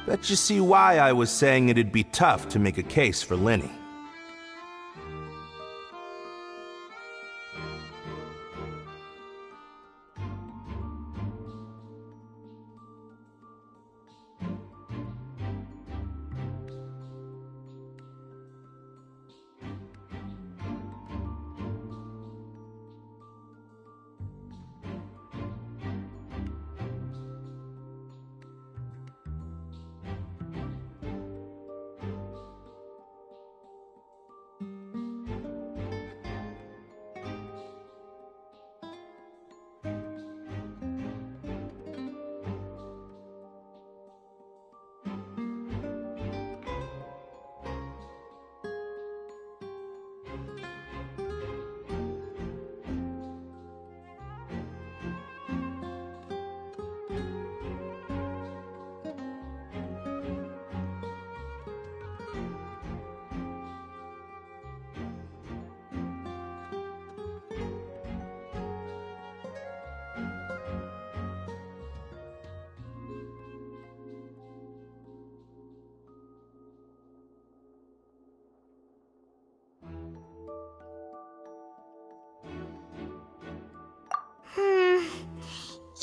Bet you see why I was saying it'd be tough to make a case for Lenny.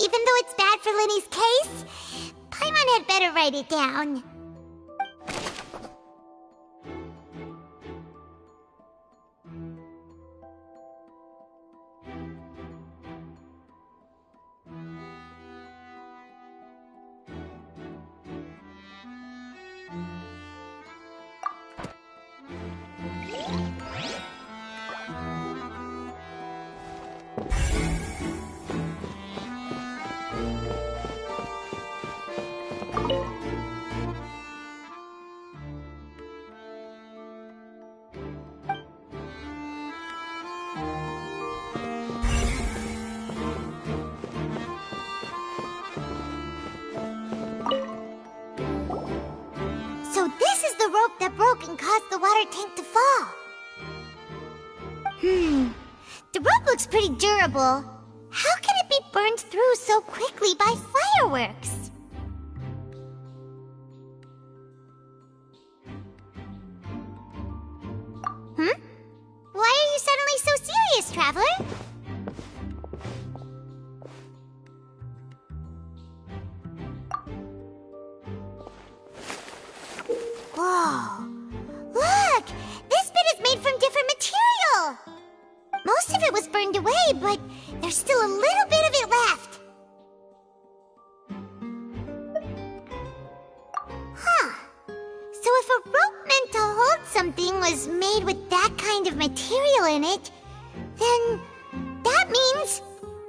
Even though it's bad for Lenny's case, Paimon had better write it down. So this is the rope that broke and caused the water tank to fall. The rope looks pretty durable. How can it be burned through so quickly by fireworks? Why are you suddenly so serious, Traveler? Whoa! Look! This bit is made from different material! Most of it was burned away, but there's still a little bit of it left. Huh. So if a rope meant to hold something was made with that kind of material in it, then that means...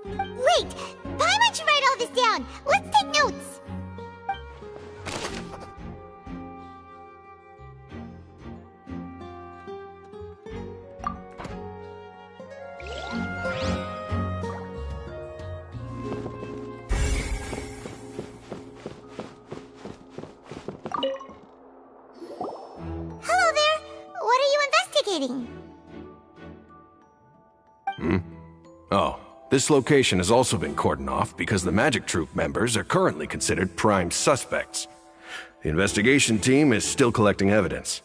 Wait! Why don't you write all this down? Let's take notes! Hello there! What are you investigating? Oh, this location has also been cordoned off because the Magic Troop members are currently considered prime suspects. The investigation team is still collecting evidence.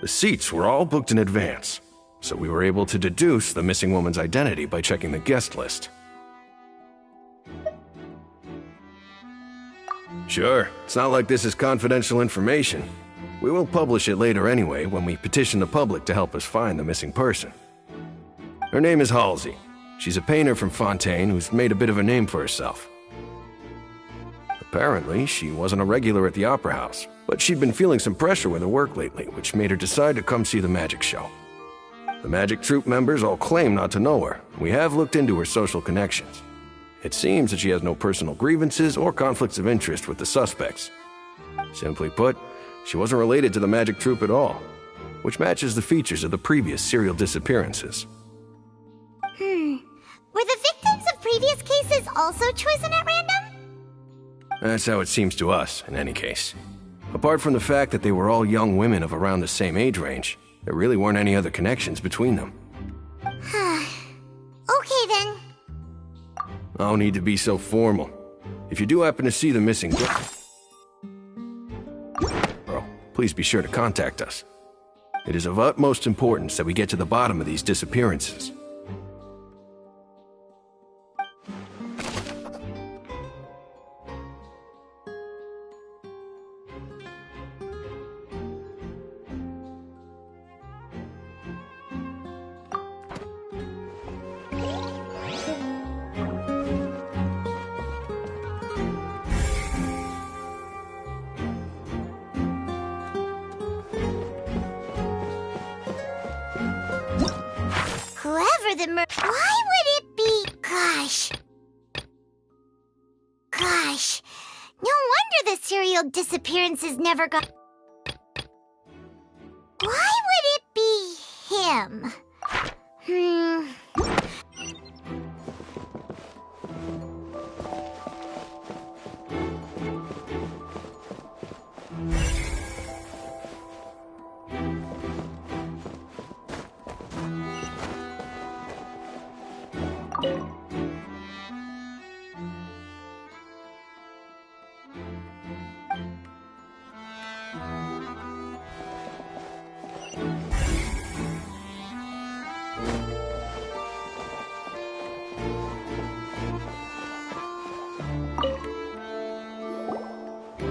The seats were all booked in advance, so we were able to deduce the missing woman's identity by checking the guest list. Sure, it's not like this is confidential information. We will publish it later anyway when we petition the public to help us find the missing person. Her name is Halsey. She's a painter from Fontaine who's made a bit of a name for herself. Apparently, she wasn't a regular at the Opera House, but she'd been feeling some pressure with her work lately, which made her decide to come see the magic show. The Magic Troop members all claim not to know her. We have looked into her social connections. It seems that she has no personal grievances or conflicts of interest with the suspects. Simply put, she wasn't related to the Magic Troop at all, which matches the features of the previous serial disappearances. Were the victims of previous cases also chosen at random? That's how it seems to us, in any case. Apart from the fact that they were all young women of around the same age range, there really weren't any other connections between them. Okay then. No need to be so formal. If you do happen to see the missing girl... please be sure to contact us. It is of utmost importance that we get to the bottom of these disappearances. Whoever the Why would it be? Gosh. No wonder the serial disappearances never got... Why would it be him?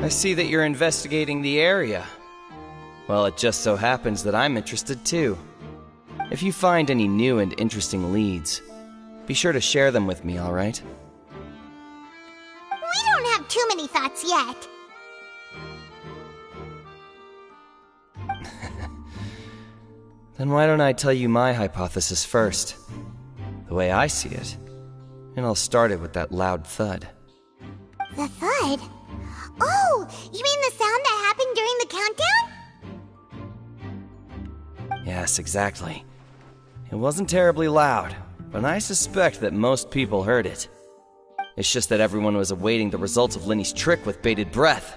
I see that you're investigating the area. Well, it just so happens that I'm interested too. If you find any new and interesting leads, be sure to share them with me, alright? We don't have too many thoughts yet. Then why don't I tell you my hypothesis first? The way I see it. And I'll start it with that loud thud. The thud? Oh, you mean the sound that happened during the countdown? Yes, exactly. It wasn't terribly loud, but I suspect that most people heard it. It's just that everyone was awaiting the results of Linny's trick with bated breath,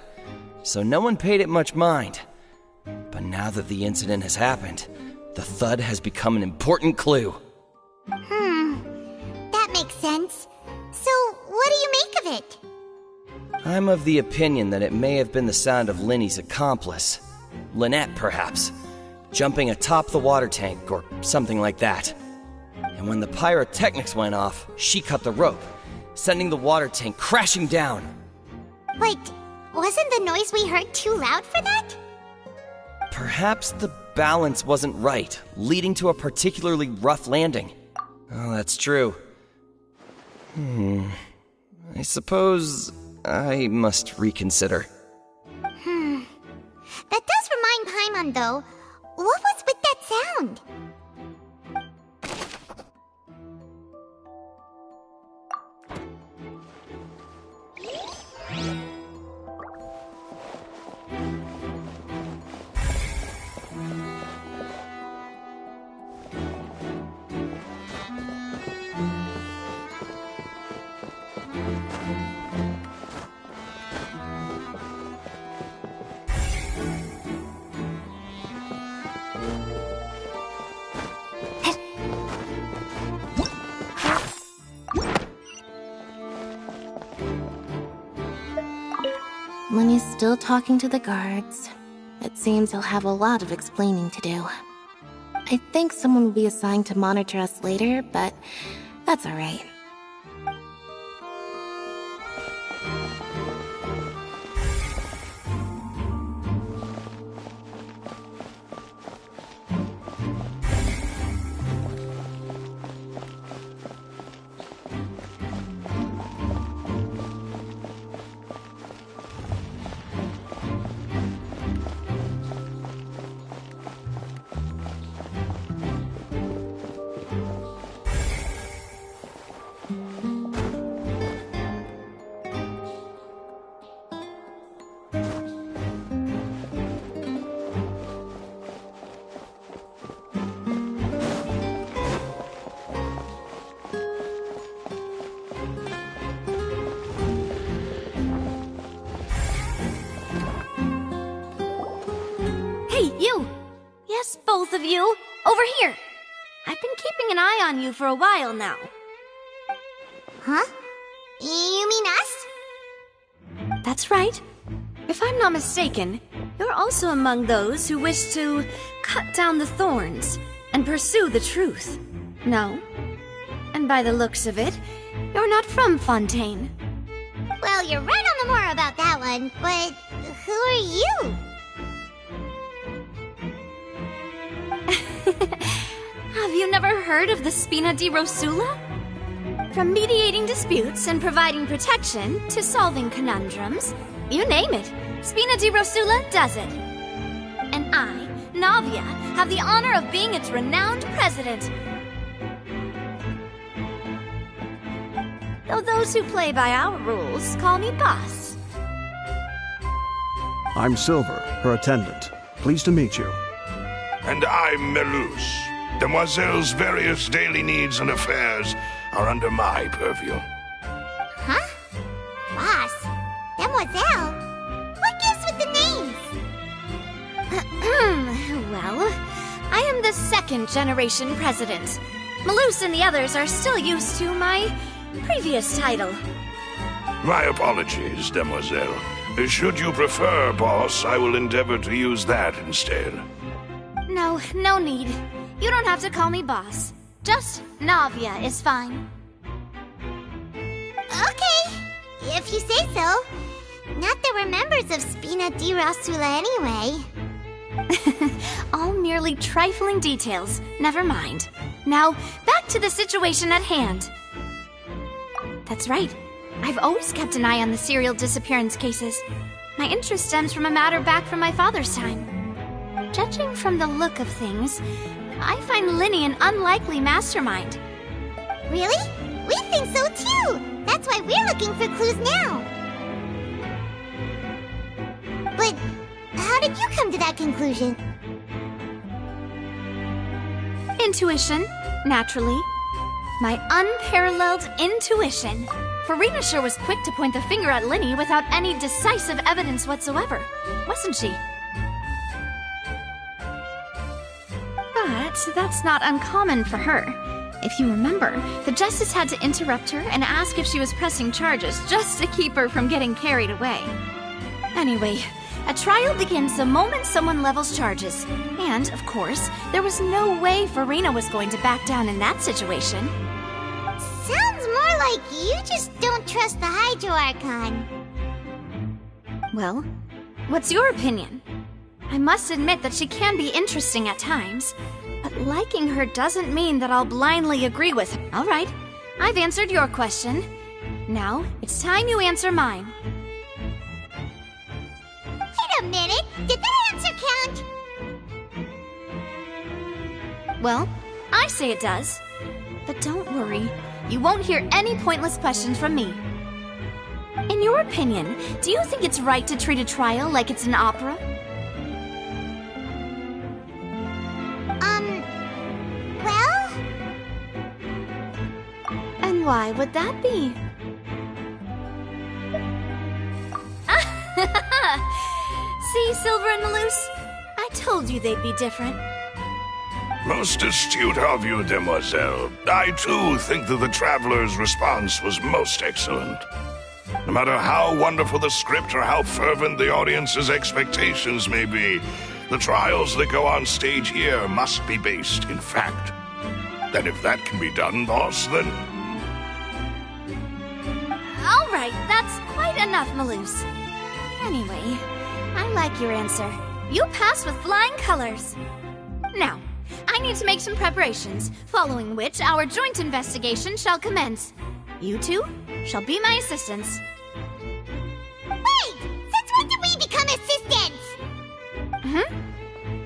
so no one paid it much mind. But now that the incident has happened, the thud has become an important clue. That makes sense. So, what do you make of it? I'm of the opinion that it may have been the sound of Linny's accomplice. Lynette, perhaps. Jumping atop the water tank, or something like that. And when the pyrotechnics went off, she cut the rope, sending the water tank crashing down. Wait, wasn't the noise we heard too loud for that? Perhaps the balance wasn't right, leading to a particularly rough landing. Oh, that's true. I suppose I must reconsider. That does remind Paimon, though. What was with that sound? Lenny's still talking to the guards. It seems he'll have a lot of explaining to do. I think someone will be assigned to monitor us later, but that's alright. Both of you, over here. I've been keeping an eye on you for a while now. Huh? You mean us? That's right. If I'm not mistaken, You're also among those who wish to cut down the thorns and pursue the truth. No? And by the looks of it, you're not from Fontaine. Well, you're right on the more about that one, but who are you? Have you never heard of the Spina di Rosula? From mediating disputes and providing protection to solving conundrums, you name it, Spina di Rosula does it. And I, Navia, have the honor of being its renowned president. Though those who play by our rules call me boss. I'm Silver, her attendant. Pleased to meet you. And I'm Melus. Demoiselle's various daily needs and affairs are under my purview. Huh? Boss? Demoiselle? What gives with the names? Well, I am the second generation president. Melus and the others are still used to my previous title. My apologies, Demoiselle. Should you prefer, boss, I will endeavor to use that instead. No, no need. You don't have to call me boss. Just Navia is fine. Okay, if you say so. Not that we're members of Spina di Rosula anyway. All merely trifling details. Never mind. Now, back to the situation at hand. That's right. I've always kept an eye on the serial disappearance cases. My interest stems from a matter back from my father's time. Judging from the look of things, I find Linny an unlikely mastermind. Really? We think so too! That's why we're looking for clues now. But how did you come to that conclusion? Intuition, naturally. My unparalleled intuition. Farina sure was quick to point the finger at Linny without any decisive evidence whatsoever, wasn't she? But that's not uncommon for her. If you remember, the Justice had to interrupt her and ask if she was pressing charges just to keep her from getting carried away. Anyway, a trial begins the moment someone levels charges. And, of course, there was no way Farina was going to back down in that situation. Sounds more like you just don't trust the Hydro Archon. Well, what's your opinion? I must admit that she can be interesting at times, but liking her doesn't mean that I'll blindly agree with her. All right, I've answered your question. Now, it's time you answer mine. Wait a minute, did that answer count? Well, I say it does. But don't worry, you won't hear any pointless questions from me. In your opinion, do you think it's right to treat a trial like it's an opera? Well? And why would that be? See, Silver and Melus? I told you they'd be different. Most astute of you, Demoiselle. I, too, think that the Traveler's response was most excellent. No matter how wonderful the script or how fervent the audience's expectations may be, the trials that go on stage here must be based in fact. And if that can be done, boss, then... All right, that's quite enough, Melus. Anyway, I like your answer. You pass with flying colors. Now, I need to make some preparations, following which our joint investigation shall commence. You two shall be my assistants. Wait! Since when did we become assistants?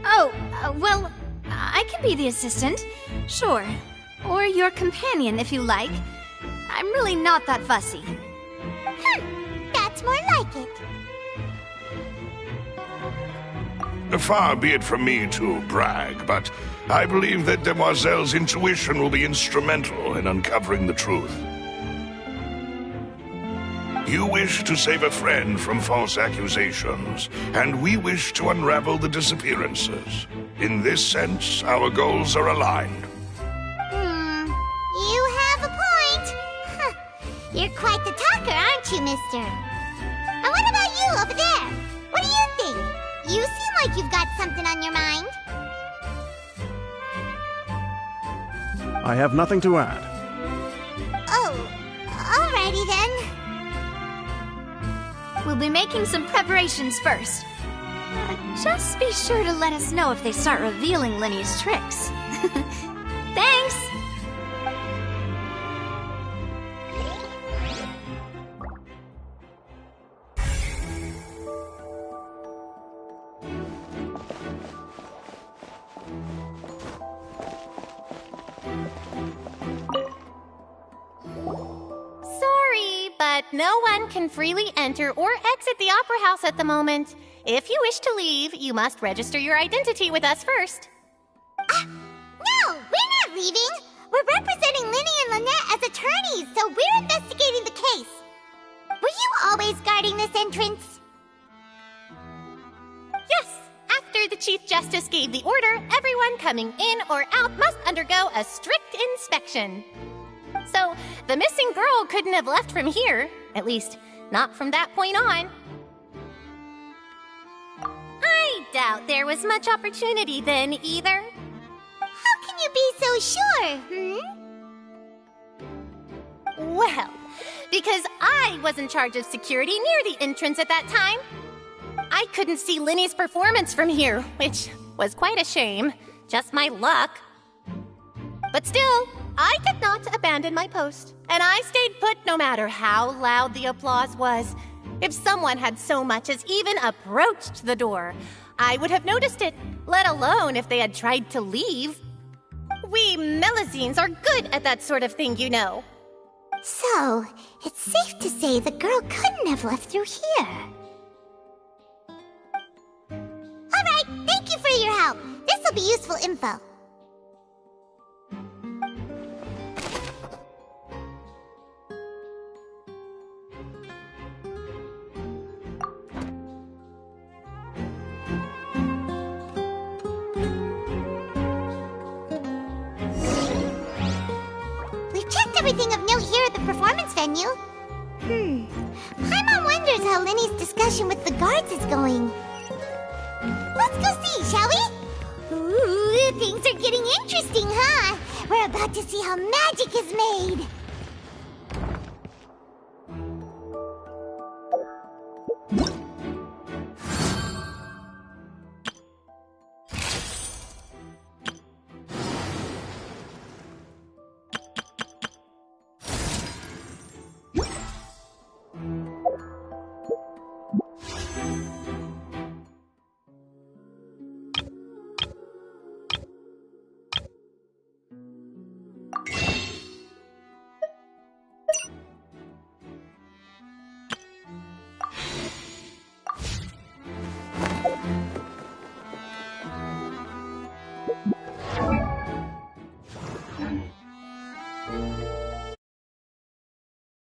Oh, well, I can be the assistant, sure. Or your companion, if you like. I'm really not that fussy. That's more like it. Far be it from me to brag, but I believe that Demoiselle's intuition will be instrumental in uncovering the truth. You wish to save a friend from false accusations, and we wish to unravel the disappearances. In this sense, our goals are aligned. You have a point. You're quite the talker, aren't you, mister? And what about you over there? What do you think? You seem like you've got something on your mind. I have nothing to add. Oh, alrighty then. We'll be making some preparations first. Just be sure to let us know if they start revealing Lenny's tricks. Thanks! Sorry, but no one can freely enter or exit the Opera House at the moment. If you wish to leave, you must register your identity with us first. No, we're not leaving. We're representing Linny and Lynette as attorneys, so we're investigating the case. Were you always guarding this entrance? Yes, after the Chief Justice gave the order, everyone coming in or out must undergo a strict inspection. So, the missing girl couldn't have left from here, at least, not from that point on. I doubt there was much opportunity then, either. How can you be so sure, Well, because I was in charge of security near the entrance at that time. I couldn't see Linny's performance from here, which was quite a shame. Just my luck. But still, I did not abandon my post, and I stayed put no matter how loud the applause was. If someone had so much as even approached the door, I would have noticed it, let alone if they had tried to leave. We Melusines are good at that sort of thing, you know. So, it's safe to say the girl couldn't have left through here. Alright, thank you for your help. This'll be useful info. Everything of note here at the performance venue. Paimon wonders how Linny's discussion with the guards is going. Let's go see, shall we? Ooh, things are getting interesting, huh? We're about to see how magic is made.